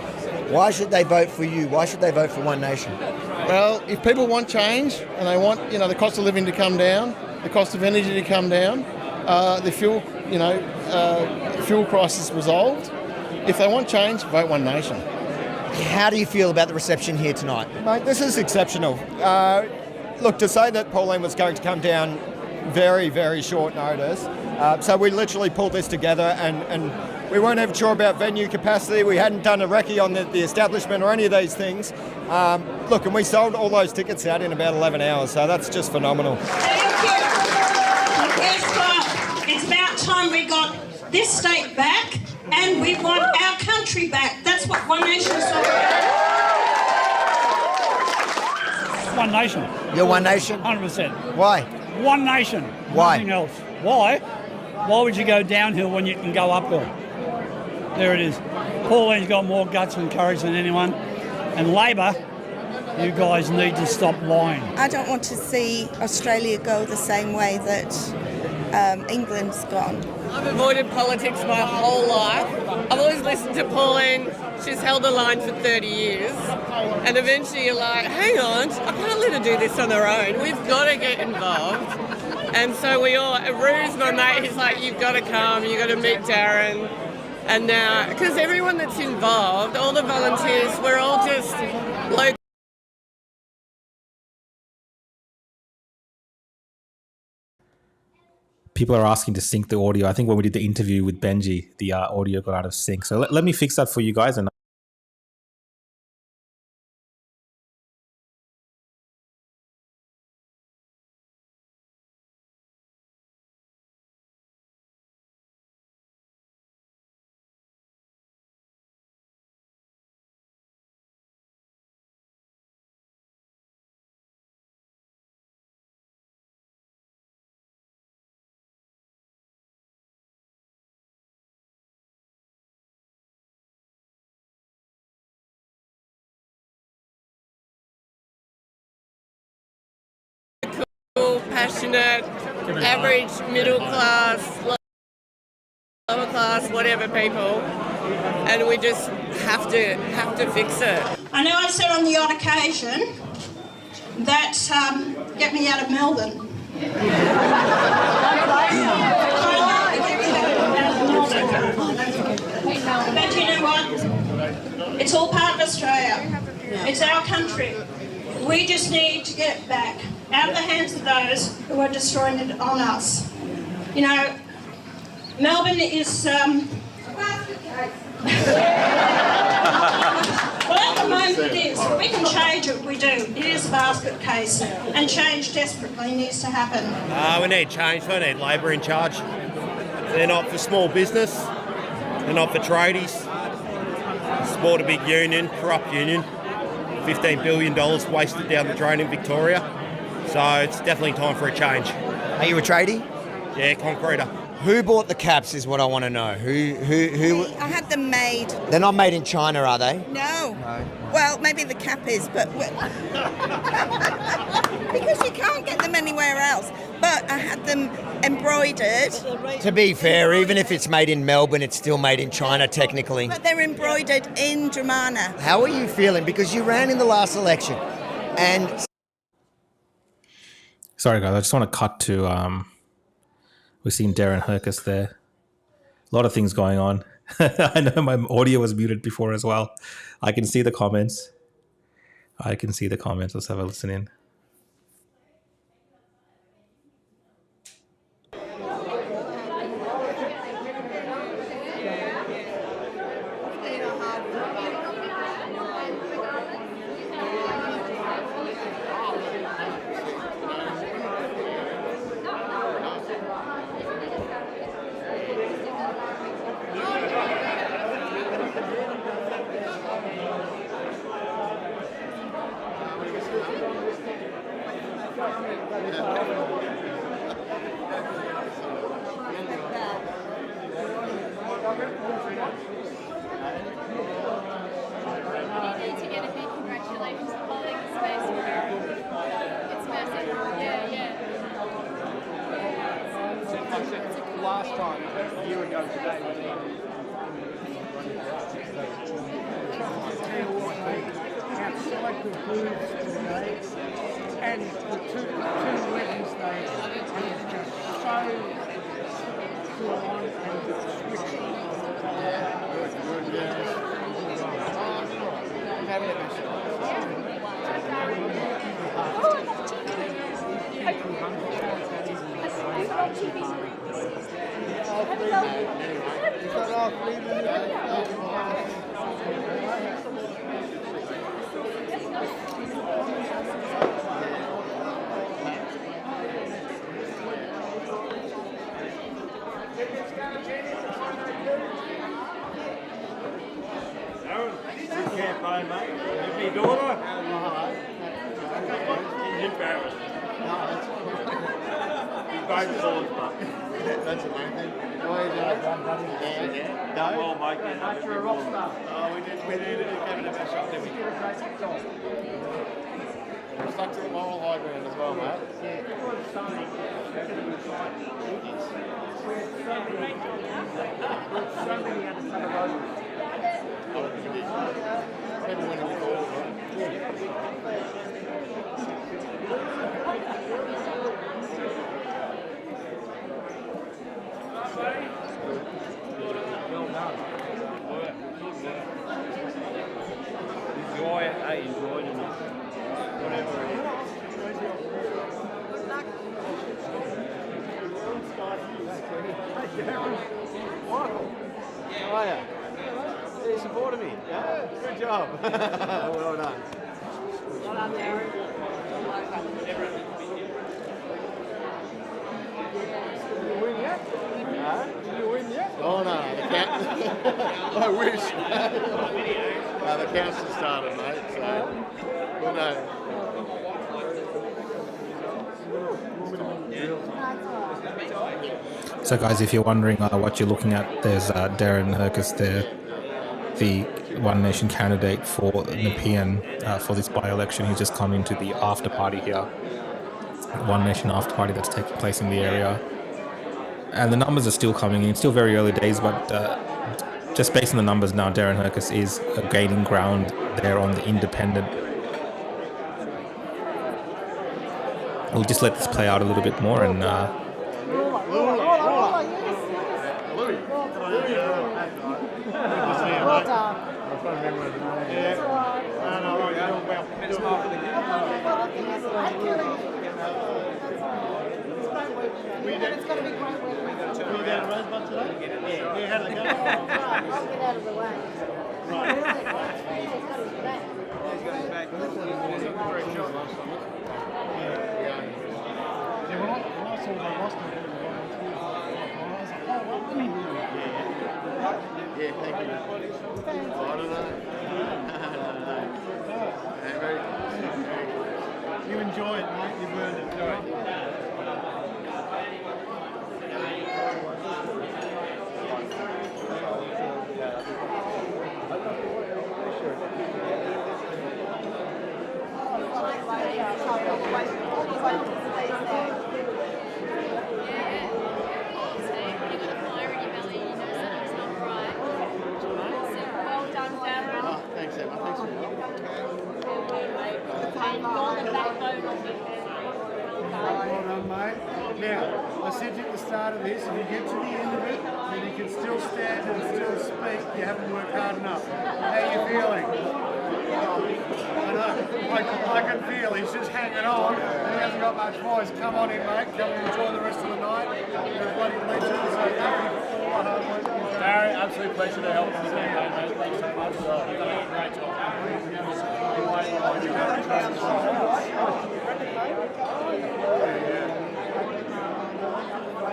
Why should they vote for you? Why should they vote for One Nation? Well, if people want change and they want, the cost of living to come down, the cost of energy to come down, the fuel crisis resolved. If they want change, vote One Nation. How do you feel about the reception here tonight? Mate, this is exceptional. Look, to say that Pauline was going to come down very, very short notice, so we literally pulled this together and we weren't even sure about venue capacity. We hadn't done a recce on the establishment or any of these things. Look, and we sold all those tickets out in about 11 hours, so that's just phenomenal. Thank you. Guess what? It's about time we got this state back and we want our country back. That's what One Nation is all about. One Nation. You're One Nation? 100%. Why? One Nation. Why? Nothing else. Why? Why would you go downhill when you can go uphill? There it is. Pauline's got more guts and courage than anyone. And Labor, you guys need to stop lying. I don't want to see Australia go the same way that England's gone. I've avoided politics my whole life. I've always listened to Pauline. She's held the line for 30 years. And eventually you're like, hang on, I can't let her do this on her own. We've got to get involved. And so we all, Ruse, my mate, he's like, you've got to come, you've got to meet Darren. And now, because everyone that's involved, all the volunteers, we're all just local. People are asking to sync the audio. I think when we did the interview with Benji, the audio got out of sync. So let me fix that for you guys. And passionate, average middle class, lower class, whatever people, and we just have to fix it. I know I've said on the odd occasion that get me out of Melbourne. But you know what? It's all part of Australia. It's our country. We just need to get it back out of the hands of those who are destroying it on us. You know, Melbourne is... Well, at the moment it is. We can change it, we do. It is a basket case, and change desperately needs to happen. We need change. We need Labor in charge. They're not for small business. They're not for tradies. Support a big union, corrupt union. $15 billion wasted down the drain in Victoria. So it's definitely time for a change. Are you a tradie? Yeah, concreter. Who bought the caps is what I want to know. Who? I had them made. They're not made in China, are they? No. Well, maybe the cap is, but because you can't get them anywhere else. But I had them embroidered. To be fair, even if it's made in Melbourne, it's still made in China technically. But they're embroidered in Dramana. How are you feeling? Because you ran in the last election, and Sorry, guys. I just want to cut to we've seen Darren Hercus there. A lot of things going on. I know my audio was muted before as well. I can see the comments. Let's have a listen in. Last time, a year ago today, have selected foods today, and the two Wednesdays is just so full on and switching. I'm having a Good campaign, mate. Your daughter? He's embarrassed. He's both swords, but That's the main thing. well, mate. You're a rock star. Oh, we did it. We gave it a best shot, didn't we? We're stuck to the moral high ground as well, mate. People winning with all, Enjoy it, hey, enjoy it enough. Whatever it is. Michael, how are you? You supported me. Yeah, good job. Well done. Well done, Darren. Did you win yet? Did you win yet? Oh no, I wish. The council started, mate, so we'll know. So, guys, if you're wondering what you're looking at, there's Darren Hercus there, the One Nation candidate for Nepean for this by-election. He's just come into the after party here. One Nation after party that's taking place in the area. And the numbers are still coming in, still very early days, but just based on the numbers now, Darren Hercus is gaining ground there on the independent. We'll just let this play out a little bit more and It's going to be great weather. Were you down at Rosebud today? Yeah, how did it go? I'll get out of the way. Right. Yeah, when I saw they lost it, I was like, oh, what do we do? Yeah, thank you. I don't know. You enjoy it, mate. You've earned it. Now, I said at the start of this, if you get to the end of it, and you can still stand and still speak, you haven't worked hard enough. How are you feeling? I know, I can feel he's just hanging on, and he hasn't got much voice. Come on in, mate, come and enjoy the rest of the night. You're a bloody legend, so thank you for all the hard work. Darren, absolute pleasure to help in this campaign, mate. Thanks so much. You've done a great job.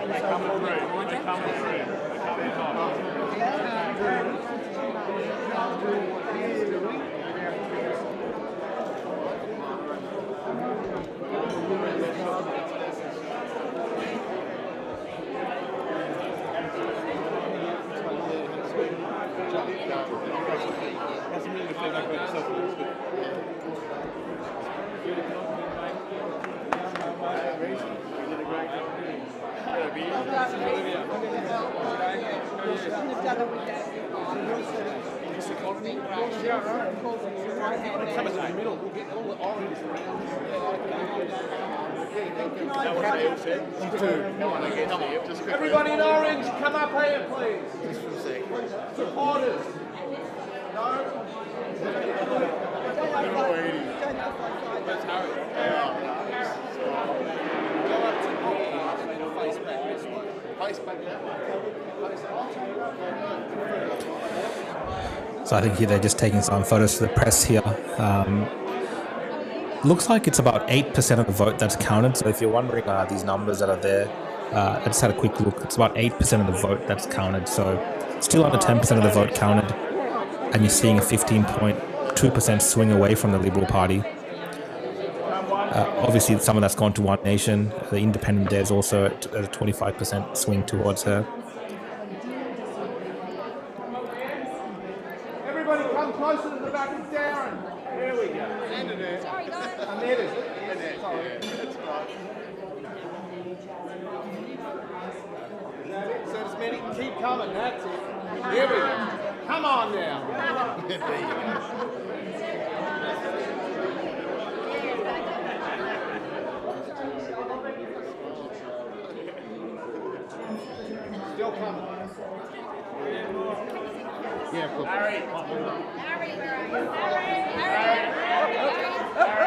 They're coming through. They're coming through. Everybody in orange, come up here, please. Just for a second. Supporters. No. Let's hurry. Face back this way. Face back that way. so I think here they're just taking some photos for the press here. Looks like it's about 8% of the vote that's counted. So if you're wondering these numbers that are there, I just had a quick look. It's about 8% of the vote that's counted. So still under 10% of the vote counted. And you're seeing a 15.2% swing away from the Liberal Party. Obviously, some of that's gone to One Nation. The Independent there's also at a 25% swing towards her. Everybody come closer to the back of Darren. There we go. Sorry, guys. Annette, is it? Annette. Sorry. That's right. So just many, keep coming, that's it. Here we go. Come on now. There you go. Still coming. Yeah, cool. Harry, come on. Harry,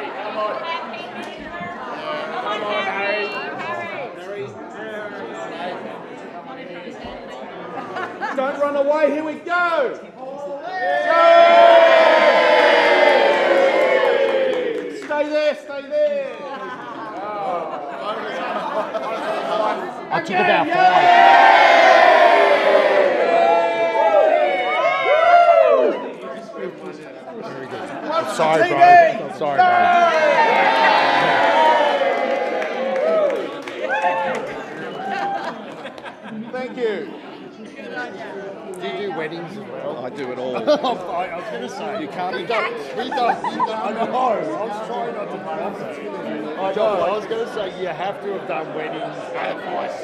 come on. Come on, Harry. Don't run away, here we go! Stay there, stay there! I took about 5. Very good. Sorry, bro. Sorry, bro. Thank you. Do you do weddings as well? I do it all. I was going to say. You can't. We don't. I know. I was trying not to. I John, I was going to say you have to have done weddings twice.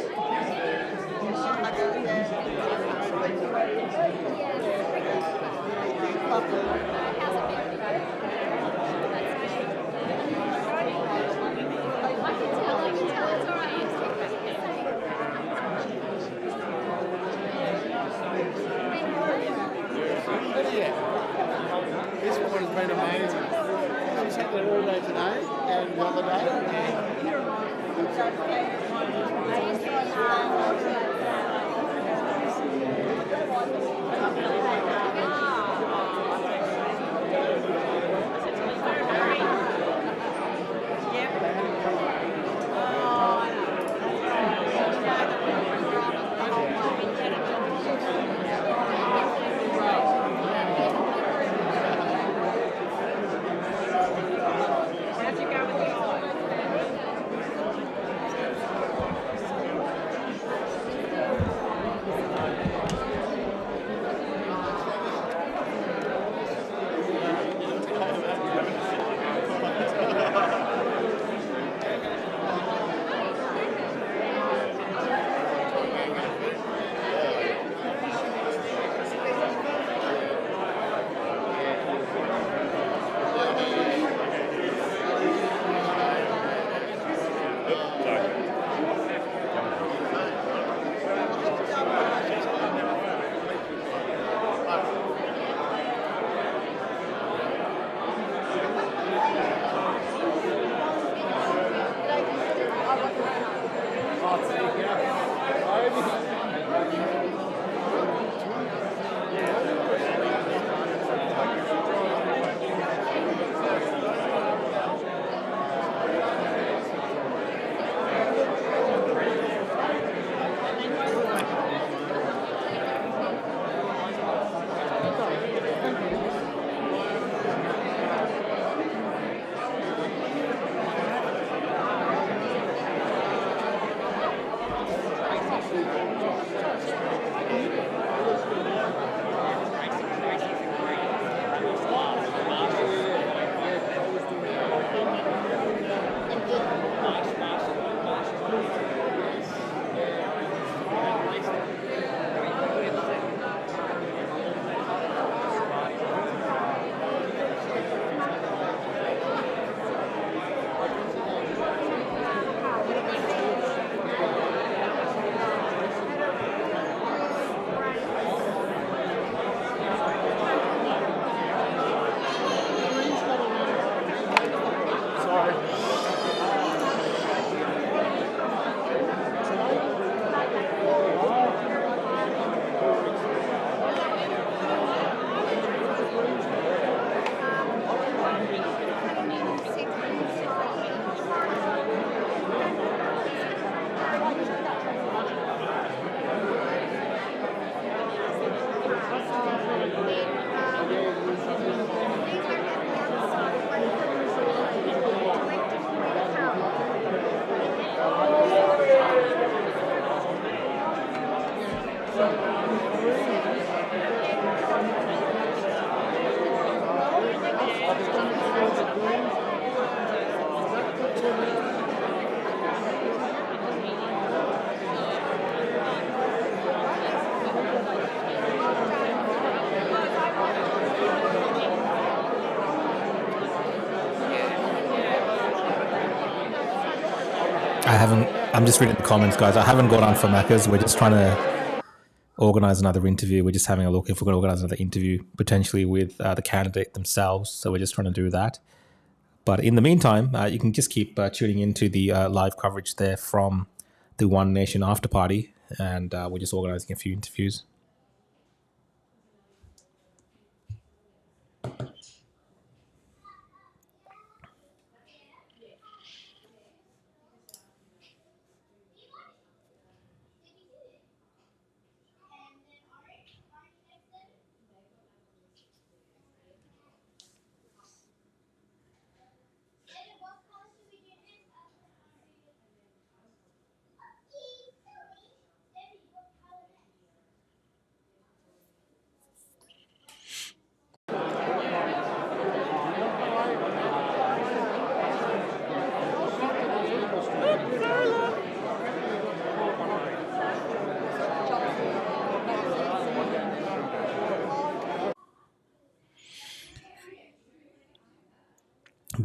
This one has been amazing. She's had it all day today and the other day. I'm just reading the comments, guys. I haven't got on for Macca's. We're just trying to organize another interview. We're just having a look if we're going to organize another interview, potentially with the candidate themselves. So we're just trying to do that. But in the meantime, you can just keep tuning into the live coverage there from the One Nation after party. And we're just organizing a few interviews.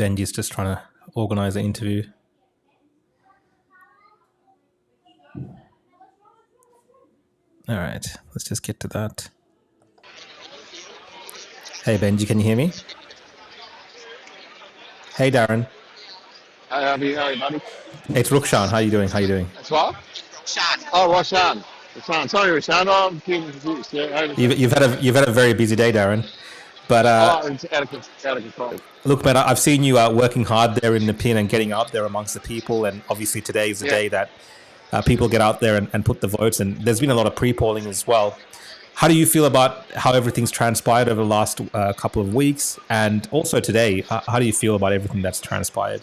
Benji's just trying to organise an interview. All right, let's just get to that. Hey, Benji, can you hear me? Hey, Darren. Hi, Avi. How are you, buddy? It's Rukshan. How you doing? How you doing? That's what? Oh, Roshan. Sorry, Roshan. Oh, I'm getting confused. Yeah, You've had a very busy day, Darren. But it's out of control. look, man, I've seen you working hard there in Nepean and getting out there amongst the people. And obviously today is the day that people get out there and put the votes. And there's been a lot of pre-polling as well. How do you feel about how everything's transpired over the last couple of weeks? And also today, how do you feel about everything that's transpired?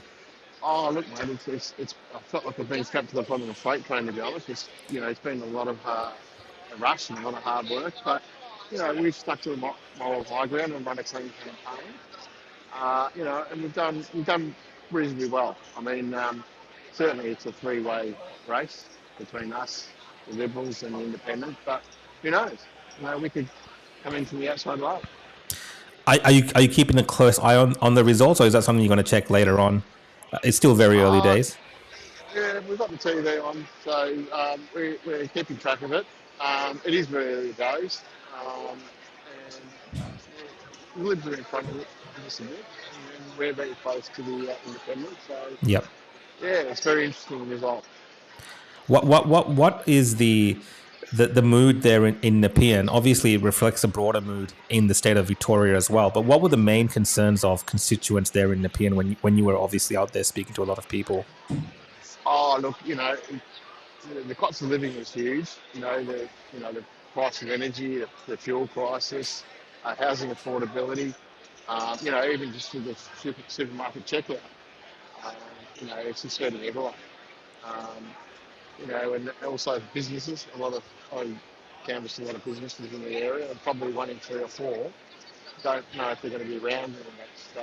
Oh, look, mate, I felt like I've been strapped to the front of a freight train, to be honest. It's been a lot of a rush and a lot of hard work. But, we've stuck to the moral high ground and run a clean campaign. And we've done reasonably well. I mean, certainly it's a three-way race between us, the Liberals and the Independents, but who knows? We could come in from the outside lane. Are you keeping a close eye on the results, or is that something you're going to check later on? It's still very early days. Yeah, we've got the TV on, so we're keeping track of it. It is very early days. And the Libs are in front of it just a bit, and we're very close to the Independents. So Yep. yeah, it's a very interesting result. What is the mood there in Nepean? Obviously, it reflects a broader mood in the state of Victoria as well. But what were the main concerns of constituents there in Nepean when you were obviously out there speaking to a lot of people? Oh, look, the cost of living is huge. The price of energy, the fuel crisis, housing affordability. Even just with the supermarket checkout. It's just hurting everyone. And also businesses. I canvassed a lot of businesses in the area, and probably 1 in 3 or 4 don't know if they're going to be around in the next.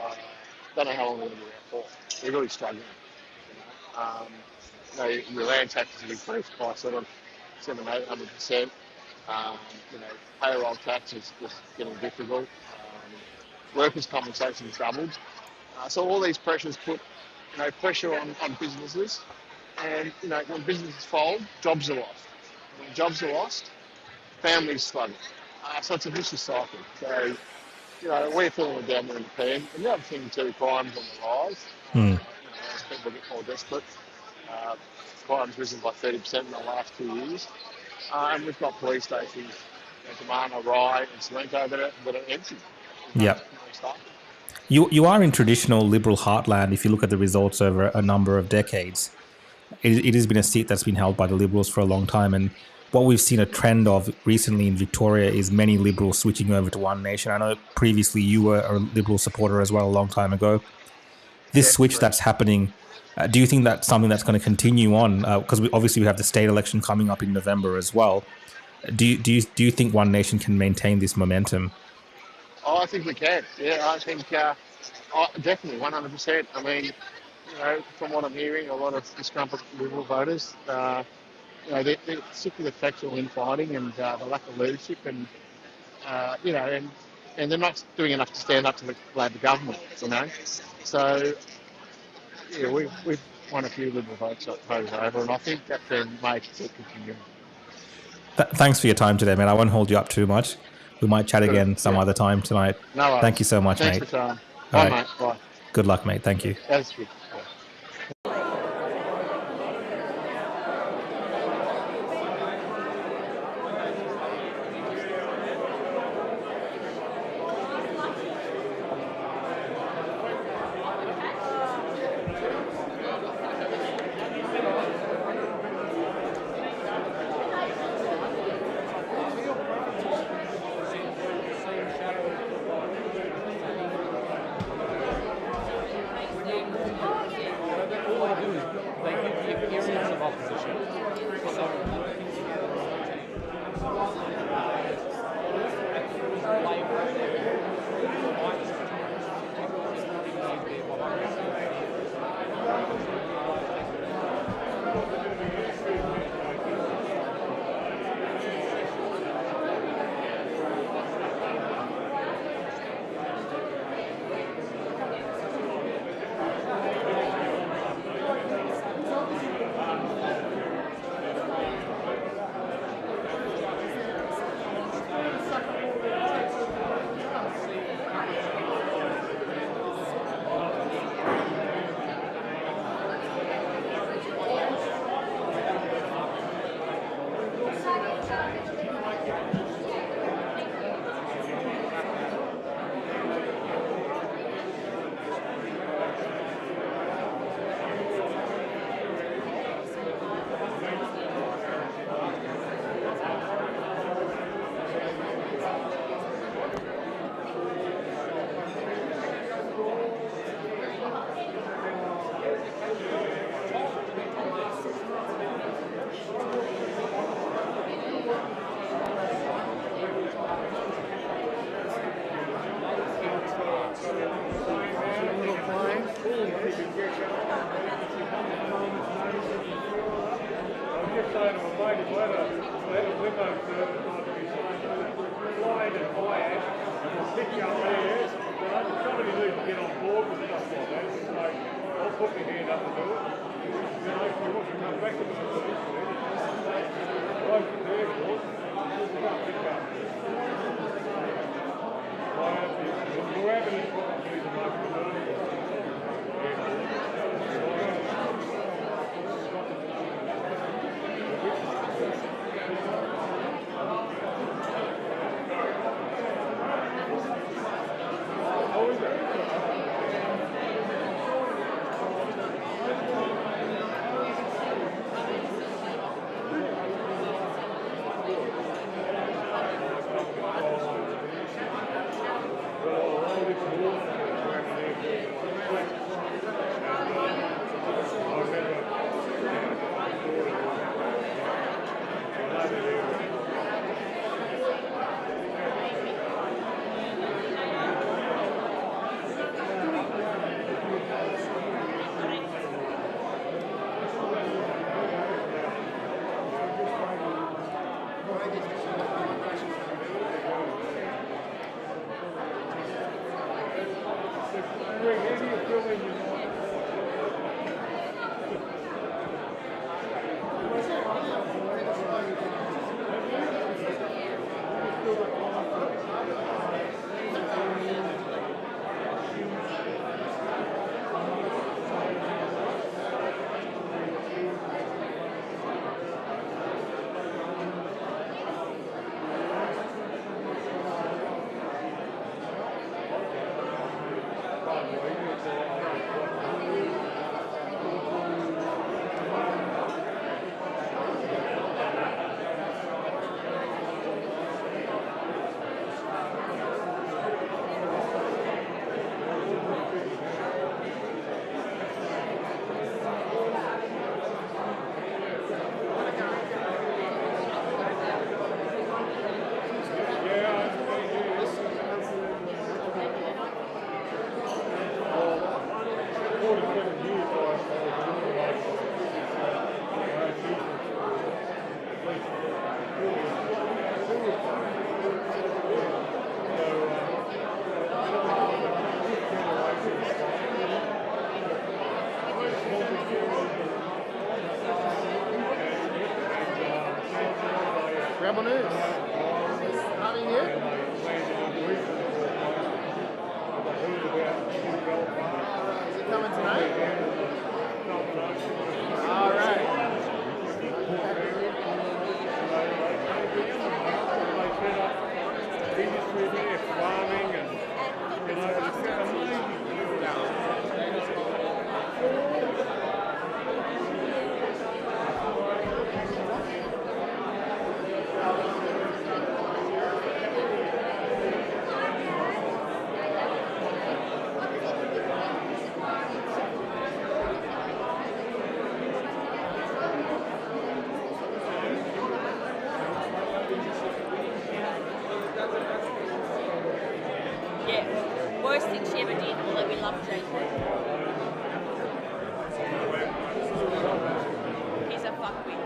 Don't know how long they're going to be around for. They're really struggling. Your land taxes have increased by sort of 700-800%. Payroll tax is just getting difficult. Workers' compensation is doubled. So all these pressures put pressure on businesses. And, when businesses fold, jobs are lost. When jobs are lost, families struggle. So it's a vicious cycle. So, we're feeling it down there in the pen. And the other thing too, crime's on the rise. As people get more desperate, crime's risen by 30% in the last 2 years. And we've got police stations, Tamana, Rye and Salento that are empty. Yeah. You are in traditional Liberal heartland if you look at the results over a number of decades. It has been a seat that's been held by the Liberals for a long time, and what we've seen a trend of recently in Victoria is many Liberals switching over to One Nation. I know previously you were a Liberal supporter as well a long time ago. This switch that's happening, do you think that's something that's going to continue on? Because obviously we have the state election coming up in November as well. Do you think One Nation can maintain this momentum? Oh, I think we can. Yeah, I think definitely 100%. I mean, from what I'm hearing, a lot of disgruntled Liberal voters, they're sick of the factual infighting and the lack of leadership, and and they're not doing enough to stand up to the Labor government. So yeah, we've won a few Liberal votes over, and I think that trend may continue. Thanks for your time today, man. I won't hold you up too much. We might chat again some other time tonight. No worries. Thank you so much, Thanks mate. for your time. Bye, mate. Bye. Good luck, mate. Thank you. That's good. Grab on it. Having it. Is it coming tonight? All right. Farming and, you know, it's amazing. Yeah, worst thing she ever did, although we love Jake. He's a fuckwit.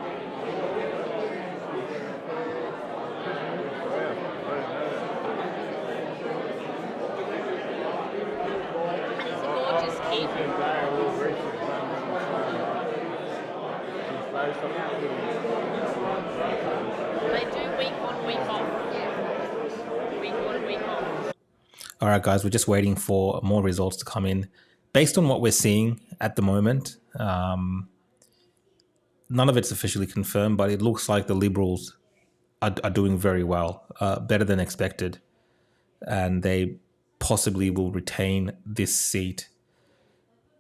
And he's a gorgeous kid. They do week on, week off. Week on, week off. All right, guys, we're just waiting for more results to come in. Based on what we're seeing at the moment, none of it's officially confirmed, but it looks like the Liberals are doing very well, better than expected. And they possibly will retain this seat,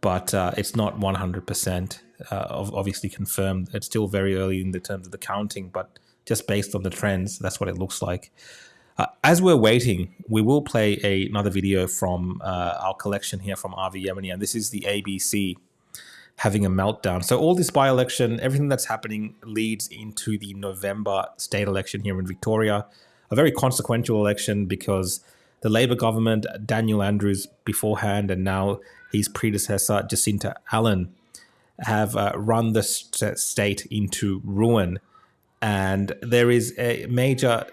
but it's not 100% obviously confirmed. It's still very early in the terms of the counting, but just based on the trends, that's what it looks like. As we're waiting, we will play another video from our collection here from Aviation, and this is the ABC having a meltdown. So all this by-election, everything that's happening leads into the November state election here in Victoria, a very consequential election because the Labor government, Daniel Andrews beforehand, and now his predecessor, Jacinta Allen, have run the state into ruin. And there is a major,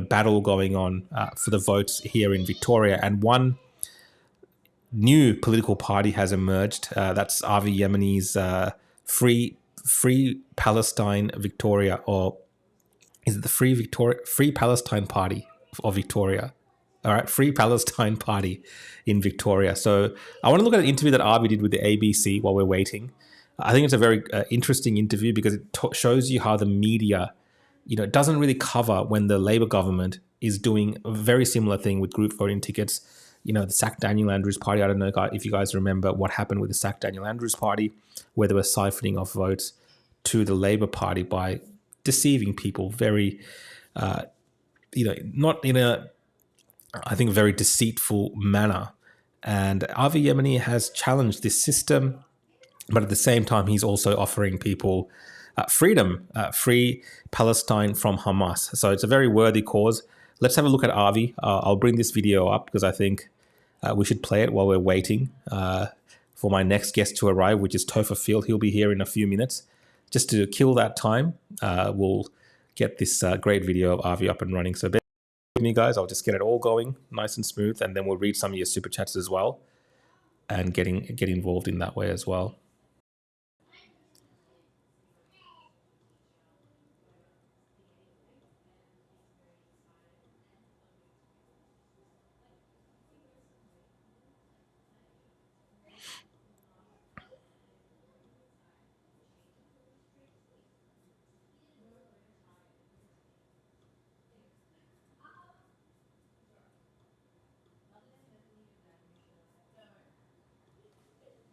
battle going on for the votes here in Victoria. And one new political party has emerged. That's Avi Yemeni's Free Palestine Victoria, or is it the Free Palestine Party of Victoria? All right, Free Palestine Party in Victoria. So I want to look at an interview that Avi did with the ABC while we're waiting. I think it's a very interesting interview because it shows you how the media, doesn't really cover when the Labor government is doing a very similar thing with group voting tickets. The Sack Daniel Andrews Party. I don't know if you guys remember what happened with the Sack Daniel Andrews Party, where they were siphoning off votes to the Labor Party by deceiving people very, not in a, I think, very deceitful manner. And Avi Yemeni has challenged this system, but at the same time, he's also offering people freedom, free Palestine from Hamas. So it's a very worthy cause. Let's have a look at Avi. I'll bring this video up because I think we should play it while we're waiting for my next guest to arrive, which is Toher Field. He'll be here in a few minutes. Just to kill that time, we'll get this great video of Avi up and running. So bear with me, guys. I'll just get it all going nice and smooth, and then we'll read some of your super chats as well and get involved in that way as well.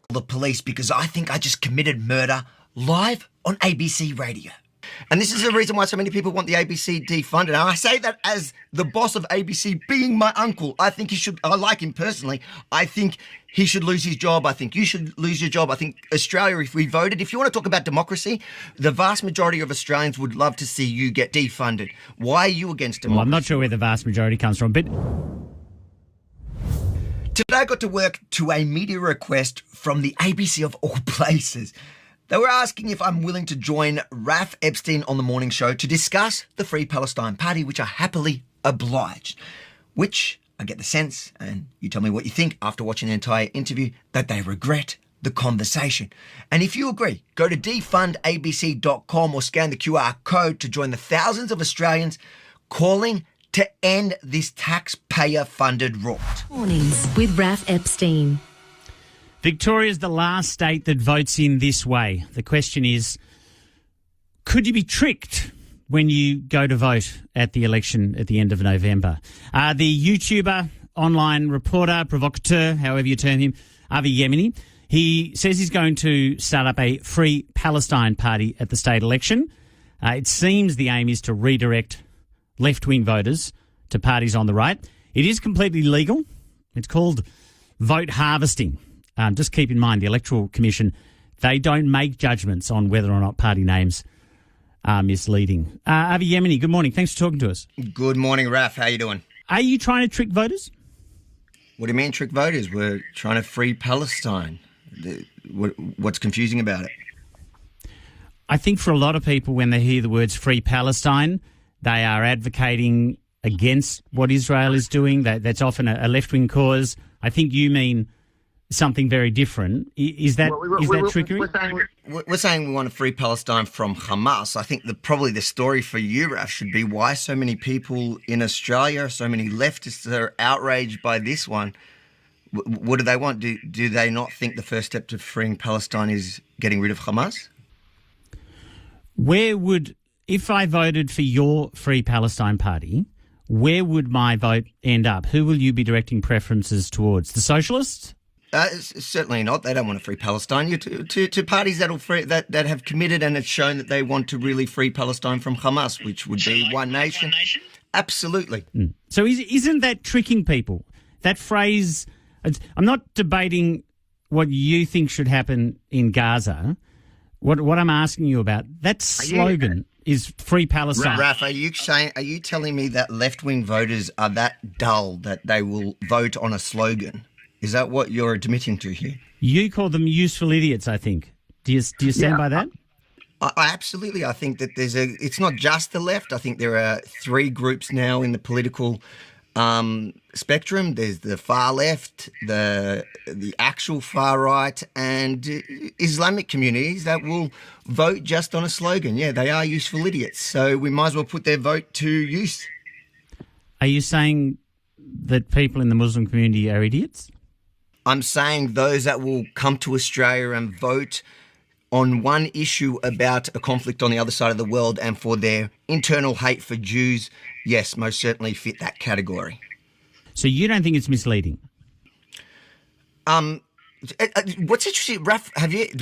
The police because I think I just committed murder live on ABC radio. And this is the reason why so many people want the ABC defunded. And I say that as the boss of ABC, being my uncle. I think I like him personally. I think he should lose his job. I think you should lose your job. I think Australia, if we voted, if you want to talk about democracy, the vast majority of Australians would love to see you get defunded. Why are you against democracy? Well, I'm not sure where the vast majority comes from, but today I got to work to a media request from the ABC of all places. They were asking if I'm willing to join Raph Epstein on the morning show to discuss the Free Palestine Party, which I happily obliged. Which I get the sense, and you tell me what you think after watching the entire interview, that they regret the conversation. And if you agree, go to defundabc.com or scan the QR code to join the thousands of Australians calling to end this taxpayer-funded rot. Mornings with Raph Epstein. Victoria's the last state that votes in this way. The question is, could you be tricked when you go to vote at the election at the end of November? The YouTuber, online reporter, provocateur, however you term him, Avi Yemeni, he says he's going to start up a Free Palestine Party at the state election. It seems the aim is to redirect left-wing voters to parties on the right. It is completely legal. It's called vote harvesting. Just keep in mind, the Electoral Commission, they don't make judgments on whether or not party names are misleading. Avi Yemeni, good morning. Thanks for talking to us. Good morning, Raph. How you doing? Are you trying to trick voters? What do you mean trick voters? We're trying to free Palestine. What's confusing about it? I think for a lot of people, when they hear the words Free Palestine, they are advocating against what Israel is doing. That's often a left-wing cause. I think you mean something very different. Is that trickery? We're saying we want to free Palestine from Hamas. I think probably the story for you, Raph, should be why so many people in Australia, so many leftists are outraged by this one. What do they want? Do they not think the first step to freeing Palestine is getting rid of Hamas? If I voted for your Free Palestine Party, where would my vote end up? Who will you be directing preferences towards? The socialists? Certainly not. They don't want to free Palestine. You're to parties that have committed and have shown that they want to really free Palestine from Hamas, which would be One Nation. Absolutely. So isn't that tricking people? That phrase, I'm not debating what you think should happen in Gaza. What I'm asking you about, that slogan, is free Palestine. Raf, are you telling me that left-wing voters are that dull that they will vote on a slogan? Is that what you're admitting to here? You call them useful idiots, I think. Do you stand by that? I absolutely. I think that it's not just the left. I think there are three groups now in the political spectrum. There's the far left, the actual far right, and Islamic communities that will vote just on a slogan. Yeah, they are useful idiots. So we might as well put their vote to use. Are you saying that people in the Muslim community are idiots? I'm saying those that will come to Australia and vote on one issue about a conflict on the other side of the world and for their internal hate for Jews, yes, most certainly fit that category. So you don't think it's misleading? What's interesting, Raf,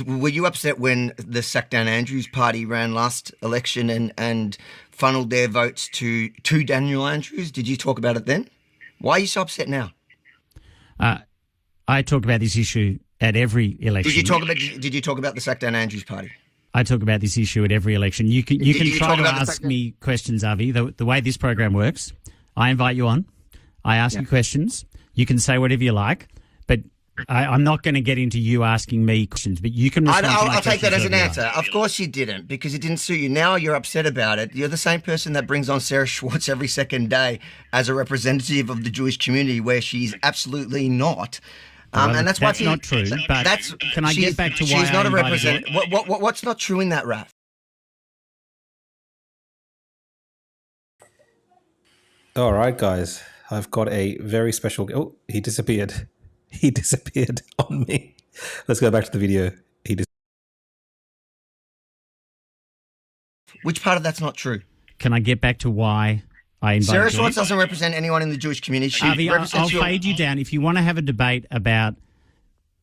were you upset when the Sackdown Andrews party ran last election and funneled their votes to Daniel Andrews? Did you talk about it then? Why are you so upset now? I talk about this issue at every election. Did you talk about the Sackdown Andrews party? I talk about this issue at every election. You can try to ask me questions, Avi. The way this program works, I invite you on. I ask you questions. You can say whatever you like, but I'm not going to get into you asking me questions. But you can respond to my I'll take that as an questions answer. Of course you didn't, because it didn't suit you. Now you're upset about it. You're the same person that brings on Sarah Schwartz every second day as a representative of the Jewish community, where she's absolutely not. And that's not true. But can I get back to why she's not I a invited representative? What's not true in that, Raf? All right, guys. I've got a very special... Oh, he disappeared. He disappeared on me. Let's go back to the video. Which part of that's not true? Can I get back to why I invited Sarah you? Schwartz doesn't represent anyone in the Jewish community. She Avi, I'll represents fade you down. If you want to have a debate about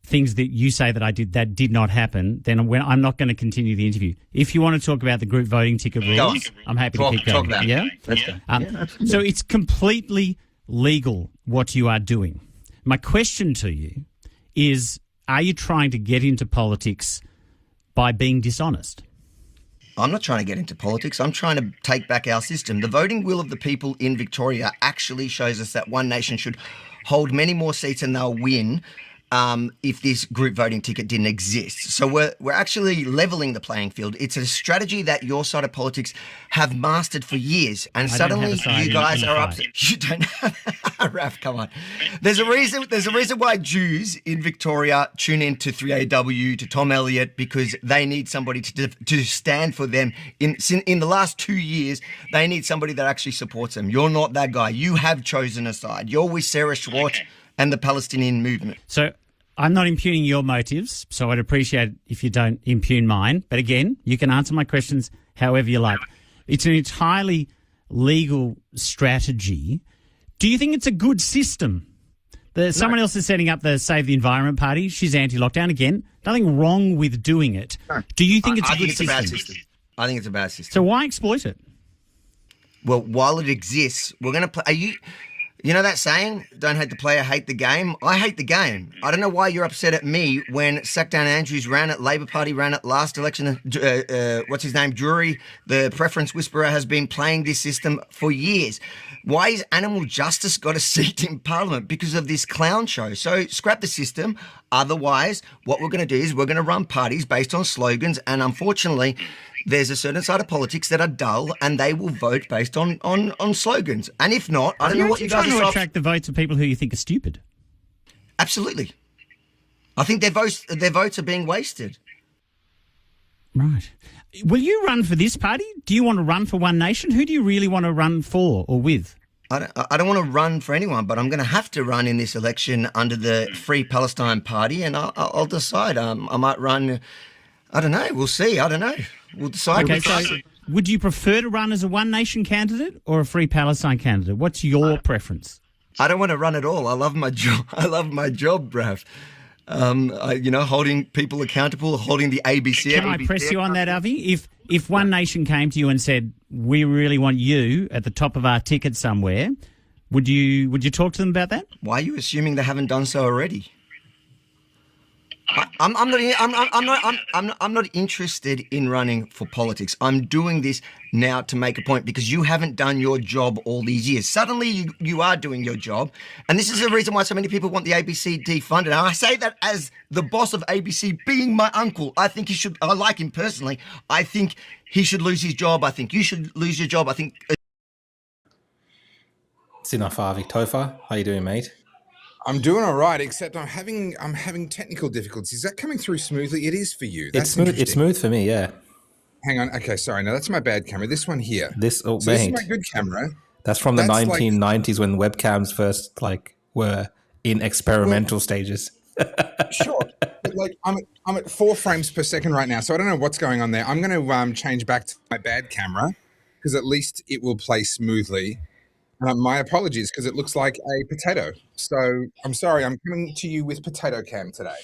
things that you say that I did that did not happen, then I'm not going to continue the interview. If you want to talk about the group voting ticket rules, I'm happy to keep going. Talk about it. Yeah? Let's go. So it's completely legal what you are doing. My question to you is, are you trying to get into politics by being dishonest? I'm not trying to get into politics. I'm trying to take back our system. The voting will of the people in Victoria actually shows us that One Nation should hold many more seats and they'll win if this group voting ticket didn't exist. So we're actually levelling the playing field. It's a strategy that your side of politics have mastered for years, and suddenly you guys are upset. You don't have Raf, come on. There's a reason why Jews in Victoria tune in to 3AW, to Tom Elliott, because they need somebody to stand for them. In the last 2 years, they need somebody that actually supports them. You're not that guy. You have chosen a side. You're with Sarah Schwartz and the Palestinian movement. So I'm not impugning your motives, so I'd appreciate it if you don't impugn mine. But again, you can answer my questions however you like. It's an entirely legal strategy. Do you think it's a good system? Someone else is setting up the Save the Environment Party. She's anti-lockdown. Again, nothing wrong with doing it. No. Do you think it's a good system? I think it's a bad system. I think it's a bad system. So why exploit it? Well, while it exists, we're going to play... You know that saying, don't hate the player, hate the game? I hate the game. I don't know why you're upset at me when Sackdown Andrews ran it, Labor Party ran it last election. What's his name? Drury, the preference whisperer, has been playing this system for years. Why is animal justice got a seat in Parliament? Because of this clown show. So scrap the system. Otherwise, what we're going to do is we're going to run parties based on slogans, and unfortunately, there's a certain side of politics that are dull and they will vote based on slogans. And if not, I don't know what you guys are trying to attract the votes of people who you think are stupid. Absolutely. I think their votes are being wasted. Right. Will you run for this party? Do you want to run for One Nation? Who do you really want to run for or with? I don't want to run for anyone, but I'm going to have to run in this election under the Free Palestine Party, and I'll decide. I might run... I don't know. We'll see. I don't know. We'll decide. Okay, so would you prefer to run as a One Nation candidate or a Free Palestine candidate? What's your preference? I don't want to run at all. I love my job. I love my job, Brav. Holding people accountable, holding the ABC. Can I press you on that, Avi? If One Nation came to you and said, we really want you at the top of our ticket somewhere, would you talk to them about that? Why are you assuming they haven't done so already? I'm not interested in running for politics. I'm doing this now to make a point because you haven't done your job all these years. Suddenly you are doing your job. And this is the reason why so many people want the ABC defunded. And I say that as the boss of ABC, being my uncle. I think I like him personally. I think he should lose his job. I think you should lose your job. I think... It's enough, Avi. Toher, how you doing, mate? I'm doing all right, except I'm having technical difficulties. Is that coming through smoothly? It is for you. It's smooth. It's smooth for me. Yeah. Hang on. Okay, sorry. No, that's my bad camera. This one here. This is my good camera. That's from the 1990s when webcams first were in experimental stages. Sure. But I'm at 4 frames per second right now, so I don't know what's going on there. I'm going to change back to my bad camera because at least it will play smoothly. My apologies, because it looks like a potato. So I'm sorry, I'm coming to you with potato cam today.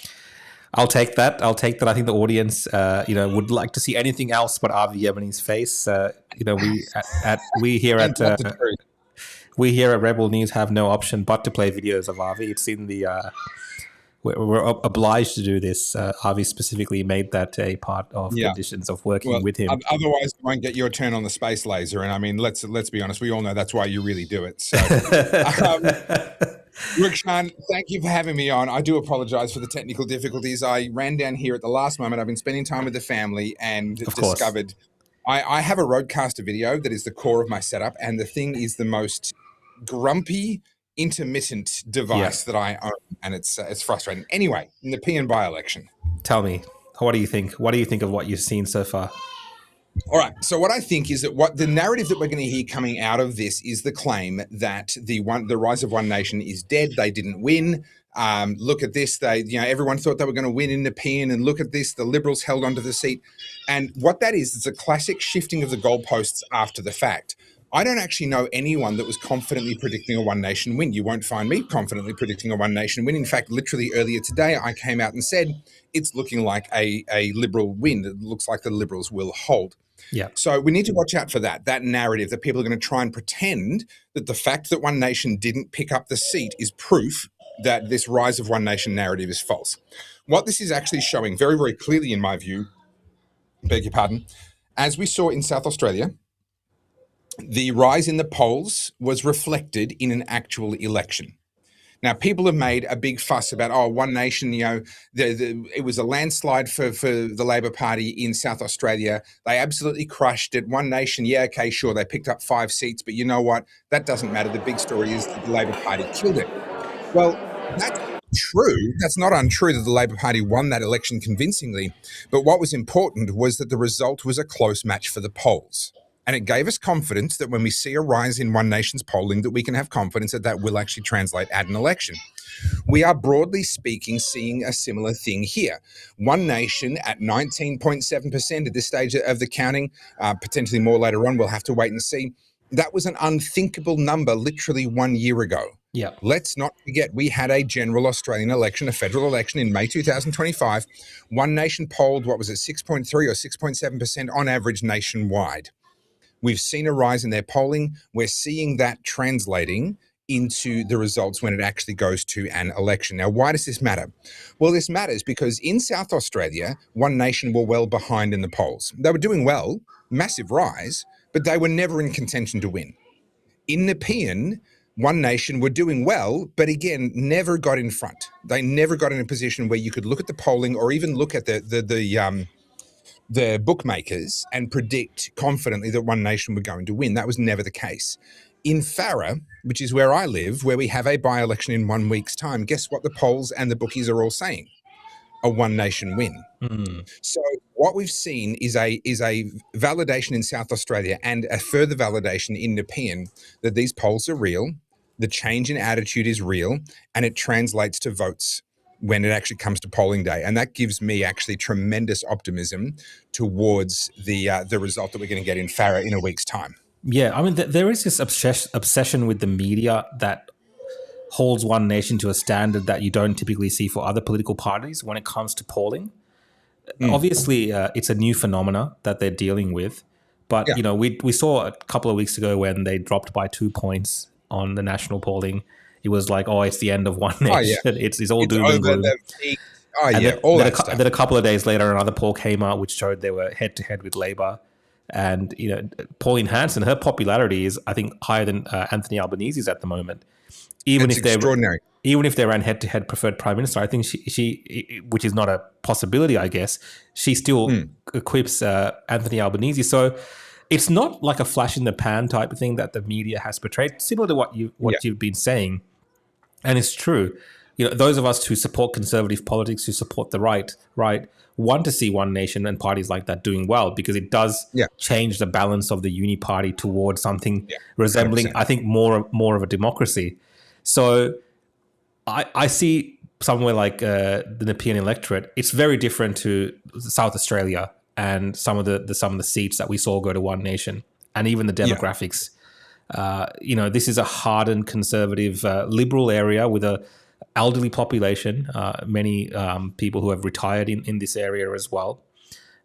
I'll take that. I think the audience, would like to see anything else but Avi Yemeni's face. We here at Rebel News have no option but to play videos of Avi. It's in the. We're obliged to do this. Avi specifically made that a part of conditions of working with him. Otherwise, you won't get your turn on the space laser. And I mean, let's be honest. We all know that's why you really do it. So, Rukshan, thank you for having me on. I do apologize for the technical difficulties. I ran down here at the last moment. I've been spending time with the family and discovered I have a roadcaster video that is the core of my setup. And the thing is the most grumpy, intermittent device that I own, and it's frustrating. Anyway, Nepean by-election. Tell me, what do you think? What do you think of what you've seen so far? All right. So what I think is that what the narrative that we're going to hear coming out of this is the claim that the rise of One Nation is dead. They didn't win. Look at this. Everyone thought they were going to win in Nepean, and look at this. The Liberals held onto the seat, and what that is, it's a classic shifting of the goalposts after the fact. I don't actually know anyone that was confidently predicting a One Nation win. You won't find me confidently predicting a One Nation win. In fact, literally earlier today, I came out and said it's looking like a Liberal win. It looks like the Liberals will hold. Yeah. So we need to watch out for that narrative that people are going to try and pretend that the fact that One Nation didn't pick up the seat is proof that this rise of One Nation narrative is false. What this is actually showing very, very clearly, in my view, beg your pardon, as we saw in South Australia, the rise in the polls was reflected in an actual election. Now, people have made a big fuss about, One Nation, it was a landslide for the Labor Party in South Australia. They absolutely crushed it. One Nation, okay, sure, they picked up 5 seats, but you know what? That doesn't matter. The big story is that the Labor Party killed it. Well, that's true. That's not untrue that the Labor Party won that election convincingly. But what was important was that the result was a close match for the polls. And it gave us confidence that when we see a rise in One Nation's polling, that we can have confidence that will actually translate at an election. We are, broadly speaking, seeing a similar thing here. One Nation at 19.7% at this stage of the counting, potentially more later on. We'll have to wait and see. That was an unthinkable number literally 1 year ago. Yeah. Let's not forget, we had a general Australian election, a federal election in May 2025. One Nation polled, 6.3 or 6.7% on average nationwide. We've seen a rise in their polling. We're seeing that translating into the results when it actually goes to an election. Now, why does this matter? Well, this matters because in South Australia, One Nation were well behind in the polls. They were doing well, massive rise, but they were never in contention to win. In Nepean, One Nation were doing well, but again, never got in front. They never got in a position where you could look at the polling or even look at the bookmakers and predict confidently that One Nation were going to win. That was never the case. In Farah, which is where I live, where we have a by-election in 1 week's time, guess what the polls and the bookies are all saying? A One Nation win. So what we've seen is a validation in South Australia and a further validation in Nepean that these polls are real, the change in attitude is real, and it translates to votes when it actually comes to polling day. And that gives me actually tremendous optimism towards the result that we're going to get in Farah in a week's time. Yeah, I mean, there is this obsession with the media that holds One Nation to a standard that you don't typically see for other political parties when it comes to polling. Obviously, it's a new phenomena that they're dealing with. But, we saw a couple of weeks ago when they dropped by 2 points on the national polling. It was like, it's the end of One Nation. It's all doom and gloom. Oh, And yeah, then, all then, that stuff. then a couple of days later, another poll came out which showed they were head to head with Labor. And Pauline Hanson, her popularity is, I think, higher than Anthony Albanese's at the moment. Even It's extraordinary. Even if they ran head to head preferred prime minister, I think she, which is not a possibility, I guess, she still equips Anthony Albanese. So it's not like a flash in the pan type of thing that the media has portrayed, similar to what you've been saying. And it's true. Those of us who support conservative politics, who support the right, want to see One Nation and parties like that doing well, because it does change the balance of the uni party towards something resembling, 100%. I think, more of a democracy. So I see somewhere like the Nepean electorate. It's very different to South Australia and some of the seats that we saw go to One Nation, and even the demographics. This is a hardened conservative liberal area with a elderly population, many people who have retired in this area as well.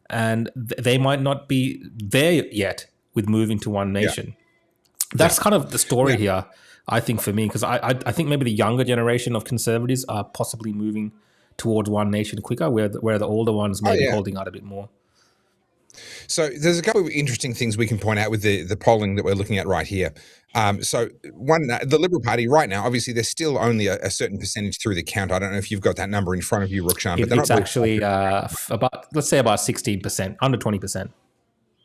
And they might not be there yet with moving to One Nation. That's kind of the story here, I think, for me, because I think maybe the younger generation of conservatives are possibly moving towards One Nation quicker, where the older ones may be holding out a bit more. So there's a couple of interesting things we can point out with the polling that we're looking at right here. So the Liberal Party right now, obviously, there's still only a certain percentage through the count. I don't know if you've got that number in front of you, Rukshan, but It's actually let's say about 16%, under 20%.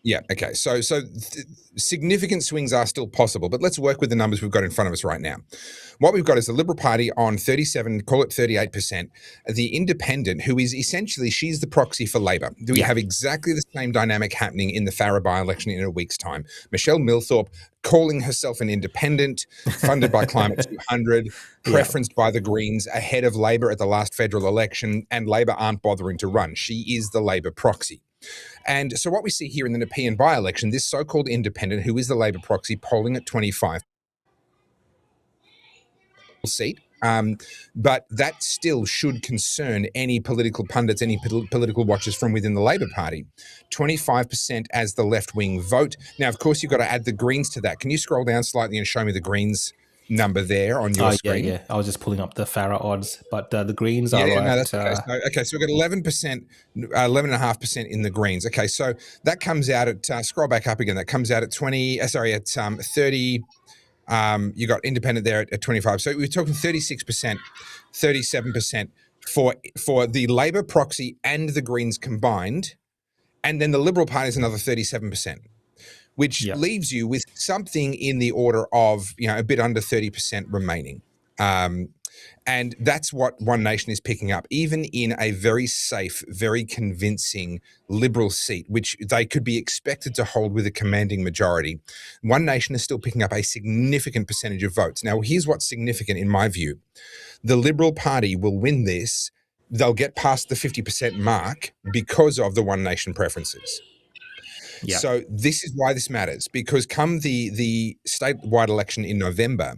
Yeah. Okay. So significant swings are still possible, but let's work with the numbers we've got in front of us right now. What we've got is the Liberal Party on 37, call it 38%. The Independent, who is essentially, she's the proxy for Labor. We have exactly the same dynamic happening in the Farrer by-election in a week's time. Michelle Millthorpe calling herself an independent, funded by Climate 200, preferenced by the Greens, ahead of Labor at the last federal election, and Labor aren't bothering to run. She is the Labor proxy. And so what we see here in the Nepean by-election, this so-called independent, who is the Labor proxy, polling at 25 seat, but that still should concern any political pundits, any political watchers from within the Labor Party. 25% as the left-wing vote. Now, of course, you've got to add the Greens to that. Can you scroll down slightly and show me the Greens number there on your screen? Yeah. I was just pulling up the Farrer odds, but the Greens are right. No, that's okay. So we've got 11%, 11.5% in the Greens. Okay, so that comes out at, scroll back up again, that comes out at 30, you got independent there at 25. So we're talking 36%, 37% for the Labor proxy and the Greens combined, and then the Liberal Party is another 37%. Which leaves you with something in the order of, a bit under 30% remaining. And that's what One Nation is picking up, even in a very safe, very convincing Liberal seat, which they could be expected to hold with a commanding majority. One Nation is still picking up a significant percentage of votes. Now, here's what's significant in my view. The Liberal Party will win this. They'll get past the 50% mark because of the One Nation preferences. Yeah. So this is why this matters, because come the statewide election in November,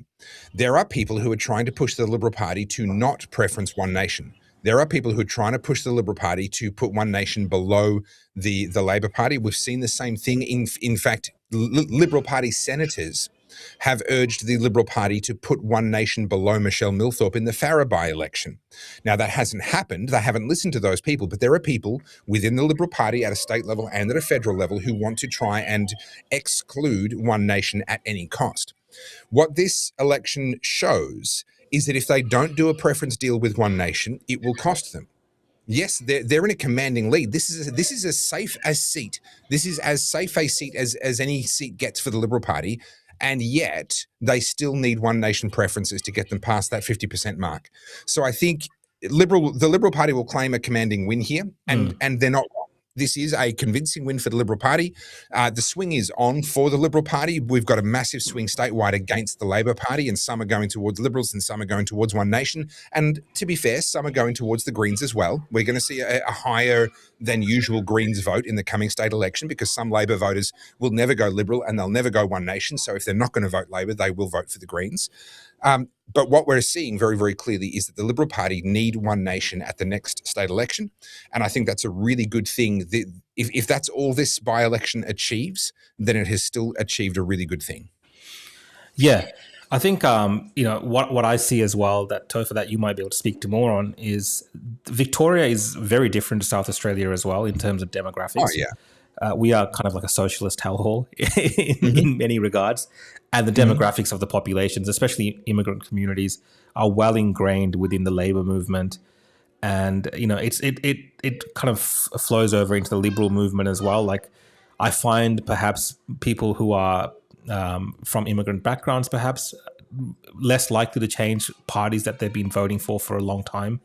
there are people who are trying to push the Liberal Party to not preference One Nation. There are people who are trying to push the Liberal Party to put One Nation below the Labor Party. We've seen the same thing. In fact, Liberal Party senators have urged the Liberal Party to put One Nation below Michelle Millthorpe in the Farrer by-election. Now, that hasn't happened. They haven't listened to those people, but there are people within the Liberal Party at a state level and at a federal level who want to try and exclude One Nation at any cost. What this election shows is that if they don't do a preference deal with One Nation, it will cost them. Yes, they're in a commanding lead. This is as safe a seat. This is as safe a seat as any seat gets for the Liberal Party. And yet they still need One Nation preferences to get them past that 50% mark. So I think the Liberal Party will claim a commanding win here, and they're not wrong. This is a convincing win for the Liberal Party. The swing is on for the Liberal Party. We've got a massive swing statewide against the Labor Party, and some are going towards Liberals and some are going towards One Nation. And to be fair, some are going towards the Greens as well. We're going to see a higher than usual Greens vote in the coming state election, because some Labor voters will never go Liberal and they'll never go One Nation. So if they're not going to vote Labor, they will vote for the Greens. But what we're seeing very, very clearly is that the Liberal Party need One Nation at the next state election. And I think that's a really good thing. If that's all this by-election achieves, then it has still achieved a really good thing. Yeah. I think what I see as well, that Toher, that you might be able to speak to more on, is Victoria is very different to South Australia as well in terms of demographics. Oh yeah, we are kind of like a socialist hellhole in many regards, and the demographics of the populations, especially immigrant communities, are well ingrained within the labour movement, and it kind of flows over into the liberal movement as well. Like, I find perhaps people who are from immigrant backgrounds perhaps less likely to change parties that they've been voting for a long time.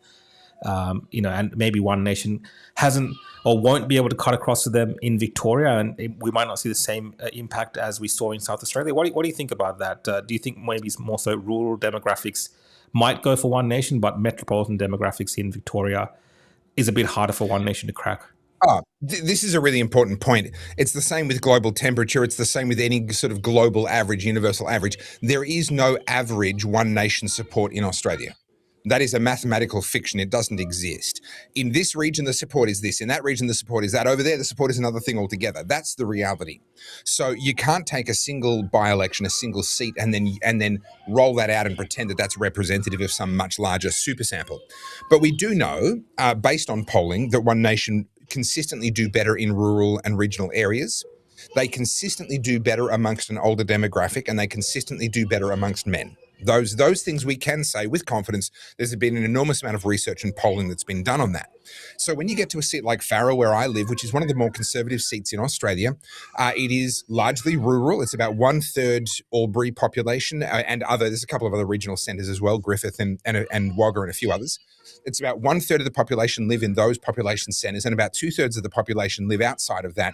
And maybe One Nation hasn't or won't be able to cut across to them in Victoria, and we might not see the same impact as we saw in South Australia. What do you think about that? Do you think maybe more so rural demographics might go for One Nation, but metropolitan demographics in Victoria is a bit harder for One Nation to crack? This is a really important point. It's the same with global temperature. It's the same with any sort of global average, universal average. There is no average One Nation support in Australia. That is a mathematical fiction. It doesn't exist. In this region, the support is this. In that region, the support is that. Over there, the support is another thing altogether. That's the reality. So you can't take a single by-election, a single seat, and then roll that out and pretend that that's representative of some much larger super sample. But we do know, based on polling, that One Nation consistently do better in rural and regional areas. They consistently do better amongst an older demographic, and they consistently do better amongst men. Those things we can say with confidence. There's been an enormous amount of research and polling that's been done on that. So when you get to a seat like Farrer, where I live, which is one of the more conservative seats in Australia, it is largely rural. It's about 1/3 Albury population, and there's a couple of other regional centres as well, Griffith and Wagga and a few others. It's about 1/3 of the population live in those population centres, and about 2/3 of the population live outside of that.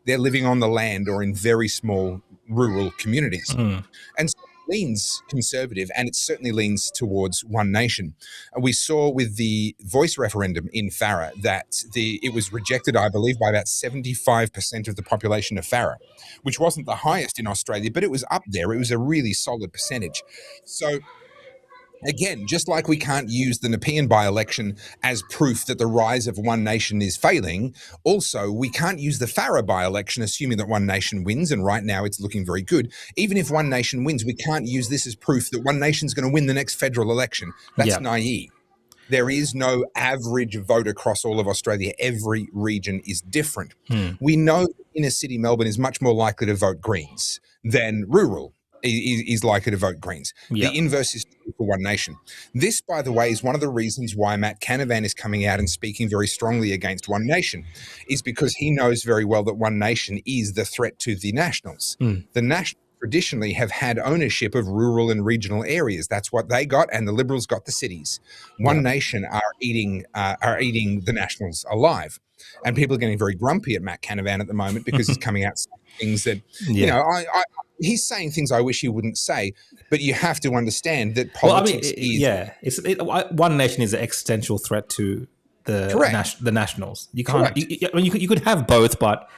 They're living on the land or in very small rural communities. And so leans conservative, and it certainly leans towards One Nation. We saw with the voice referendum in Farrer that it was rejected, I believe, by about 75% of the population of Farrer, which wasn't the highest in Australia, but it was up there. It was a really solid percentage. So again, just like we can't use the Nepean by-election as proof that the rise of One Nation is failing, also we can't use the Farrer by-election assuming that One Nation wins, and right now it's looking very good. Even if One Nation wins, we can't use this as proof that One Nation's going to win the next federal election. That's naive. There is no average vote across all of Australia. Every region is different. We know inner city Melbourne is much more likely to vote Greens than rural is likely to vote Greens. The inverse is true for One Nation. This, by the way, is one of the reasons why Matt Canavan is coming out and speaking very strongly against One Nation, is because he knows very well that One Nation is the threat to the Nationals. The Nationals traditionally have had ownership of rural and regional areas. That's what they got, and the Liberals got the cities. One Nation are eating the Nationals alive. And people are getting very grumpy at Matt Canavan at the moment because he's coming out saying things that, he's saying things I wish he wouldn't say, but you have to understand that politics One Nation is an existential threat to the Nationals. You can't. You could have both, but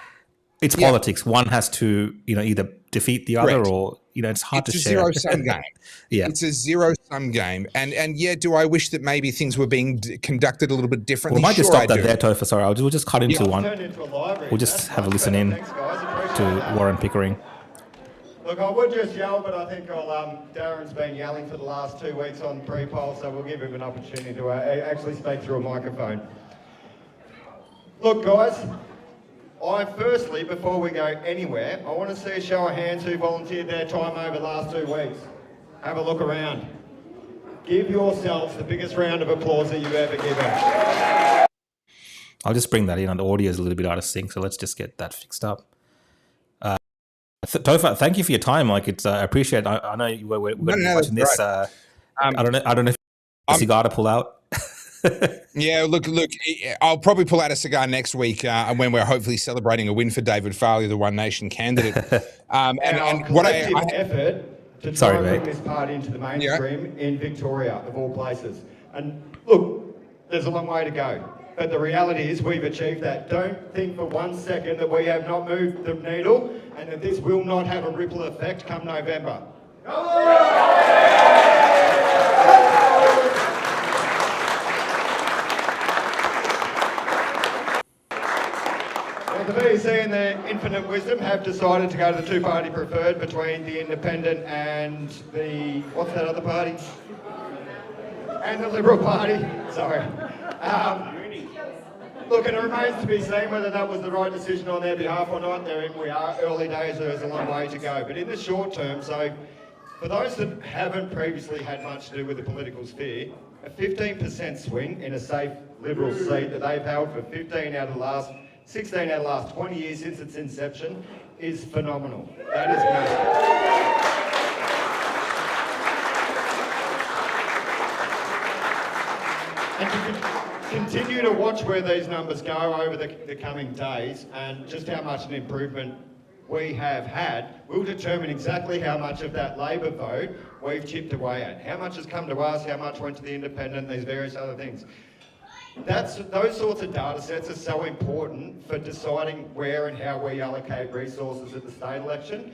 it's politics. One has to either defeat the other, or it's hard to share. It's a zero-sum game. It's a zero-sum game, and do I wish that maybe things were being conducted a little bit differently? We might just stop that there, Toher. Sorry, we'll just cut into one. We'll just have a listen in to Warren Pickering. Look, I would just yell, but I think Darren's been yelling for the last 2 weeks on pre-poll, so we'll give him an opportunity to actually speak through a microphone. Look, guys, firstly, before we go anywhere, I want to see a show of hands who volunteered their time over the last 2 weeks. Have a look around. Give yourselves the biggest round of applause that you've ever given. I'll just bring that in. The audio is a little bit out of sync, so let's just get that fixed up. Toher, thank you for your time. I appreciate it. I know we're going to be watching this. I don't know if a cigar to pull out. Yeah, look, I'll probably pull out a cigar next week when we're hopefully celebrating a win for David Farley, the One Nation candidate. and what effort to try and bring this party into the mainstream in Victoria, of all places. And look, there's a long way to go. But the reality is we've achieved that. Don't think for 1 second that we have not moved the needle and that this will not have a ripple effect come November. The VEC in their infinite wisdom have decided to go to the two-party preferred between the Independent and the, what's that other party? And the Liberal Party, sorry. Look, and it remains to be seen whether that was the right decision on their behalf or not. We are early days, there's a long way to go. But in the short term, so for those that haven't previously had much to do with the political sphere, a 15% swing in a safe Liberal seat that they've held for 16 out of the last 20 years since its inception is phenomenal. That is massive. And to continue to watch where these numbers go over the coming days and just how much an improvement we have had will determine exactly how much of that Labor vote we've chipped away at. How much has come to us, how much went to the Independent, these various other things. Those sorts of data sets are so important for deciding where and how we allocate resources at the state election,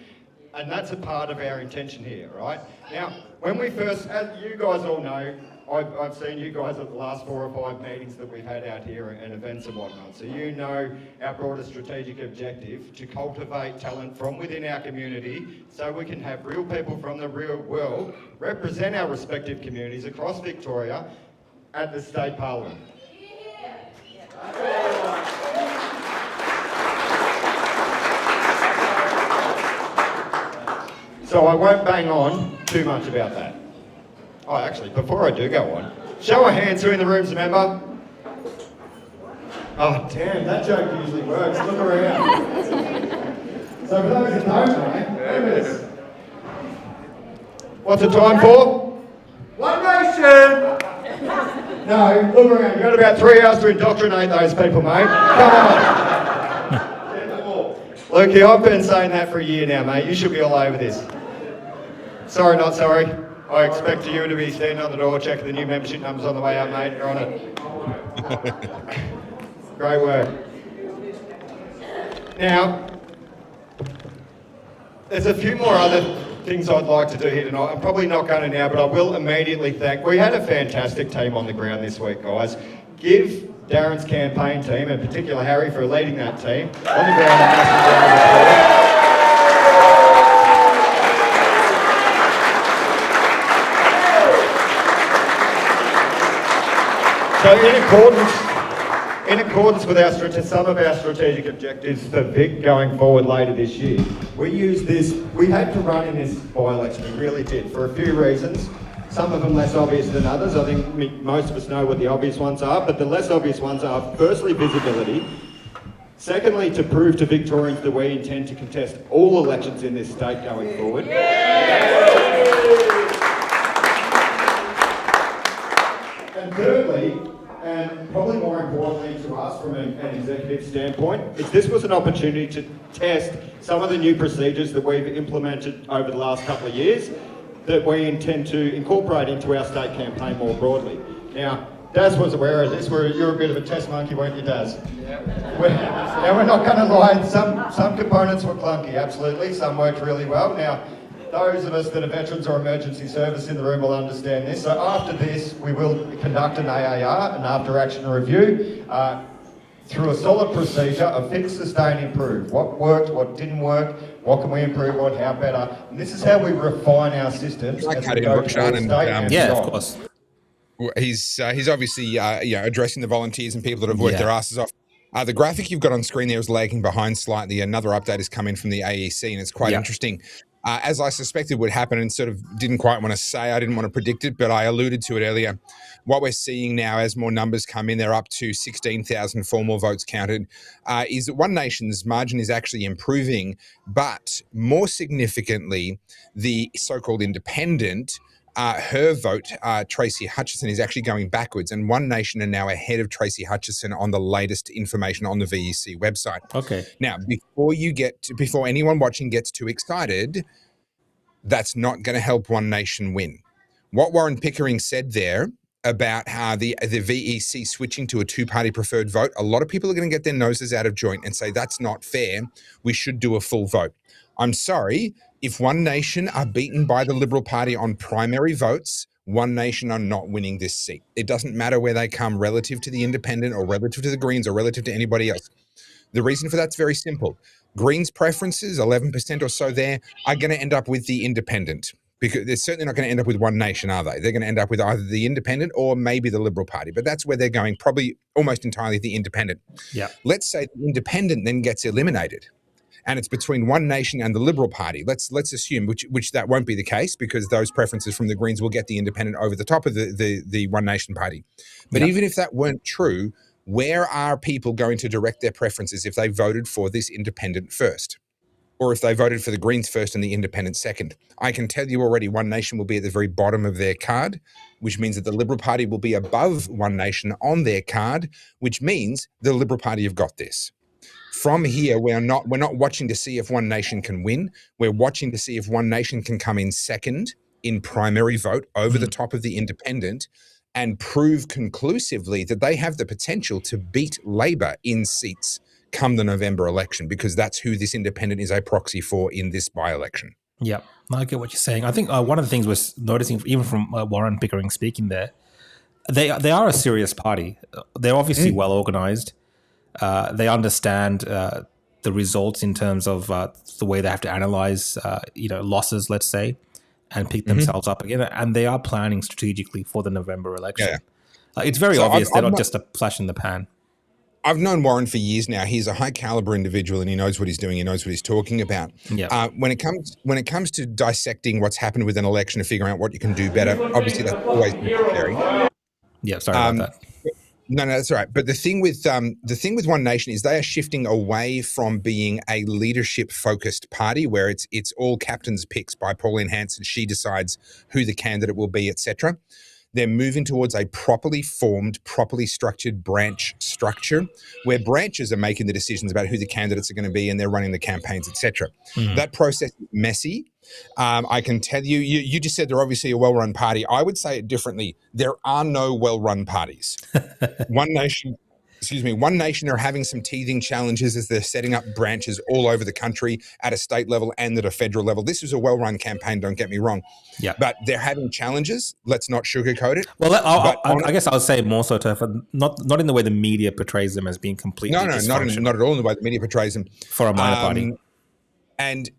and that's a part of our intention here, right? Now, when we first, as you guys all know, I've seen you guys at the last 4 or 5 meetings that we've had out here and events and whatnot, so you know our broader strategic objective to cultivate talent from within our community so we can have real people from the real world represent our respective communities across Victoria at the state parliament. So I won't bang on too much about that. Oh, actually, before I do go on, show of hands who in the room's a member. Oh, damn, that joke usually works. Look around. So for those that don't know, members, what's the time for? One Nation! No, look around. You've got about 3 hours to indoctrinate those people, mate. Come on. Lukey, I've been saying that for a year now, mate. You should be all over this. Sorry, not sorry. I expect you to be standing on the door checking the new membership numbers on the way out, mate. You're on it. Great work. Now, there's a few more other things I'd like to do here tonight. I'm probably not going to now, but I will immediately thank. We had a fantastic team on the ground this week, guys. Give Darren's campaign team, in particular Harry, for leading that team on the ground. So in accordance with some of our strategic objectives for Vic going forward later this year, we had to run in this by-election, we really did, for a few reasons. Some of them less obvious than others. I think most of us know what the obvious ones are, but the less obvious ones are firstly visibility, secondly to prove to Victorians that we intend to contest all elections in this state going forward. And thirdly, and probably more importantly to us from an executive standpoint, is this was an opportunity to test some of the new procedures that we've implemented over the last couple of years that we intend to incorporate into our state campaign more broadly. Now, Daz was aware of this. You're a bit of a test monkey, weren't you, Daz? Now, we're not going to lie. Some components were clunky, absolutely. Some worked really well. Now, those of us that are veterans or emergency service in the room will understand this. So after this, we will conduct an AAR, an after action review, through a solid procedure of fix, sustain, improve. What worked, what didn't work, what can we improve on, how better. And this is how we refine our systems. Of course. He's obviously addressing the volunteers and people that have worked their asses off. The graphic you've got on screen there is lagging behind slightly. Another update is coming from the AEC, and it's quite interesting. As I suspected would happen and sort of didn't quite want to say, I didn't want to predict it, but I alluded to it earlier. What we're seeing now as more numbers come in, they're up to 16,000 formal votes counted, is that One Nation's margin is actually improving, but more significantly, the so-called Independent, her vote, Tracy Hutchison, is actually going backwards, and One Nation are now ahead of Tracy Hutchison on the latest information on the VEC website. Okay. Now, before anyone watching gets too excited, that's not going to help One Nation win. What Warren Pickering said there about how the VEC switching to a two-party preferred vote, a lot of people are going to get their noses out of joint and say that's not fair. We should do a full vote. I'm sorry. If One Nation are beaten by the Liberal Party on primary votes, One Nation are not winning this seat. It doesn't matter where they come relative to the Independent or relative to the Greens or relative to anybody else. The reason for that's very simple. Greens preferences, 11% or so there, are going to end up with the independent, because they're certainly not going to end up with One Nation, are they? They're going to end up with either the independent or maybe the Liberal Party, but that's where they're going, probably almost entirely the independent. Yeah. Let's say the independent then gets eliminated, and it's between One Nation and the Liberal Party. Let's assume, which that won't be the case, because those preferences from the Greens will get the independent over the top of the One Nation Party. But even if that weren't true, where are people going to direct their preferences if they voted for this independent first? Or if they voted for the Greens first and the independent second? I can tell you already One Nation will be at the very bottom of their card, which means that the Liberal Party will be above One Nation on their card, which means the Liberal Party have got this. From here, we're not watching to see if One Nation can win. We're watching to see if One Nation can come in second in primary vote over the top of the independent and prove conclusively that they have the potential to beat Labor in seats come the November election, because that's who this independent is a proxy for in this by-election. Yeah, I get what you're saying. I think one of the things we're noticing, even from Warren Pickering speaking there, they are a serious party. They're obviously well organized. They understand the results in terms of the way they have to analyze, losses, let's say, and pick themselves up again. And they are planning strategically for the November election. Yeah. It's very obvious they're not just a flash in the pan. I've known Warren for years now. He's a high caliber individual, and he knows what he's doing. He knows what he's talking about. Yeah. When it comes to dissecting what's happened with an election and figuring out what you can do better, obviously that's always necessary. Yeah, sorry about that. No, that's all right. But the thing with One Nation is they are shifting away from being a leadership-focused party where it's all captain's picks by Pauline Hanson. She decides who the candidate will be, etc. They're moving towards a properly formed, properly structured branch structure where branches are making the decisions about who the candidates are going to be, and they're running the campaigns, etc. That process is messy. I can tell you, you just said they're obviously a well-run party. I would say it differently. There are no well-run parties. One Nation are having some teething challenges as they're setting up branches all over the country at a state level and at a federal level. This is a well-run campaign, don't get me wrong. Yeah. But they're having challenges. Let's not sugarcoat it. Well, I guess I'll say more so, Toher, not in the way the media portrays them as being completely dysfunctional. not at all in the way the media portrays them. For a minor party. And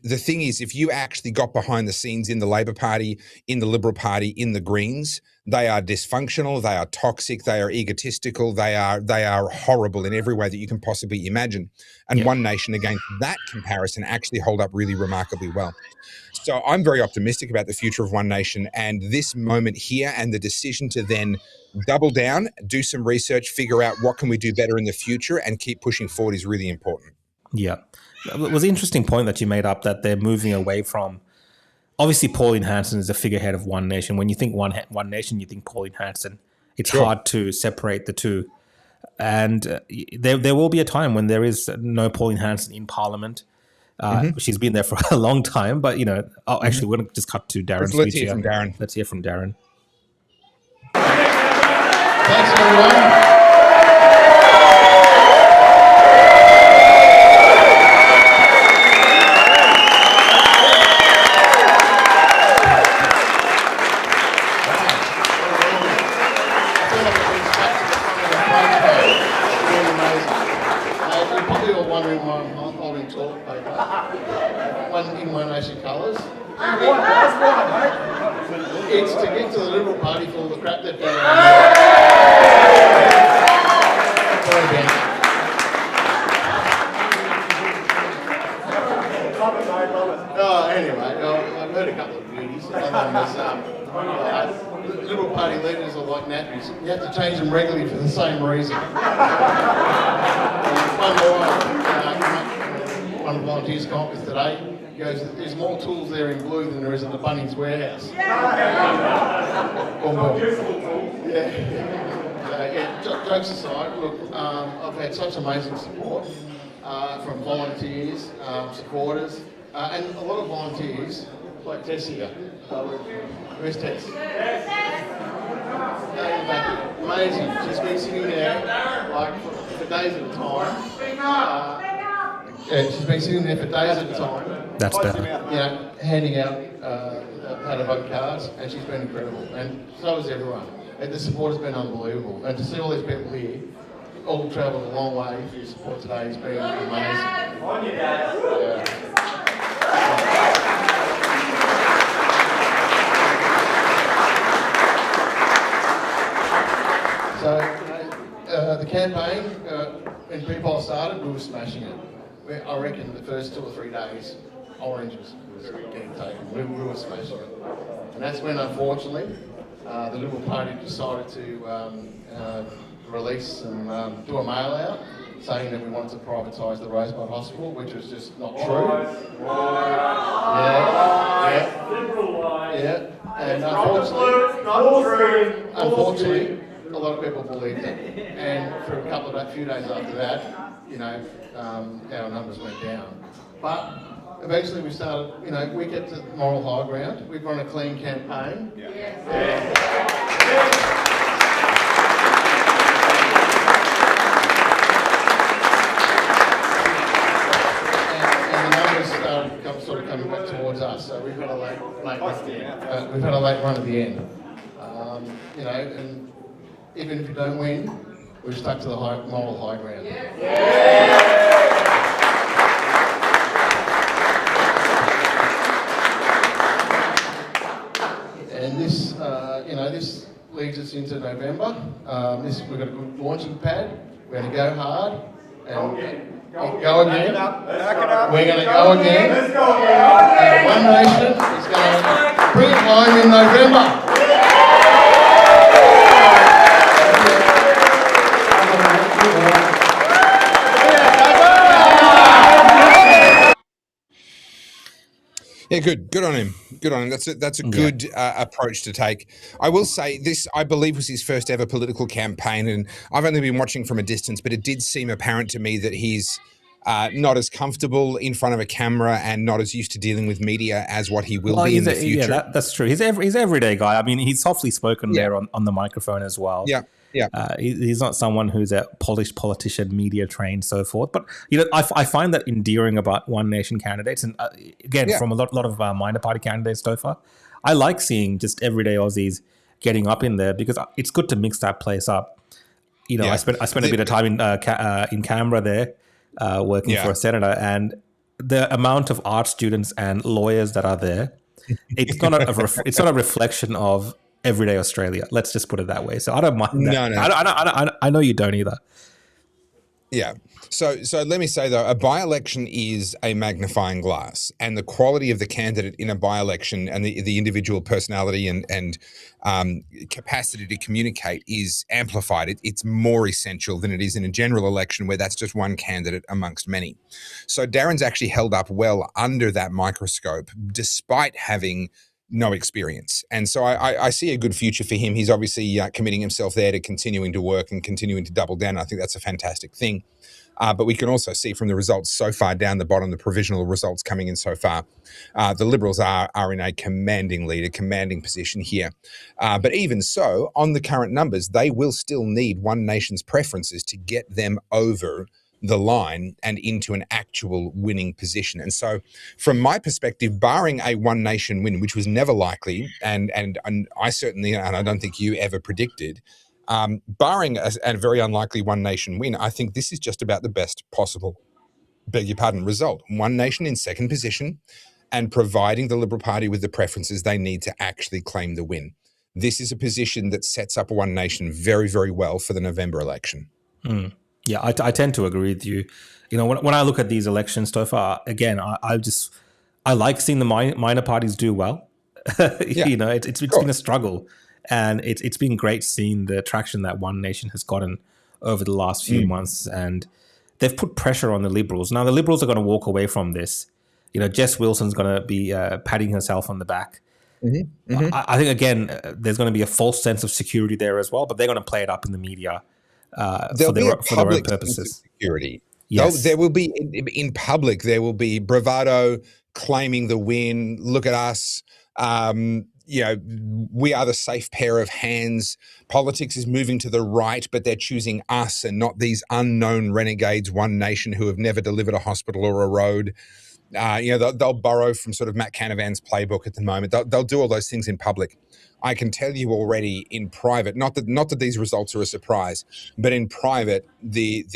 the thing is, if you actually got behind the scenes in the Labor Party, in the Liberal Party, in the Greens, they are dysfunctional, they are toxic, they are egotistical, they are horrible in every way that you can possibly imagine. And One Nation, against that comparison, actually hold up really remarkably well. So I'm very optimistic about the future of One Nation, and this moment here and the decision to then double down, do some research, figure out what can we do better in the future and keep pushing forward is really important. Yeah. It was an interesting point that you made up, that they're moving away from, obviously Pauline Hanson is the figurehead of One Nation. When you think One Nation, you think Pauline Hanson. It's hard to separate the two. And there will be a time when there is no Pauline Hanson in Parliament. She's been there for a long time, but actually we're going to just cut to Darren's Let's speech hear from Darren. Let's hear from Darren. Thanks, everyone. In One Nation colours. It's to give to the Liberal Party for all the crap they've done. Anyway, I've heard a couple of beauties. Liberal Party leaders are like nappies. You have to change them regularly for the same reason. One of the volunteers come up with today. He goes, there's more tools there in blue than there is at the Bunnings warehouse. Jokes aside, look, I've had such amazing support from volunteers, supporters, and a lot of volunteers, like Tess here. Where's Tess? Amazing. She's been sitting there like for days at a time. She's been sitting there for days at a time. That's better. Handing out how to vote cards, and she's been incredible. And so has everyone. And the support has been unbelievable. And to see all these people here, all travelled a long way for your support today. It's been amazing. On your dad. So, the campaign, when people started, we were smashing it. I reckon the first 2 or 3 days, oranges was getting taken. We were smashing it. And that's when, unfortunately, the Liberal Party decided to release and do a mail out saying that we wanted to privatise the Rosebud Hospital, which was just not true. Yeah. And unfortunately, a lot of people believed it. And for a few days after that, our numbers went down. But eventually we started, we get to moral high ground. We've run a clean campaign. And the numbers started sort of coming back towards us. So we've had a late run at the end. And even if you don't win, we've stuck to the moral high ground. And this, this leads us into November. We've got a good launching pad. We're going to go hard and go again. We're going to go again. Let's go again. And One Nation is going to bring it home in November. Yeah, good on him. Good on him. That's a good approach to take. I will say this, I believe, was his first ever political campaign, and I've only been watching from a distance, but it did seem apparent to me that he's not as comfortable in front of a camera and not as used to dealing with media as what he will be in the future. Yeah, that's true. He's everyday guy. I mean, he's softly spoken there on the microphone as well. Yeah. He's not someone who's a polished politician, media trained, so forth. But I find that endearing about One Nation candidates, and from a lot of minor party candidates so far. I like seeing just everyday Aussies getting up in there because it's good to mix that place up. I spent a bit of time in Canberra there, working for a senator, and the amount of art students and lawyers that are there, it's not a reflection of everyday Australia. Let's just put it that way. So I don't mind that. No. I know you don't either. Yeah. So let me say, though, a by-election is a magnifying glass, and the quality of the candidate in a by-election and the individual personality and capacity to communicate is amplified. It's more essential than it is in a general election where that's just one candidate amongst many. So Darren's actually held up well under that microscope despite having no experience. And so I see a good future for him. He's obviously committing himself there to continuing to work and continuing to double down. I think that's a fantastic thing. But we can also see from the results so far down the bottom, the provisional results coming in so far, the Liberals are in a commanding lead, a commanding position here. But even so, on the current numbers, they will still need One Nation's preferences to get them over the line and into an actual winning position. And so from my perspective, barring a One Nation win, which was never likely, and I certainly, and I don't think you ever predicted, barring a very unlikely One Nation win, I think this is just about the best possible, result. One Nation in second position and providing the Liberal Party with the preferences they need to actually claim the win. This is a position that sets up One Nation very, very well for the November election. Yeah, I tend to agree with you. When I look at these elections so far, again, I like seeing the minor parties do well. It's been a struggle, and it's been great seeing the traction that One Nation has gotten over the last few months, and they've put pressure on the Liberals. Now the Liberals are going to walk away from this. Jess Wilson's going to be patting herself on the back. I think again, there's going to be a false sense of security there as well, but they're going to play it up in the media. For their own purposes. Security. Yes. There will be in public. There will be bravado, claiming the win. Look at us. We are the safe pair of hands. Politics is moving to the right, but they're choosing us and not these unknown renegades, One Nation, who have never delivered a hospital or a road. They'll borrow from sort of Matt Canavan's playbook at the moment. They'll do all those things in public. I can tell you already in private, not that these results are a surprise, but in private, the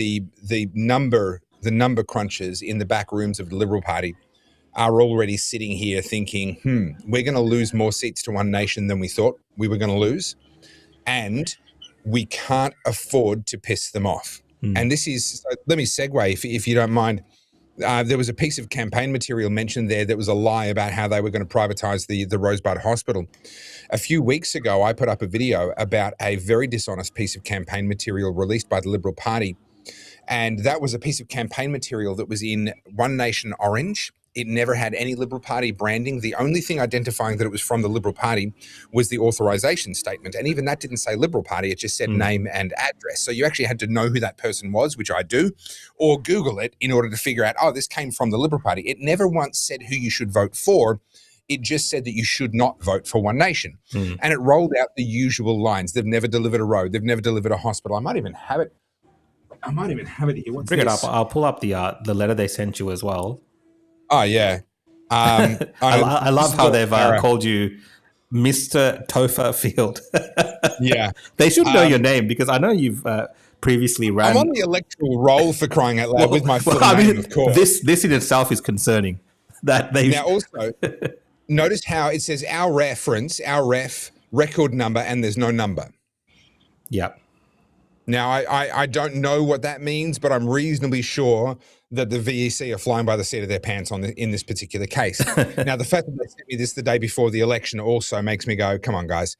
number crunchers in the back rooms of the Liberal Party are already sitting here thinking, we're going to lose more seats to One Nation than we thought we were going to lose, and we can't afford to piss them off. And this is, let me segue if you don't mind. There was a piece of campaign material mentioned there that was a lie about how they were going to privatise the Rosebud Hospital. A few weeks ago, I put up a video about a very dishonest piece of campaign material released by the Liberal Party. And that was a piece of campaign material that was in One Nation orange. It never had any Liberal Party branding. The only thing identifying that it was from the Liberal Party was the authorisation statement. And even that didn't say Liberal Party. It just said name and address. So you actually had to know who that person was, which I do, or Google it in order to figure out, this came from the Liberal Party. It never once said who you should vote for. It just said that you should not vote for One Nation. And it rolled out the usual lines. They've never delivered a road. They've never delivered a hospital. I might even have it here. What's Bring it this? up. I'll pull up the letter they sent you as well. Oh, yeah. I love how they've called you Mr. Toher Field. Yeah. They should know your name because I know you've previously ran. I'm on the electoral roll for crying out loud with my full name, of course. This in itself is concerning. Now, also, notice how it says our ref, record number, and there's no number. Yeah. Now, I don't know what that means, but I'm reasonably sure that the VEC are flying by the seat of their pants in this particular case. Now, the fact that they sent me this the day before the election also makes me go, come on, guys.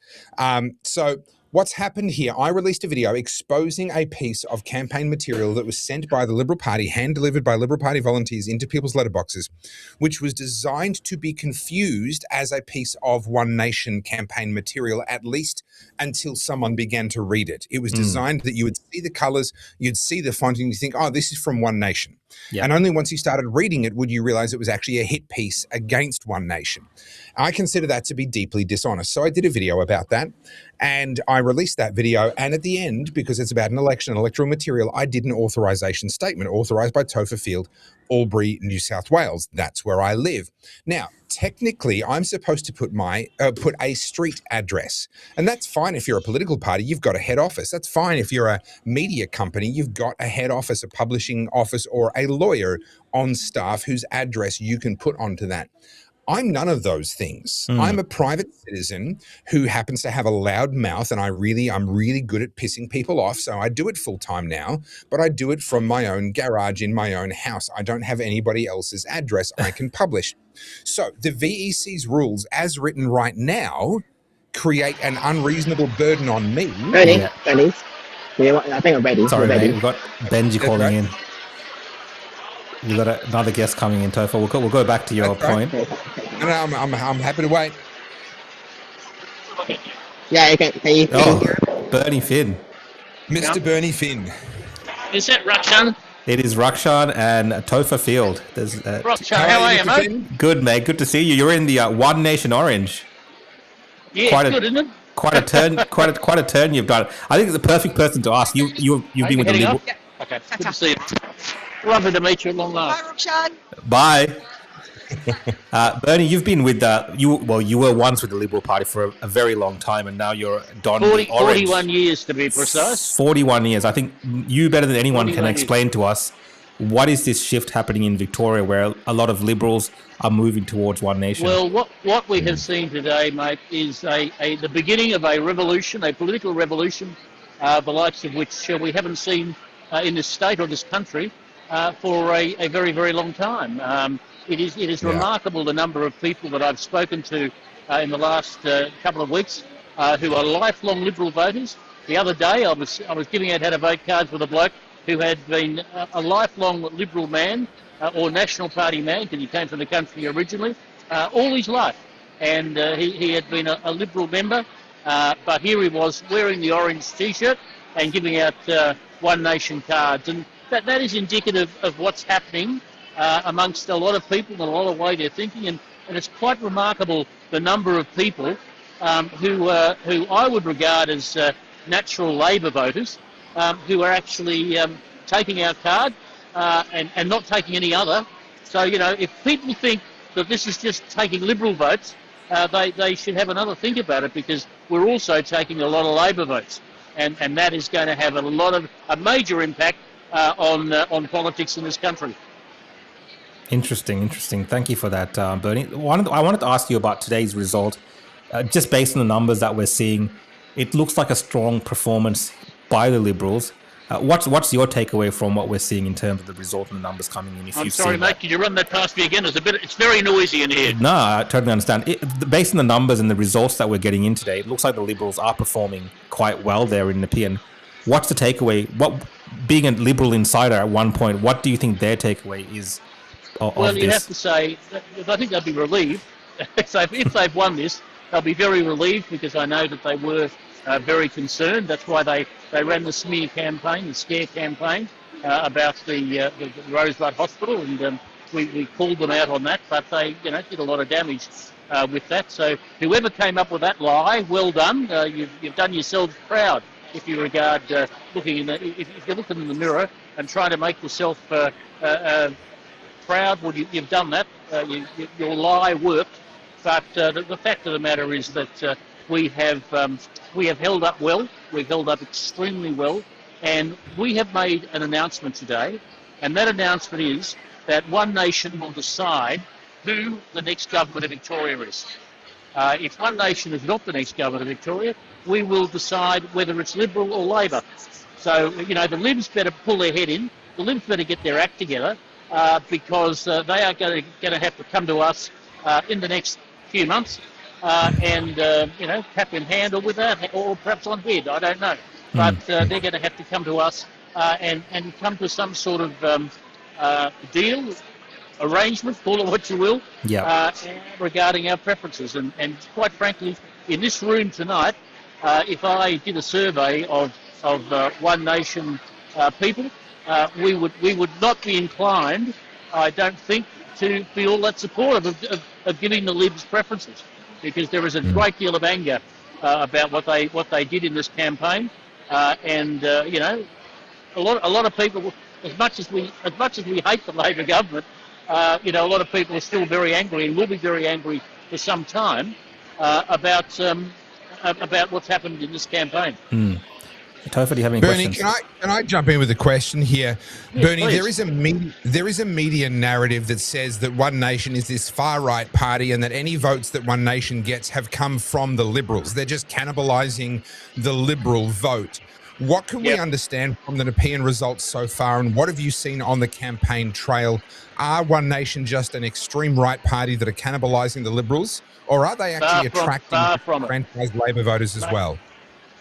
So what's happened here, I released a video exposing a piece of campaign material that was sent by the Liberal Party, hand-delivered by Liberal Party volunteers into people's letterboxes, which was designed to be confused as a piece of One Nation campaign material, at least until someone began to read it. It was designed that you would see the colours, you'd see the font, and you think, this is from One Nation. Yeah. And only once you started reading it would you realize it was actually a hit piece against One Nation. I consider that to be deeply dishonest. So I did a video about that, and I released that video. And at the end, because it's about an election, electoral material, I did an authorisation statement authorised by Toher Field, Albury, New South Wales. That's where I live. Now, technically, I'm supposed to put put a street address, and that's fine if you're a political party. You've got a head office. That's fine if you're a media company. You've got a head office, a publishing office, or a lawyer on staff whose address you can put onto that. I'm none of those things. I'm a private citizen who happens to have a loud mouth, and I'm really good at pissing people off. So I do it full time now, but I do it from my own garage in my own house. I don't have anybody else's address I can publish. So the VEC's rules, as written right now, create an unreasonable burden on me. Ready? I think I'm ready. Sorry, ready. mate. We've got Benji calling in. We've got another guest coming in, Toher. We'll go back to your point. No, I'm happy to wait. Yeah, can you hear? Bernie Finn. Mr. Bernie Finn. Is that Rakshan? It is Rakshan and Toher Field. Rakshan, how are you, mate? Good, mate. Good to see you. You're in the One Nation Orange. Yeah, good, isn't it? Quite a turn. quite a turn you've done. I think it's the perfect person to ask. You've been with the Liberal. Okay, good to see you. Lovely to meet you at long last. Bye. Bernie, you've been with you were once with the Liberal Party for a very long time, and now you're Don 41 years to be precise. 41 years. I think you better than anyone can explain to us what is this shift happening in Victoria, where a lot of Liberals are moving towards One Nation. Well, what we have seen today, mate, is the beginning of a revolution, a political revolution, the likes of which we haven't seen in this state or this country for a very, very long time. It is remarkable the number of people that I've spoken to in the last couple of weeks who are lifelong Liberal voters. The other day I was giving out how to vote cards with a bloke who had been a lifelong Liberal man or National Party man, because he came from the country originally, all his life. And he had been a Liberal member, but here he was wearing the orange T-shirt and giving out One Nation cards. And that is indicative of what's happening amongst a lot of people and a lot of way they're thinking. And it's quite remarkable the number of people who I would regard as natural Labor voters who are actually taking our card and not taking any other So, if people think that this is just taking Liberal votes, they should have another think about it, because we're also taking a lot of Labor votes, and that is going to have a major impact on politics in this country. Interesting. Thank you for that, Bernie. I wanted to ask you about today's result. Just based on the numbers that we're seeing, it looks like a strong performance by the Liberals. What's your takeaway from what we're seeing in terms of the result and the numbers coming in? I'm sorry, mate. Can you run that past me again? It's very noisy in here. No, I totally understand. Based on the numbers and the results that we're getting in today, it looks like the Liberals are performing quite well there in Nepean. What's the takeaway? Being a Liberal insider at one point, what do you think their takeaway is of well, this? You have to say, I think they'll be relieved. If they've won this, they'll be very relieved, because I know that they were very concerned. That's why they ran the smear campaign, the scare campaign about the Rosebud Hospital, and we called them out on that, but they did a lot of damage with that. So whoever came up with that lie, well done. You've done yourselves proud if you regard if you're looking in the mirror and trying to make yourself proud. Well, you've done that. Your lie worked. But the fact of the matter is that we have held up well. We've held up extremely well, and we have made an announcement today, and that announcement is that One Nation will decide who the next government of Victoria is. If One Nation is not the next government of Victoria, we will decide whether it's Liberal or Labor. So, the Libs better pull their head in. The Libs better get their act together, because they are going to have to come to us in the next few months, and cap in hand or without, or perhaps on head, I don't know. But they're going to have to come to us and come to some sort of deal, arrangement, call it what you will, regarding our preferences. And quite frankly, in this room tonight, if I did a survey of One Nation people, we would not be inclined, I don't think, to be all that supportive of giving the Libs preferences, because there is a great deal of anger about what they did in this campaign, and a lot of people, as much as we hate the Labor government, a lot of people are still very angry, and will be very angry for some time about what's happened in this campaign. Toher, do you have any Bernie, questions? can I jump in with a question here? Yes, Bernie, please. there is a media narrative that says that One Nation is this far-right party, and that any votes that One Nation gets have come from the Liberals. They're just cannibalising the Liberal vote. What can we understand from the Nepean results so far, and what have you seen on the campaign trail? Are One Nation just an extreme right party that are cannibalising the Liberals, or are they actually attracting enfranchised Labor voters as well?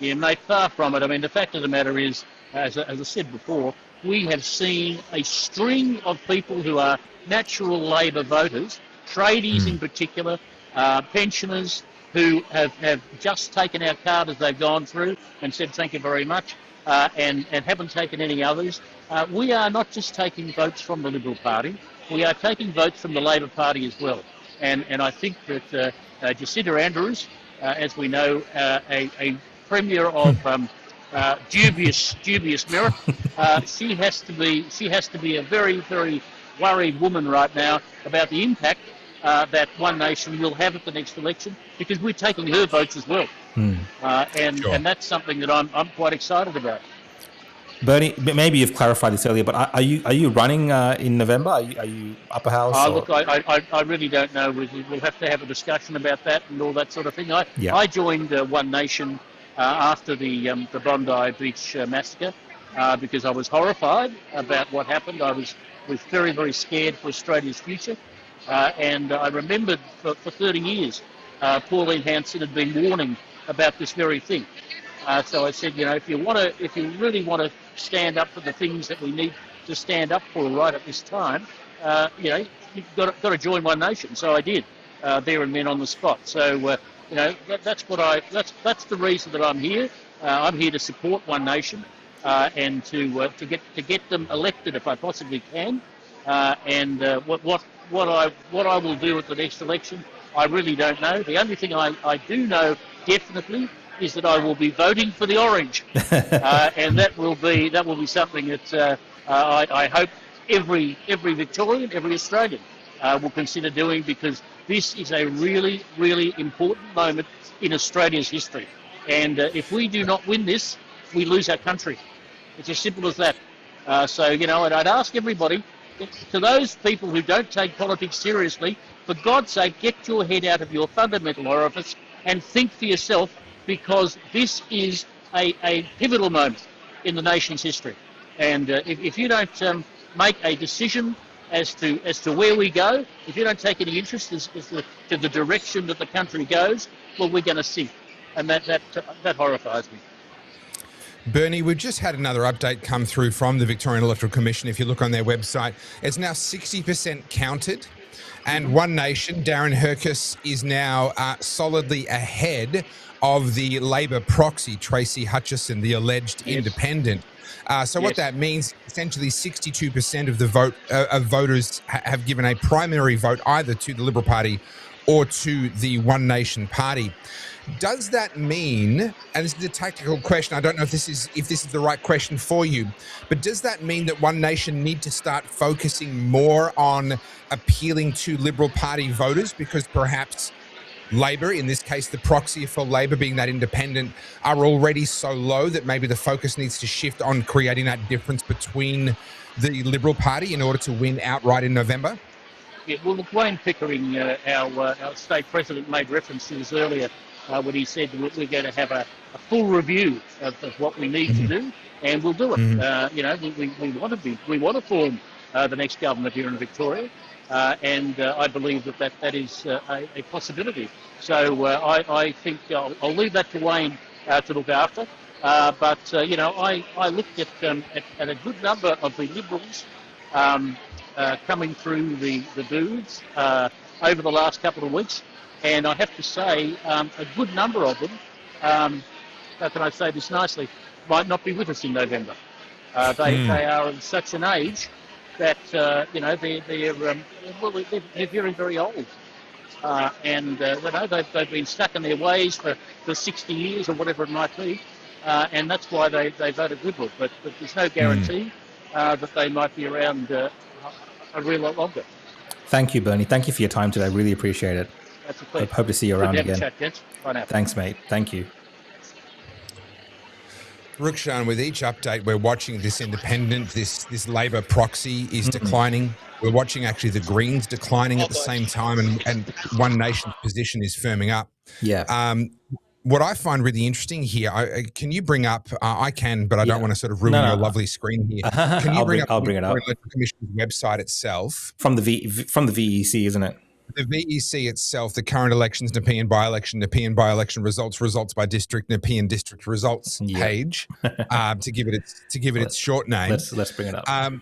Yeah, mate, far from it. I mean, the fact of the matter is, as I said before, we have seen a string of people who are natural Labor voters, tradies in particular, pensioners, who have just taken our card as they've gone through and said thank you very much, and haven't taken any others. We are not just taking votes from the Liberal Party, we are taking votes from the Labor Party as well. And I think that Jacinda Andrews, as we know, a Premier of dubious merit, she has to be a very, very worried woman right now about the impact that One Nation will have at the next election, because we're taking her votes as well, and that's something that I'm quite excited about. Bernie, maybe you've clarified this earlier, but are you running in November? Are you upper house? Look, I really don't know. We'll have to have a discussion about that and all that sort of thing. I joined One Nation after the Bondi Beach massacre, because I was horrified about what happened. I was very, very scared for Australia's future, and I remembered for 30 years Pauline Hanson had been warning about this very thing. So I said, if you really want to stand up for the things that we need to stand up for right at this time, you've got to join One Nation. So I did, there and then on the spot. So that's the reason that I'm here. I'm here to support One Nation and to get them elected if I possibly can. And what I will do at the next election, I really don't know. The only thing I do know definitely is that I will be voting for the orange, and that will be something that I hope every Victorian, every Australian will consider doing, because this is a really, really important moment in Australia's history. And if we do not win this, we lose our country. It's as simple as that. So, and I'd ask everybody, to those people who don't take politics seriously, for God's sake, get your head out of your fundamental orifice and think for yourself, because this is a pivotal moment in the nation's history. And if you don't make a decision as to where we go, if you don't take any interest as to the direction that the country goes, well, we're going to sink. And that horrifies me. Bernie, we've just had another update come through from the Victorian Electoral Commission. If you look on their website, it's now 60% counted. And One Nation, Darren Hercus, is now solidly ahead of the Labor proxy, Tracy Hutchison, the alleged independent. What that means, essentially 62% of the voters have given a primary vote either to the Liberal Party or to the One Nation Party. Does that mean, and this is a tactical question, I don't know if this is the right question for you, but does that mean that One Nation need to start focusing more on appealing to Liberal Party voters, because perhaps Labor, in this case the proxy for Labor being that independent, are already so low that maybe the focus needs to shift on creating that difference between the Liberal Party in order to win outright in November? Yeah, well, look, Wayne Pickering, our state president, made reference to this earlier when he said that we're going to have a full review of what we need to do, and we'll do it. We want to form the next government here in Victoria, and I believe that is a possibility. So I think I'll leave that to Wayne to look after. But I looked at a good number of the Liberals coming through the booths over the last couple of weeks. And I have to say, a good number of them, how can I say this nicely, might not be with us in November. They are of such an age that they're very, very old, and they've been stuck in their ways for 60 years or whatever it might be, and that's why they voted Liberal. But there's no guarantee that they might be around a real lot longer. Thank you, Bernie. Thank you for your time today. I really appreciate it. That's a pleasure. I hope to see you around again. Chat, gents. Bye now. Thanks, mate. Thank you. Rukshan, with each update, we're watching this independent, this Labor proxy is declining. We're watching actually the Greens declining at the same time, and One Nation's position is firming up. Yeah. What I find really interesting here, can you bring up, I can, but I don't want to sort of ruin your lovely screen here. Can you I'll bring it up. The Electoral Commission's website itself? From the VEC, isn't it? The VEC itself, the current elections, Nepean by-election results by district, Nepean district results page, to give it its short name. Let's bring it up.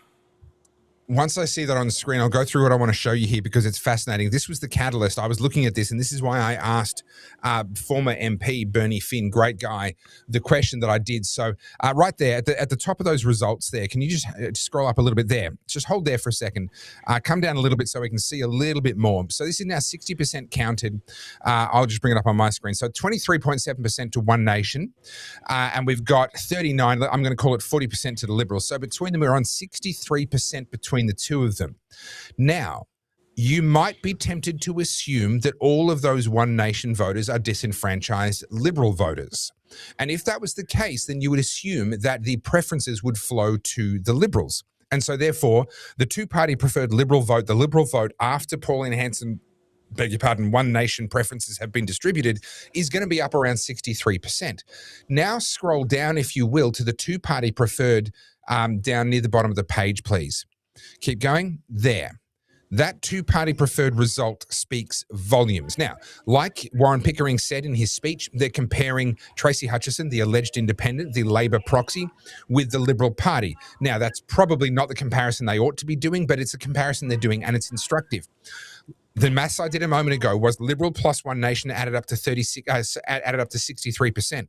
Once I see that on the screen, I'll go through what I want to show you here because it's fascinating. This was the catalyst. I was looking at this, and this is why I asked former MP Bernie Finn, great guy, the question that I did. So right there at the top of those results there, can you just scroll up a little bit there? Just hold there for a second. Come down a little bit so we can see a little bit more. So this is now 60% counted. I'll just bring it up on my screen. So 23.7% to One Nation, and we've got 39, I'm going to call it 40% to the Liberals. So between them, we're on 63% between the two of them. Now, you might be tempted to assume that all of those One Nation voters are disenfranchised Liberal voters. And if that was the case, then you would assume that the preferences would flow to the Liberals. And so therefore, the two-party preferred Liberal vote, the Liberal vote after Pauline Hanson, beg your pardon, One Nation preferences have been distributed, is going to be up around 63%. Now scroll down, if you will, to the two-party preferred down near the bottom of the page, please. Keep going. There. That two-party preferred result speaks volumes. Now, like Warren Pickering said in his speech, they're comparing Tracy Hutchison, the alleged independent, the Labor proxy, with the Liberal Party. Now, that's probably not the comparison they ought to be doing, but it's a comparison they're doing, and it's instructive. The maths I did a moment ago was Liberal plus One Nation added up to 63%.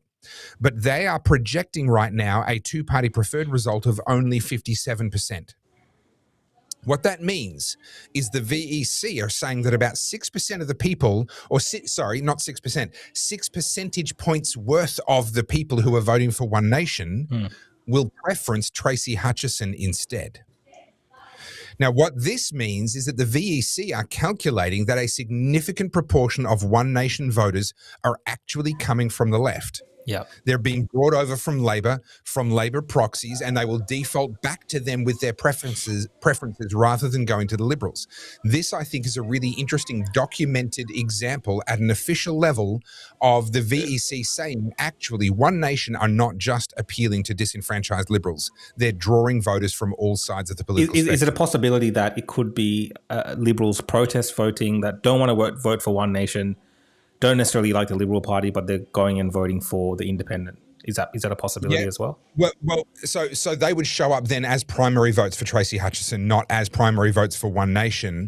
But they are projecting right now a two-party preferred result of only 57%. What that means is the VEC are saying that about 6% of the people, not 6%, 6 percentage points worth of the people who are voting for One Nation will preference Tracy Hutchison instead. Now, what this means is that the VEC are calculating that a significant proportion of One Nation voters are actually coming from the left. Yeah. They're being brought over from Labor proxies, and they will default back to them with their preferences rather than going to the Liberals. This, I think, is a really interesting documented example at an official level of the VEC saying, actually, One Nation are not just appealing to disenfranchised Liberals. They're drawing voters from all sides of the political spectrum. Is it a possibility that it could be Liberals protest voting that don't want to vote for One Nation, don't necessarily like the Liberal Party, but they're going and voting for the Independent? Is that a possibility as well? Well, so they would show up then as primary votes for Tracy Hutchison, not as primary votes for One Nation,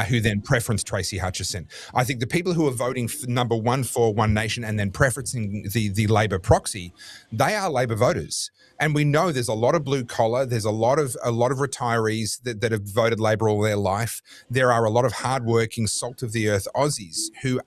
who then preference Tracy Hutchison. I think the people who are voting for, number one for One Nation and then preferencing the Labor proxy, they are Labor voters. And we know there's a lot of blue collar. There's a lot of retirees that have voted Labor all their life. There are a lot of hardworking, salt of the earth Aussies who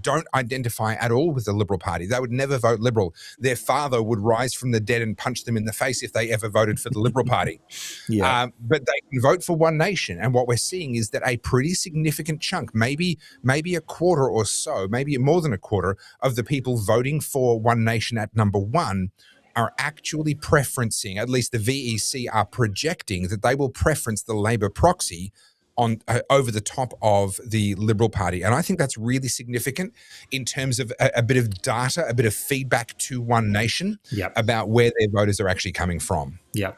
don't identify at all with the Liberal Party. They would never vote Liberal. Their father would rise from the dead and punch them in the face if they ever voted for the Liberal Party. But they can vote for One Nation. And what we're seeing is that a pretty significant chunk, maybe a quarter or so, maybe more than a quarter of the people voting for One Nation at number one are actually preferencing, at least the VEC are projecting that they will preference the Labor proxy on over the top of the Liberal Party. And I think that's really significant in terms of a bit of data, a bit of feedback to One Nation about where their voters are actually coming from. Yeah.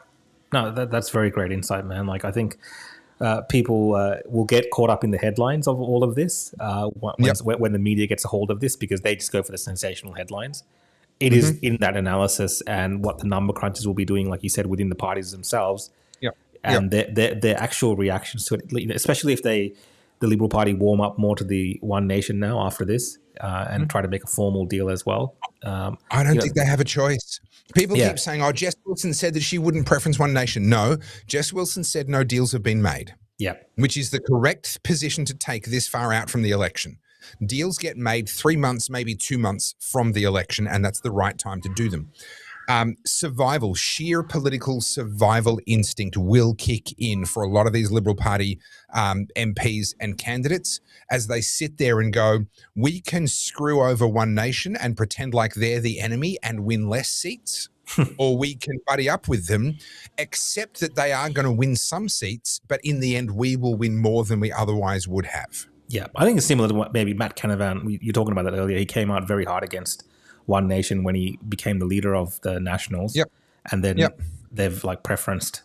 No, that's very great insight, man. Like, I think people will get caught up in the headlines of all of this when the media gets a hold of this, because they just go for the sensational headlines. It is in that analysis and what the number crunches will be doing, like you said, within the parties themselves, and their actual reactions to it, especially if the Liberal Party warm up more to the One Nation now after this and try to make a formal deal as well. I don't think they have a choice. People keep saying, oh, Jess Wilson said that she wouldn't preference One Nation. No, Jess Wilson said no deals have been made. Yeah. Which is the correct position to take this far out from the election. Deals get made 3 months, maybe 2 months from the election, and that's the right time to do them. Sheer political survival instinct will kick in for a lot of these Liberal Party MPs and candidates as they sit there and go, we can screw over One Nation and pretend like they're the enemy and win less seats, or we can buddy up with them, accept that they are going to win some seats, but in the end, we will win more than we otherwise would have. Yeah, I think it's similar to what maybe Matt Canavan, you're talking about that earlier. He came out very hard against One Nation when he became the leader of the Nationals. And then they've preferenced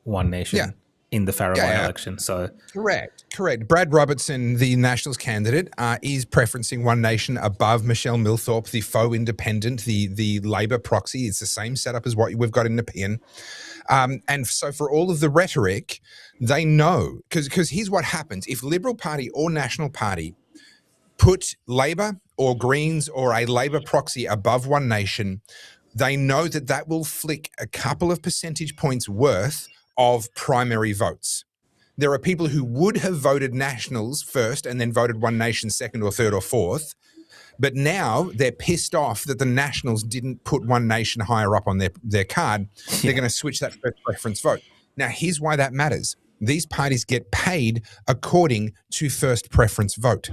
One Nation in the Faraday election. So Correct. Brad Robertson, the Nationals candidate, is preferencing One Nation above Michelle Milthorpe, the faux independent, the Labor proxy. It's the same setup as what we've got in Nepean. And so for all of the rhetoric, they know, because here's what happens. If Liberal Party or National Party put Labor or Greens or a Labor proxy above One Nation, they know that will flick a couple of percentage points worth of primary votes. There are people who would have voted Nationals first and then voted One Nation second or third or fourth, but now they're pissed off that the Nationals didn't put One Nation higher up on their card. They're going to switch that first preference vote. Now, here's why that matters. These parties get paid according to first preference vote.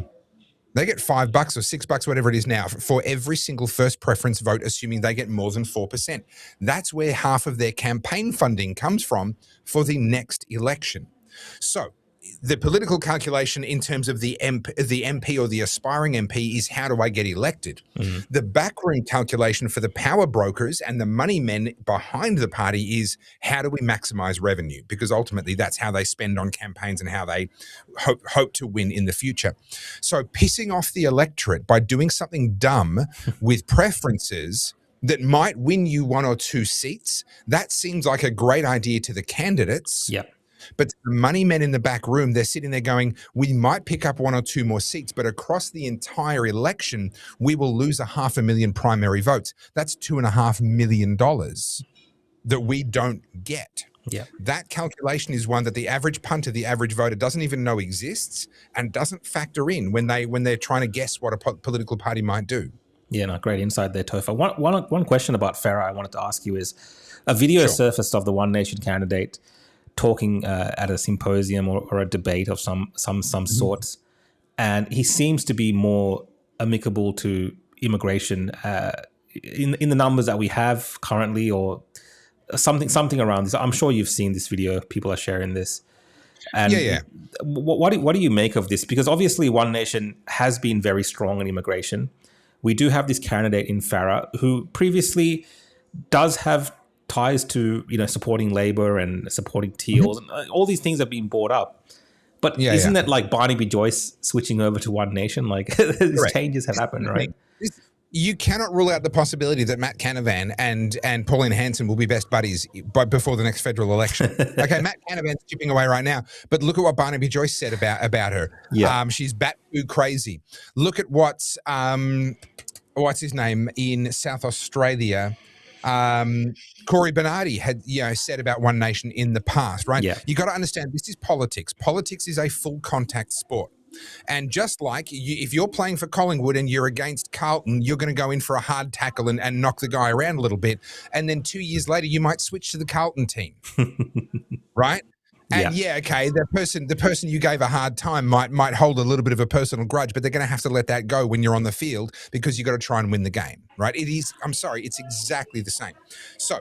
They get $5 or $6, whatever it is now, for every single first preference vote, assuming they get more than 4%. That's where half of their campaign funding comes from for the next election. So the political calculation in terms of the MP or the aspiring MP is, how do I get elected? The backroom calculation for the power brokers and the money men behind the party is, how do we maximize revenue? Because ultimately that's how they spend on campaigns and how they hope to win in the future. So pissing off the electorate by doing something dumb with preferences that might win you 1 or 2 seats, that seems like a great idea to the candidates. But the money men in the back room, they're sitting there going, we might pick up 1 or 2 more seats, but across the entire election, we will lose 500,000 primary votes. That's $2.5 million that we don't get. That calculation is one that the average punter, the average voter doesn't even know exists and doesn't factor in when they're trying to guess what a political party might do. Yeah, no, great insight there, Toher. One question about Farah I wanted to ask you is, a video surfaced of the One Nation candidate talking at a symposium or a debate of some sorts, and he seems to be more amicable to immigration in the numbers that we have currently, or something around this. I'm sure you've seen this video. People are sharing this. And what do you make of this? Because obviously One Nation has been very strong in immigration. We do have this candidate in Farah who previously does have ties to, supporting Labor and supporting Teal. All these things have been brought up. But isn't that like Barnaby Joyce switching over to One Nation? Like these changes have happened, right? You cannot rule out the possibility that Matt Canavan and Pauline Hanson will be best buddies before the next federal election. Okay, Matt Canavan's chipping away right now, but look at what Barnaby Joyce said about her. Yeah. She's bat-foo crazy. Look at what's his name in South Australia. Corey Bernardi had said about One Nation in the past, right? Yeah. You got to understand, this is politics. Politics is a full contact sport. And just like if you're playing for Collingwood and you're against Carlton, you're going to go in for a hard tackle and knock the guy around a little bit. And then 2 years later, you might switch to the Carlton team, right? And the person you gave a hard time might hold a little bit of a personal grudge, but they're going to have to let that go when you're on the field because you got to try and win the game, right? It's exactly the same. So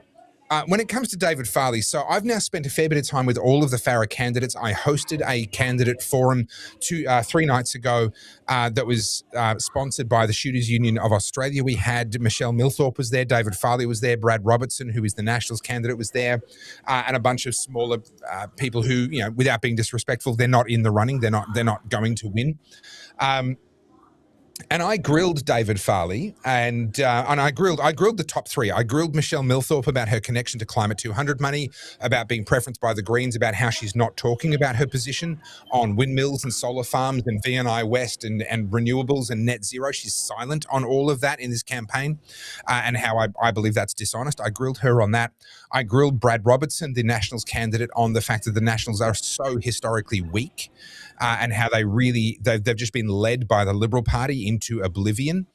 when it comes to David Farley, so I've now spent a fair bit of time with all of the Farah candidates. I hosted a candidate forum 3 nights ago that was sponsored by the Shooters Union of Australia. We had Michelle Milthorpe was there, David Farley was there, Brad Robertson, who is the Nationals candidate, was there, and a bunch of smaller people who, without being disrespectful, they're not in the running. They're not going to win. And I grilled David Farley, and I grilled the top 3. I grilled Michelle Milthorpe about her connection to Climate 200 money, about being preferenced by the Greens, about how she's not talking about her position on windmills and solar farms and VNI West and renewables and net zero. She's silent on all of that in this campaign, and how I believe that's dishonest. I grilled her on that. I grilled Brad Robertson, the Nationals candidate, on the fact that the Nationals are so historically weak. And how they've just been led by the Liberal Party into oblivion.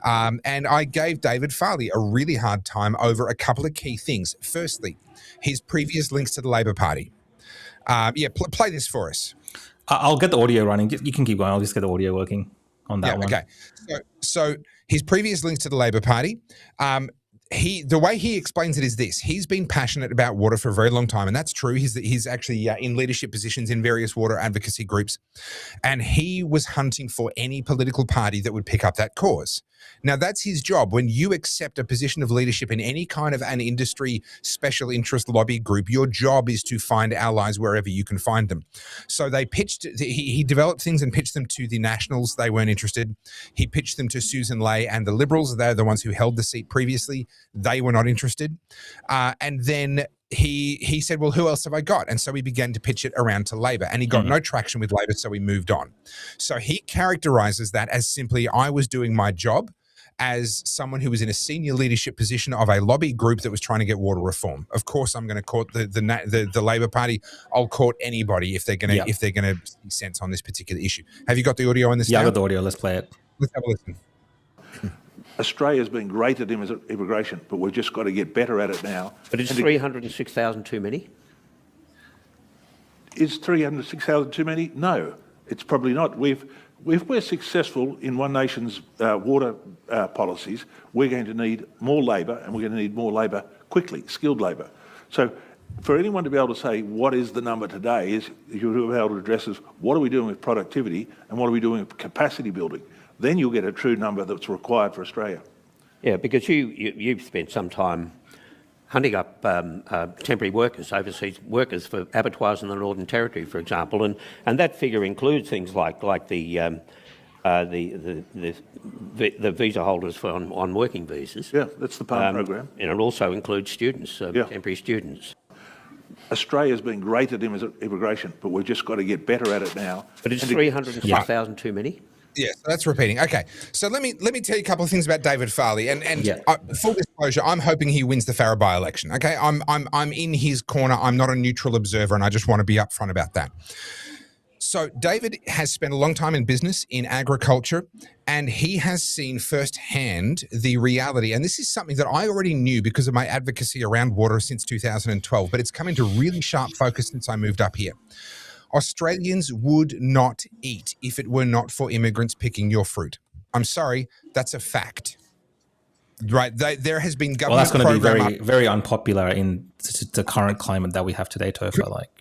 And I gave David Farley a really hard time over a couple of key things. Firstly, his previous links to the Labor Party. Play this for us. I'll get the audio running. You can keep going. I'll just get the audio working on that one. Okay. So his previous links to the Labor Party, the way he explains it is this: he's been passionate about water for a very long time, and that's true. He's actually in leadership positions in various water advocacy groups, and he was hunting for any political party that would pick up that cause. Now, that's his job. When you accept a position of leadership in any kind of an industry special interest lobby group, your job is to find allies wherever you can find them. So they pitched, he developed things and pitched them to the Nationals. They weren't interested. He pitched them to Susan Ley and the Liberals. They're the ones who held the seat previously. They were not interested. And then he said, well, who else have I got? And so he began to pitch it around to Labor, and he got no traction with Labor, so he moved on. So he characterizes that as simply, I was doing my job as someone who was in a senior leadership position of a lobby group that was trying to get water reform. Of course, I'm going to court the Labor Party. I'll court anybody if they're going to see sense on this particular issue. Have you got the audio on this? Yeah, now? I got the audio. Let's play it. Let's have a listen. Australia's been great at immigration, but we've just got to get better at it now. But is 306,000 too many? Is 306,000 too many? No, it's probably not. If we're successful in One Nation's water policies, we're going to need more labour, and we're going to need more labour quickly, skilled labour. So for anyone to be able to say what is the number today is you'll be able to address is what are we doing with productivity and what are we doing with capacity building. Then you'll get a true number that's required for Australia. Yeah, because you've spent some time hunting up temporary workers, overseas workers for abattoirs in the Northern Territory, for example, and that figure includes things like the visa holders for on working visas. Yeah, that's the PALM program. And it also includes students, temporary students. Australia's been great at immigration, but we've just got to get better at it now. But is 306,000 too many? Yes, that's repeating. Okay, so let me tell you a couple of things about David Farley, and full disclosure, I'm hoping he wins the Farah by-election. Okay, I'm in his corner. I'm not a neutral observer, and I just want to be upfront about that. So David has spent a long time in business, in agriculture, and he has seen firsthand the reality. And this is something that I already knew because of my advocacy around water since 2012, but it's come into really sharp focus since I moved up here. Australians would not eat if it were not for immigrants picking your fruit. I'm sorry, that's a fact. Right, there has been government. Well, that's going to be program very, very unpopular in the current climate that we have today, Toher.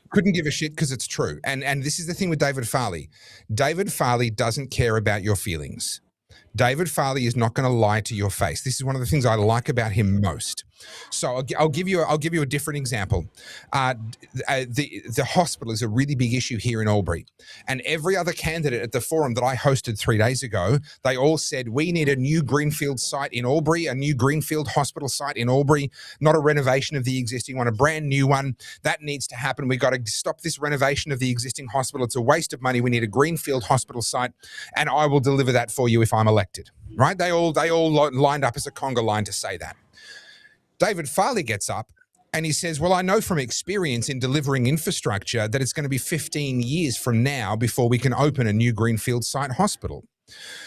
Couldn't give a shit because it's true. And this is the thing with David Farley. David Farley doesn't care about your feelings. David Farley is not going to lie to your face. This is one of the things I like about him most. So I'll give you a different example. The hospital is a really big issue here in Albury, and every other candidate at the forum that I hosted 3 days ago, they all said we need a new greenfield site in Albury, a new greenfield hospital site in Albury, not a renovation of the existing one, a brand new one. That needs to happen. We've got to stop this renovation of the existing hospital. It's a waste of money. We need a greenfield hospital site, and I will deliver that for you if I'm elected. Right? They all lined up as a conga line to say that. David Farley gets up and he says, well, I know from experience in delivering infrastructure that it's going to be 15 years from now before we can open a new greenfield site hospital.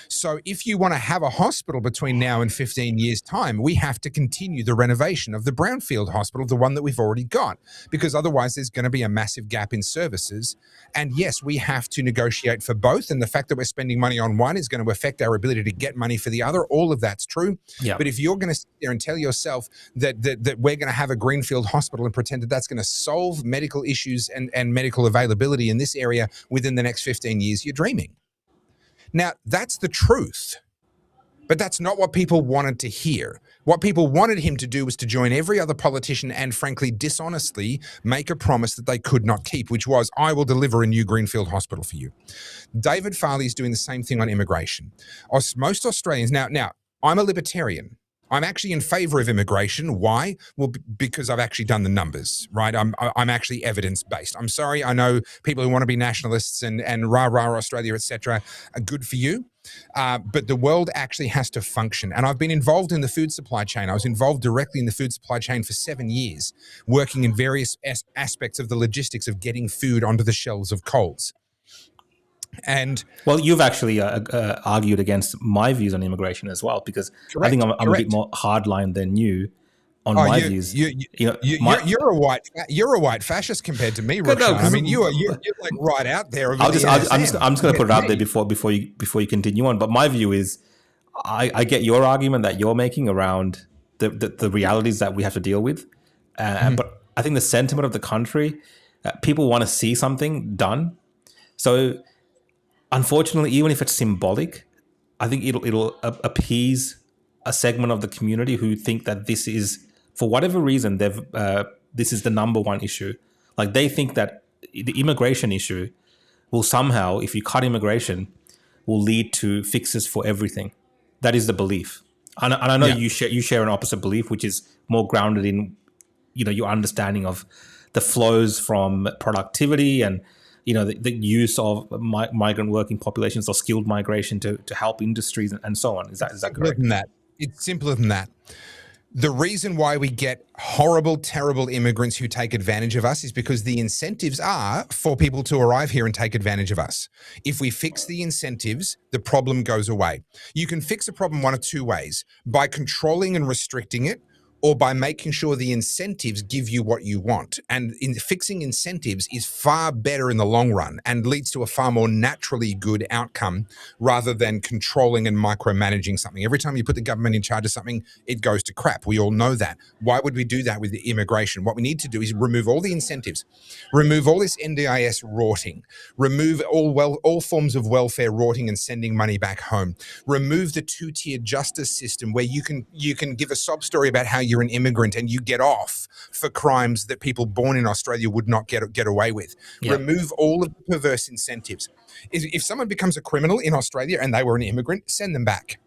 So if you want to have a hospital between now and 15 years' time, we have to continue the renovation of the brownfield hospital, the one that we've already got, because otherwise there's going to be a massive gap in services. And yes, we have to negotiate for both. And the fact that we're spending money on one is going to affect our ability to get money for the other. All of that's true. Yeah. But if you're going to sit there and tell yourself that we're going to have a greenfield hospital and pretend that that's going to solve medical issues and medical availability in this area within the next 15 years, you're dreaming. Now, that's the truth, but that's not what people wanted to hear. What people wanted him to do was to join every other politician and, frankly, dishonestly make a promise that they could not keep, which was, I will deliver a new greenfield hospital for you. David Farley is doing the same thing on immigration. Most Australians, now, I'm a libertarian. I'm actually in favor of immigration. Why? Well, because I've actually done the numbers, right? I'm actually evidence-based. I'm sorry, I know people who want to be nationalists and rah-rah Australia, etc. are good for you. But the world actually has to function. And I've been involved in the food supply chain. I was involved directly in the food supply chain for 7 years, working in various aspects of the logistics of getting food onto the shelves of Coles. And well, you've actually argued against my views on immigration as well, because I think I'm a bit more hardline than you on my views. You're a white fascist compared to me, Roxanne. I mean, you're like right out there. I'm just going to put it out there before you continue on. But my view is, I get your argument that you're making around the realities that we have to deal with, but I think the sentiment of the country, people want to see something done. So, unfortunately, even if it's symbolic, I think it'll appease a segment of the community who think that this is, for whatever reason, this is the number one issue. Like, they think that the immigration issue will somehow, if you cut immigration, will lead to fixes for everything. That is the belief, and I know you share an opposite belief, which is more grounded in, your understanding of the flows from productivity and the use of migrant working populations or skilled migration to help industries and so on. Is that correct? It's simpler than that. The reason why we get horrible, terrible immigrants who take advantage of us is because the incentives are for people to arrive here and take advantage of us. If we fix the incentives, the problem goes away. You can fix a problem one of two ways: by controlling and restricting it, or by making sure the incentives give you what you want. And fixing incentives is far better in the long run and leads to a far more naturally good outcome rather than controlling and micromanaging something. Every time you put the government in charge of something, it goes to crap. We all know that. Why would we do that with the immigration? What we need to do is remove all the incentives, remove all this NDIS rorting, remove all forms of welfare rorting and sending money back home, remove the two-tiered justice system where you can give a sob story about how you're an immigrant and you get off for crimes that people born in Australia would not get away with. Yeah. Remove all of the perverse incentives. If someone becomes a criminal in Australia and they were an immigrant, send them back.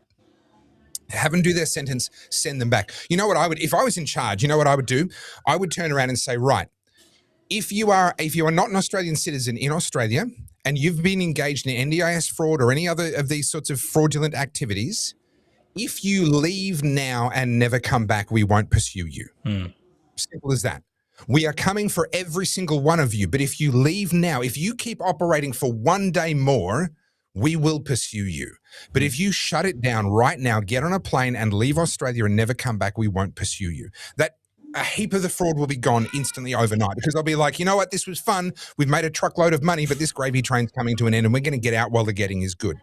Have them do their sentence, send them back. You know what I would, if I was in charge, you know what I would do? I would turn around and say, right, if you are not an Australian citizen in Australia and you've been engaged in NDIS fraud or any other of these sorts of fraudulent activities, if you leave now and never come back, we won't pursue you. Simple as that. We are coming for every single one of you. But if you leave now, if you keep operating for one day more, we will pursue you. But if you shut it down right now, get on a plane and leave Australia and never come back, we won't pursue you. That a heap of the fraud will be gone instantly overnight, because they'll be like, you know what, this was fun. We've made a truckload of money, but this gravy train's coming to an end and we're going to get out while the getting is good.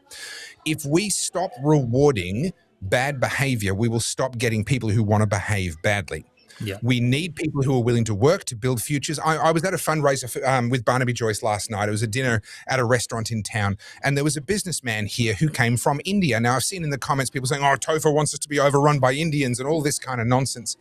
If we stop rewarding bad behavior, we will stop getting people who want to behave badly. Yeah. We need people who are willing to work to build futures. I was at a fundraiser for, with Barnaby Joyce last night. It was a dinner at a restaurant in town, and there was a businessman here who came from India. Now, I've seen in the comments people saying, oh, Toher wants us to be overrun by Indians and all this kind of nonsense.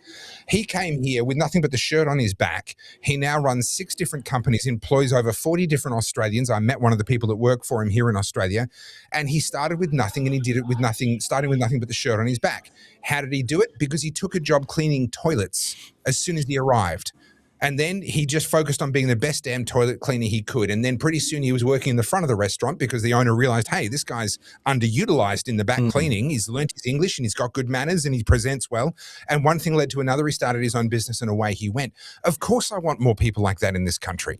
He came here with nothing but the shirt on his back. He now runs 6 different companies, employs over 40 different Australians. I met one of the people that work for him here in Australia, and he started with nothing, and he did it with nothing, starting with nothing but the shirt on his back. How did he do it? Because he took a job cleaning toilets as soon as he arrived. And then he just focused on being the best damn toilet cleaner he could. And then pretty soon he was working in the front of the restaurant because the owner realized, hey, this guy's underutilized in the back cleaning. He's learned his English and he's got good manners and he presents well. And one thing led to another. He started his own business and away he went. Of course I want more people like that in this country.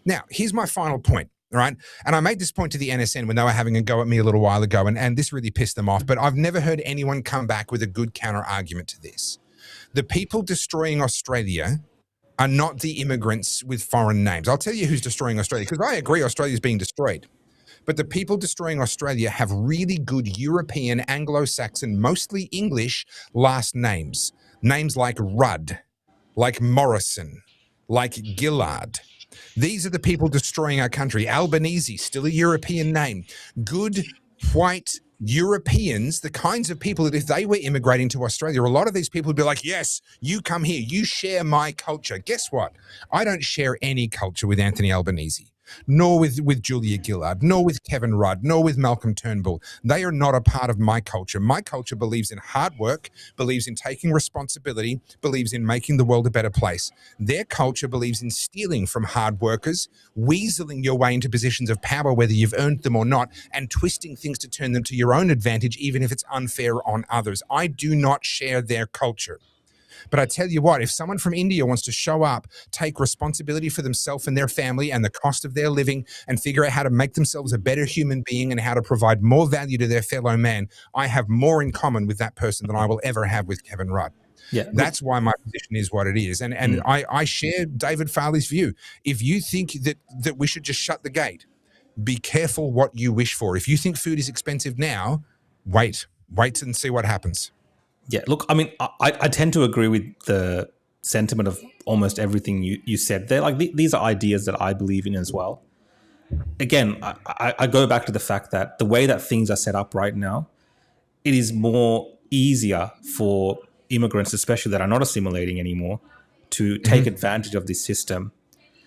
Now, here's my final point. All right. And I made this point to the NSN when they were having a go at me a little while ago, and this really pissed them off. But I've never heard anyone come back with a good counter argument to this. The people destroying Australia are not the immigrants with foreign names. I'll tell you who's destroying Australia, because I agree Australia's being destroyed. But the people destroying Australia have really good European, Anglo-Saxon, mostly English last names. Names like Rudd, like Morrison, like Gillard. These are the people destroying our country. Albanese, still a European name. Good, white Europeans, the kinds of people that if they were immigrating to Australia, a lot of these people would be like, yes, you come here, you share my culture. Guess what? I don't share any culture with Anthony Albanese, nor with Julia Gillard, nor with Kevin Rudd, nor with Malcolm Turnbull. They are not a part of my culture. My culture believes in hard work, believes in taking responsibility, believes in making the world a better place. Their culture believes in stealing from hard workers, weaseling your way into positions of power, whether you've earned them or not, and twisting things to turn them to your own advantage, even if it's unfair on others. I do not share their culture. But I tell you what, if someone from India wants to show up, take responsibility for themselves and their family and the cost of their living and figure out how to make themselves a better human being and how to provide more value to their fellow man, I have more in common with that person than I will ever have with Kevin Rudd. Yeah, that's why my position is what it is. And I share David Farley's view. If you think that we should just shut the gate, be careful what you wish for. If you think food is expensive now, wait and see what happens. Yeah, look, I mean, I tend to agree with the sentiment of almost everything you said there. Like, these are ideas that I believe in as well. Again, I go back to the fact that the way that things are set up right now, it is more easier for immigrants, especially that are not assimilating anymore, to take advantage of this system.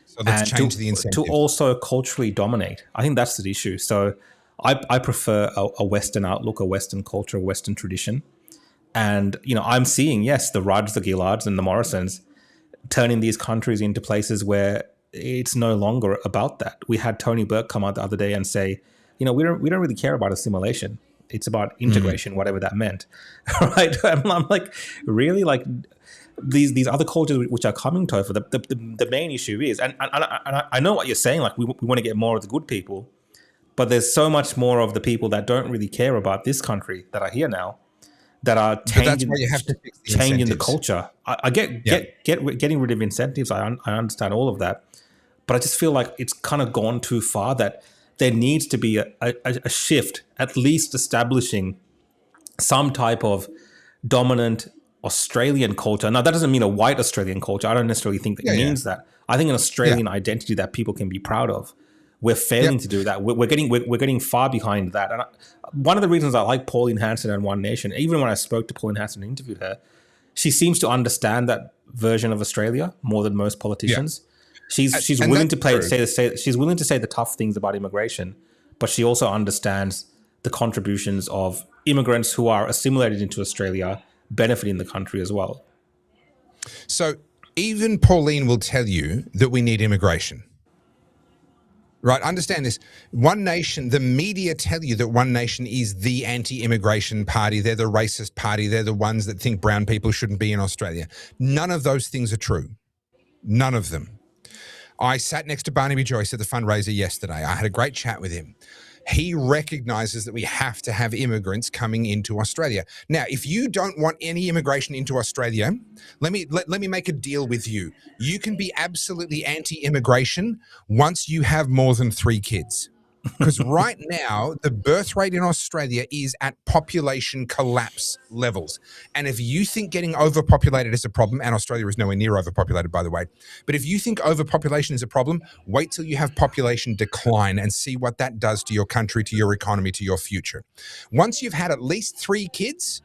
So let's change the incentive. To also culturally dominate. I think that's the issue. So I prefer a Western outlook, a Western culture, a Western tradition. And, you know, I'm seeing, yes, the Rudds, the Gillards and the Morrisons turning these countries into places where it's no longer about that. We had Tony Burke come out the other day and say, you know, we don't really care about assimilation. It's about integration, whatever that meant. Right? I'm like, really? Like these other cultures which are coming to over, the main issue is, and I know what you're saying, like we want to get more of the good people, but there's so much more of the people that don't really care about this country that are here now, that are changing the culture. I get getting rid of incentives. I understand all of that, but I just feel like it's kind of gone too far. That there needs to be a shift, at least establishing some type of dominant Australian culture. Now, that doesn't mean a white Australian culture. I don't necessarily think that means that. I think an Australian identity that people can be proud of. We're failing to do that. We're getting far behind that. And one of the reasons I like Pauline Hanson and One Nation, even when I spoke to Pauline Hanson and interviewed her, she seems to understand that version of Australia more than most politicians. Yeah. She's willing to she's willing to say the tough things about immigration, but she also understands the contributions of immigrants who are assimilated into Australia, benefiting the country as well. So even Pauline will tell you that we need immigration. Right, understand this. One Nation, the media tell you that One Nation is the anti-immigration party. They're the racist party. They're the ones that think brown people shouldn't be in Australia. None of those things are true. None of them. I sat next to Barnaby Joyce at the fundraiser yesterday. I had a great chat with him. He recognizes that we have to have immigrants coming into Australia. Now, if you don't want any immigration into Australia, let me make a deal with you. You can be absolutely anti-immigration once you have more than 3 kids. Because right now, the birth rate in Australia is at population collapse levels. And if you think getting overpopulated is a problem, and Australia is nowhere near overpopulated, by the way, but if you think overpopulation is a problem, wait till you have population decline and see what that does to your country, to your economy, to your future. Once you've had at least 3 kids,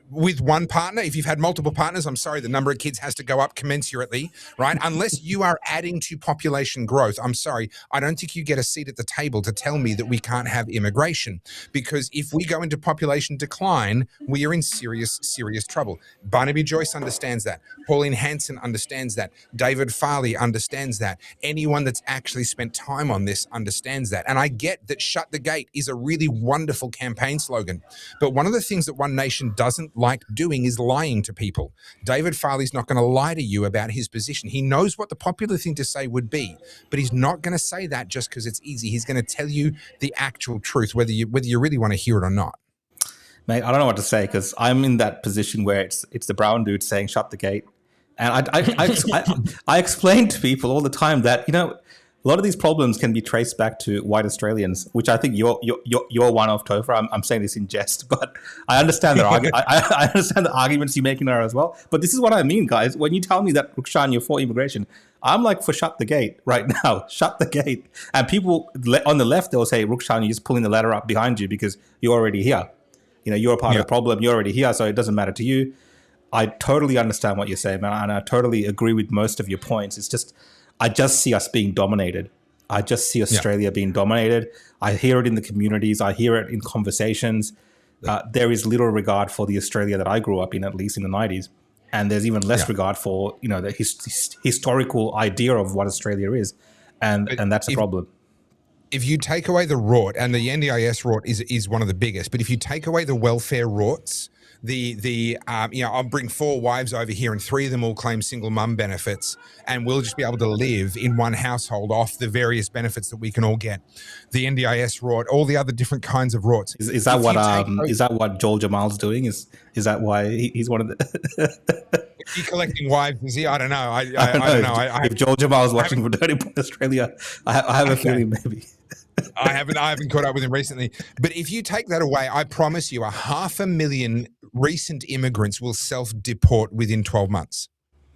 with one partner. If you've had multiple partners, I'm sorry, the number of kids has to go up commensurately, right? Unless you are adding to population growth, I'm sorry, I don't think you get a seat at the table to tell me that we can't have immigration, because if we go into population decline, we are in serious, serious trouble. Barnaby Joyce understands that. Pauline Hanson understands that. David Farley understands that. Anyone that's actually spent time on this understands that. And I get that shut the gate is a really wonderful campaign slogan. But one of the things that One Nation doesn't like doing is lying to people. David Farley's not going to lie to you about his position. He knows what the popular thing to say would be, but he's not going to say that just because it's easy. He's going to tell you the actual truth, whether you really want to hear it or not. Mate, I don't know what to say, because I'm in that position where it's the brown dude saying shut the gate. And I explain to people all the time that, a lot of these problems can be traced back to white Australians, which I think you're one of, Toher. I'm saying this in jest, but I understand I understand the arguments you're making there as well. But this is what I mean, guys. When you tell me that, Rukshan, you're for immigration, I'm like for shut the gate right now. Shut the gate. And people on the left, they'll say, Rukshan, you're just pulling the ladder up behind you because you're already here. You're a part of the problem. You're already here, so it doesn't matter to you. I totally understand what you're saying, man, and I totally agree with most of your points. It's just, I just see us being dominated. I just see Australia being dominated. I hear it in the communities. I hear it in conversations. There is little regard for the Australia that I grew up in, at least in the 90s. And there's even less regard for, the historical idea of what Australia is. And that's a problem. If you take away the rort, and the NDIS rort is one of the biggest, but if you take away the welfare rorts, I'll bring 4 wives over here and 3 of them will claim single mum benefits, and we'll just be able to live in one household off the various benefits that we can all get. The NDIS rort, all the other different kinds of rorts. Is that what Joel Jamal's doing? Is that why he's one of the? Is he collecting wives? Is he? I don't know. I don't know. If Joel Jamal's watching for Dirty Boy Australia, I have a feeling maybe. I haven't caught up with him recently. But if you take that away, I promise you 500,000 recent immigrants will self-deport within 12 months,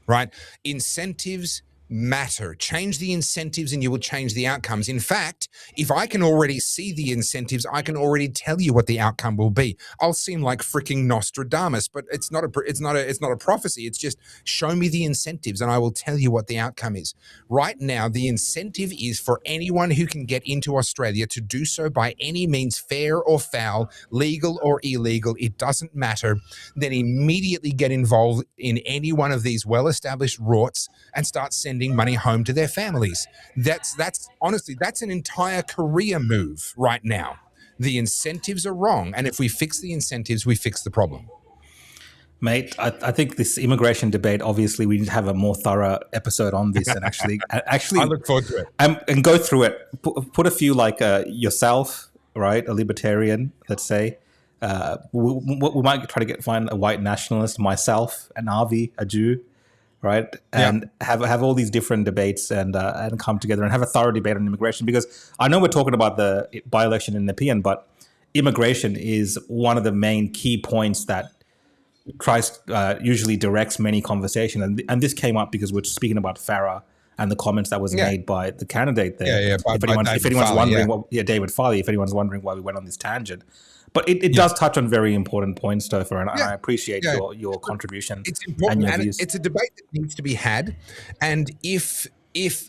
right? Incentives matter. Change the incentives and you will change the outcomes. In fact, if I can already see the incentives, I can already tell you what the outcome will be. I'll seem like freaking Nostradamus, but it's not a prophecy. It's just show me the incentives and I will tell you what the outcome is. Right now, the incentive is for anyone who can get into Australia to do so by any means, fair or foul, legal or illegal, it doesn't matter. Then immediately get involved in any one of these well-established rorts and start sending money home to their families. That's honestly, that's an entire career move right now. The incentives are wrong, and if we fix the incentives, we fix the problem. Mate, I think this immigration debate, obviously we need to have a more thorough episode on this and actually I look forward to it. And go through it. Put a few like yourself, right? A libertarian, let's say. We might try to find a white nationalist, myself, an Avi, a Jew, right? And have all these different debates and come together and have a thorough debate on immigration, because I know we're talking about the by-election in Nepean, but immigration is one of the main key points that usually directs many conversations. And this came up because we're speaking about Farah and the comments that was made by the candidate there. If anyone's wondering David Farley, if anyone's wondering why we went on this tangent. But it does touch on very important points, Toher, and I appreciate your contribution. It's important, and it's a debate that needs to be had. And if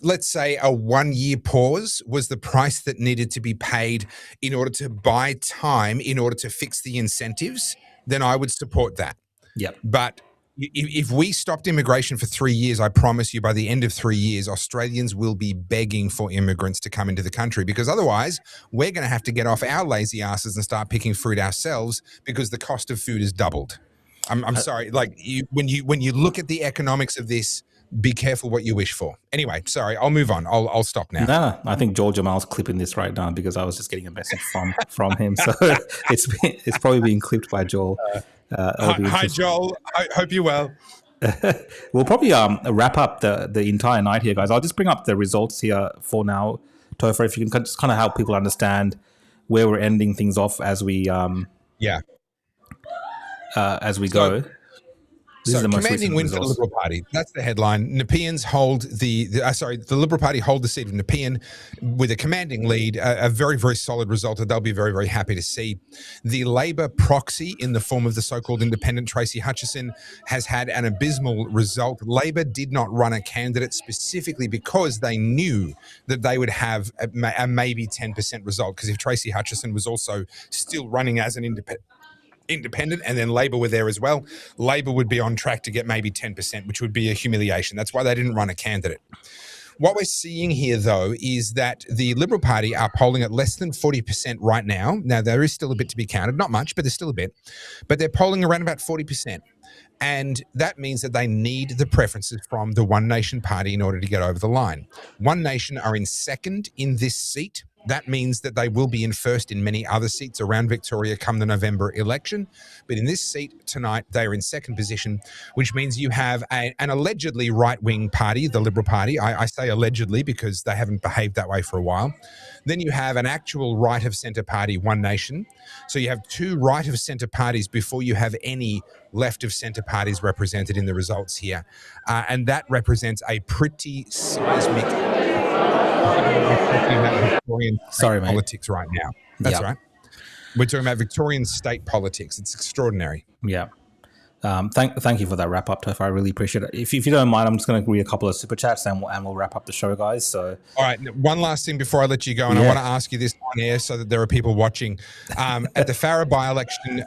let's say a 1-year pause was the price that needed to be paid in order to buy time, in order to fix the incentives, then I would support that. Yep. But if we stopped immigration for 3 years, I promise you by the end of 3 years, Australians will be begging for immigrants to come into the country, because otherwise we're going to have to get off our lazy asses and start picking fruit ourselves, because the cost of food has doubled. I'm sorry. Like when you look at the economics of this, be careful what you wish for. Anyway, sorry, I'll move on. I'll stop now. No, I think George Jamal's clipping this right now because I was just getting a message from him. So it's probably being clipped by Joel. Hi, Joel. I hope you're well. We'll probably wrap up the entire night here, guys. I'll just bring up the results here for now. Toher, if you can just kind of help people understand where we're ending things off as we go. This is the most commanding win for the Liberal Party. That's the headline. Nepeans hold the Liberal Party hold the seat of Nepean with a commanding lead, a very, very solid result that they'll be very, very happy to see. The Labor proxy in the form of the so-called independent Tracy Hutchison has had an abysmal result. Labor did not run a candidate specifically because they knew that they would have a maybe 10% result, because if Tracy Hutchison was also still running as an independent and then Labor were there as well, Labor would be on track to get maybe 10%, which would be a humiliation. That's why they didn't run a candidate. What we're seeing here, though, is that the Liberal Party are polling at less than 40% right now. Now, there is still a bit to be counted. Not much, but there's still a bit. But they're polling around about 40%. And that means that they need the preferences from the One Nation Party in order to get over the line. One Nation are in second in this seat. That means that they will be in first in many other seats around Victoria come the November election. But in this seat tonight, they are in second position, which means you have an allegedly right-wing party, the Liberal Party. I say allegedly because they haven't behaved that way for a while. Then you have an actual right-of-centre party, One Nation. So you have two right-of-centre parties before you have any left-of-centre parties represented in the results here. And that represents a pretty seismic Victorian politics right now. That's right. We're talking about Victorian state politics. It's extraordinary. Yeah. Thank you for that wrap up, Toher. I really appreciate it. If you don't mind, I'm just going to read a couple of super chats and we'll wrap up the show, guys. So, all right, one last thing before I let you go, and I want to ask you this on air so that there are people watching. At the Farah by-election,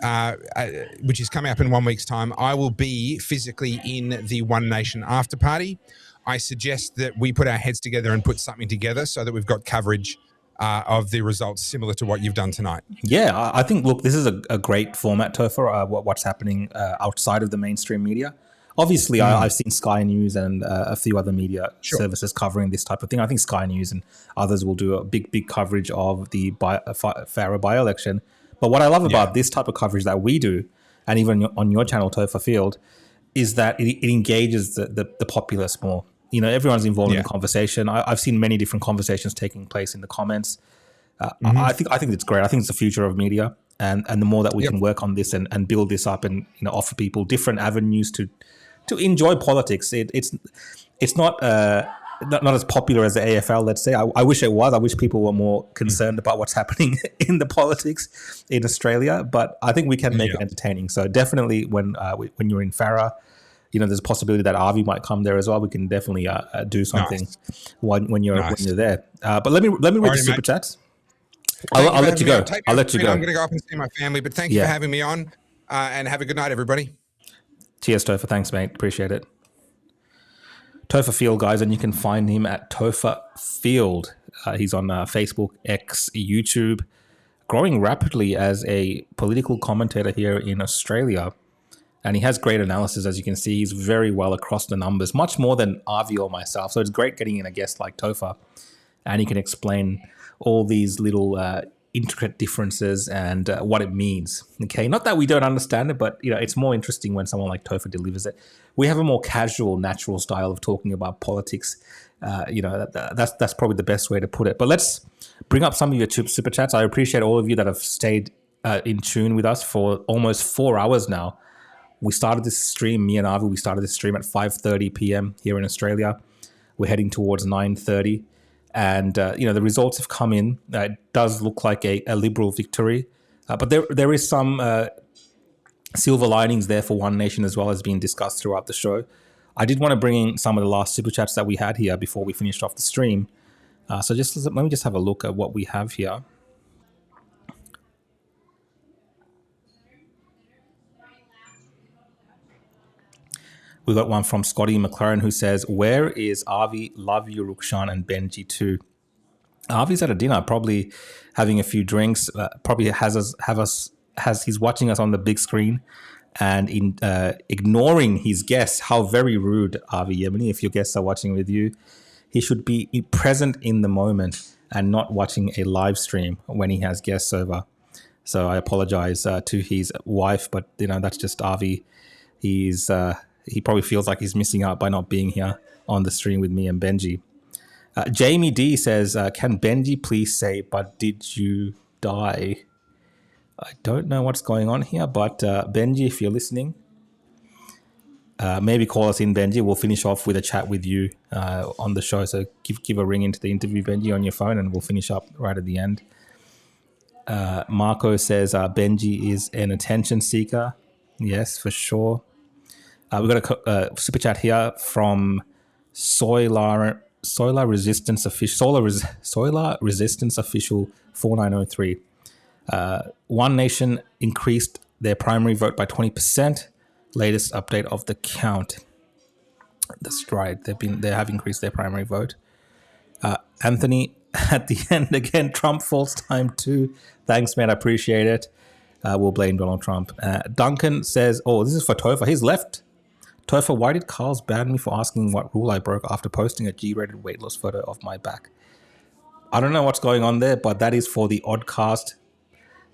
which is coming up in 1 week's time, I will be physically in the One Nation after party. I suggest that we put our heads together and put something together so that we've got coverage of the results similar to what you've done tonight. Yeah, I think, look, this is a great format, Toher, what's happening outside of the mainstream media. Obviously, I've seen Sky News and a few other media services covering this type of thing. I think Sky News and others will do a big coverage of the Farah by-election. But what I love about this type of coverage that we do, and even on your channel, Toher Field, is that it engages the populace more. You know, everyone's involved in the conversation. I've seen many different conversations taking place in the comments. I think it's great. I think it's the future of media, and the more that we can work on this and build this up and offer people different avenues to enjoy politics. It's not as popular as the AFL. Let's say. I wish it was. I wish people were more concerned about what's happening in the politics in Australia. But I think we can make it entertaining. So definitely when you're in Farah, there's a possibility that Avi might come there as well. We can definitely do something when you're there. But let me read the super chats. I'll let you go. I'll let you go. I'm going to go up and see my family. But thank you for having me on, and have a good night, everybody. Cheers, Toher. Thanks, mate. Appreciate it. Toher Field, guys, and you can find him at Toher Field. He's on Facebook, X, YouTube, growing rapidly as a political commentator here in Australia. And he has great analysis, as you can see. He's very well across the numbers, much more than Avi or myself. So it's great getting in a guest like Toher, and he can explain all these little intricate differences and what it means. Okay, not that we don't understand it, but it's more interesting when someone like Toher delivers it. We have a more casual, natural style of talking about politics. That's probably the best way to put it. But let's bring up some of your super chats. I appreciate all of you that have stayed in tune with us for almost 4 hours now. We started this stream, me and Avi, we started this stream at 5:30 p.m. here in Australia. We're heading towards 9:30. And, the results have come in. It does look like a Liberal victory. But there is some silver linings there for One Nation as well, as being discussed throughout the show. I did want to bring in some of the last super chats that we had here before we finished off the stream. So let me just have a look at what we have here. We got one from Scotty McLaren who says, "Where is Avi, Love You, Rukshan, and Benji too?" Avi's at a dinner, probably having a few drinks. Probably he's watching us on the big screen. and in ignoring his guests. How very rude, Avi Yemeni. If your guests are watching with you, he should be present in the moment and not watching a live stream when he has guests over. So I apologize to his wife, but that's just Avi. He probably feels like he's missing out by not being here on the stream with me and Benji. Jamie D says, can Benji please say, but did you die? I don't know what's going on here, but Benji, if you're listening, maybe call us in, Benji. We'll finish off with a chat with you on the show. So give a ring into the interview, Benji, on your phone, and we'll finish up right at the end. Marco says, Benji is an attention seeker. Yes, for sure. We've got a super chat here from Solar Resistance Official 4903. One Nation increased their primary vote by 20%. Latest update of the count. That's right. They have increased their primary vote. Anthony, at the end again, Trump false time too. Thanks, man. I appreciate it. We'll blame Donald Trump. Duncan says, oh, this is for Toher. He's left. Toher, why did Carl's ban me for asking what rule I broke after posting a G-rated weight loss photo of my back? I don't know what's going on there, but that is for the oddcast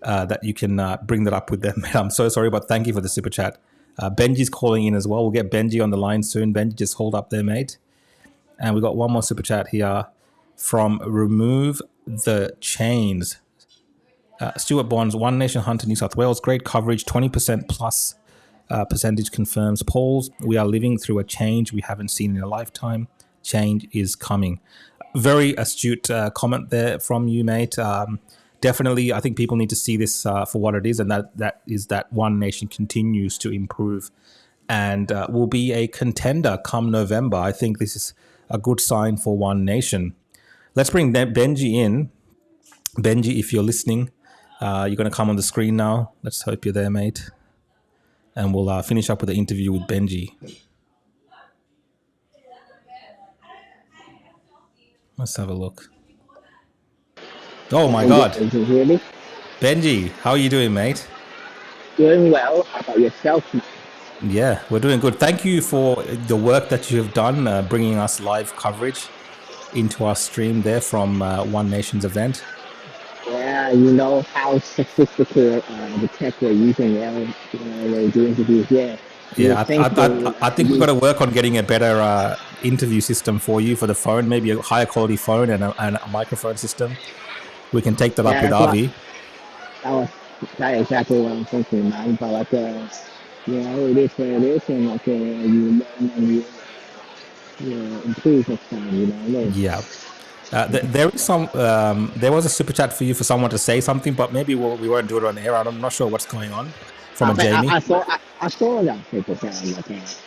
that you can bring that up with them. I'm so sorry, but thank you for the super chat. Benji's calling in as well. We'll get Benji on the line soon. Benji, just hold up there, mate. And we got one more super chat here from Remove the Chains. Stuart Bonds, One Nation Hunter, New South Wales. Great coverage, 20% plus percentage confirms polls. We are living through a change we haven't seen in a lifetime. Change is coming. Very astute comment there from you, mate. Definitely, I think people need to see this for what it is, and that is that One Nation continues to improve and will be a contender come November. I think this is a good sign for One Nation. Let's bring Benji in. Benji, if you're listening, you're going to come on the screen now. Let's hope you're there, mate. And we'll finish up with the interview with Benji. Let's have a look. Oh my God. Can you hear me? Benji, how are you doing, mate? Doing well. How about yourself? Yeah, we're doing good. Thank you for the work that you have done, bringing us live coverage into our stream there from One Nation's event. Yeah, you know how sophisticated the tech we're using now when we do interviews. Yeah, I think we've got to work on getting a better interview system for you for the phone, maybe a higher quality phone and a microphone system. We can take that up with Avi. That's exactly what I'm thinking, man. But it is what it is, and you learn and you improve next time. Yeah. There is some. There was a super chat for you for someone to say something, but maybe we won't do it on air. I'm not sure what's going on. From Jamie. I saw that super chat.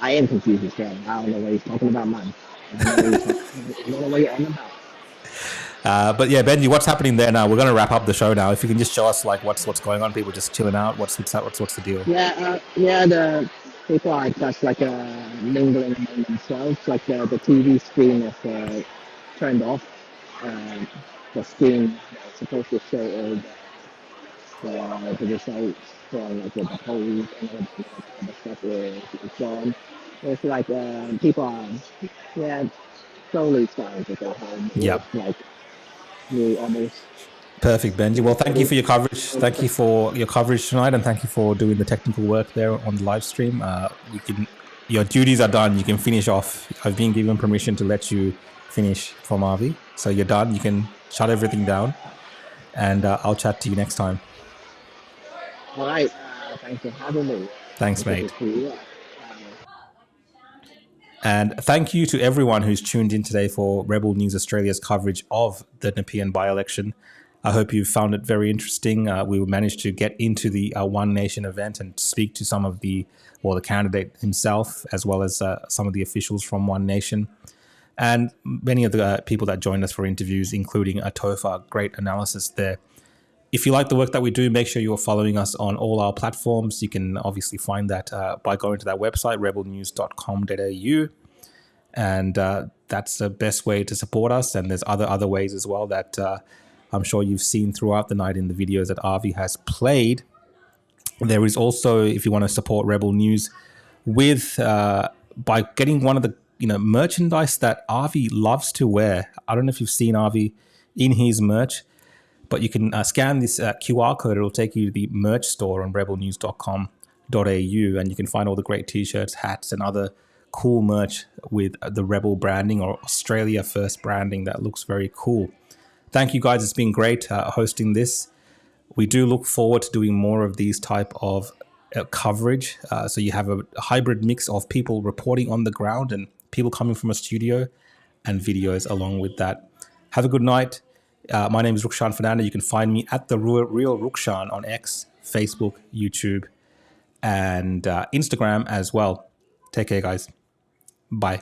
I am confused as well. I don't know what he's talking about, man. I don't know what you're on about. But yeah, Benji, what's happening there now? We're going to wrap up the show now. If you can just show us what's going on, people just chilling out. What's the deal? The people are just mingling among themselves. The TV screen is turned off. The screen is supposed to show all the results from the polls and all the stuff is gone. It's people are slowly starting to go home. Yep. Almost. Perfect, Benji. Well, thank you for your coverage. Thank you for your coverage tonight, and thank you for doing the technical work there on the live stream. Your duties are done. You can finish off. I've been given permission to let you finish from Avi, so you're done. You can shut everything down, and I'll chat to you next time. All right. Thanks for having me. Thanks, mate. And thank you to everyone who's tuned in today for Rebel News Australia's coverage of the Nepean by-election. I hope you found it very interesting. We managed to get into the One Nation event and speak to some of the candidate himself, as well as some of the officials from One Nation. And many of the people that joined us for interviews, including Toher. Great analysis there. If you like the work that we do, make sure you're following us on all our platforms. You can obviously find that by going to that website, rebelnews.com.au. And that's the best way to support us. And there's other ways as well that I'm sure you've seen throughout the night in the videos that Avi has played. There is also, if you want to support Rebel News, with by getting one of the merchandise that Avi loves to wear. I don't know if you've seen Avi in his merch, but you can scan this QR code. It'll take you to the merch store on rebelnews.com.au, and you can find all the great t-shirts, hats, and other cool merch with the Rebel branding or Australia First branding that looks very cool. Thank you guys. It's been great hosting this. We do look forward to doing more of these type of coverage. So you have a hybrid mix of people reporting on the ground and people coming from a studio and videos along with that. Have a good night. My name is Rukshan Fernando. You can find me at the Real Rukshan on X, Facebook, YouTube, and Instagram as well. Take care, guys. Bye.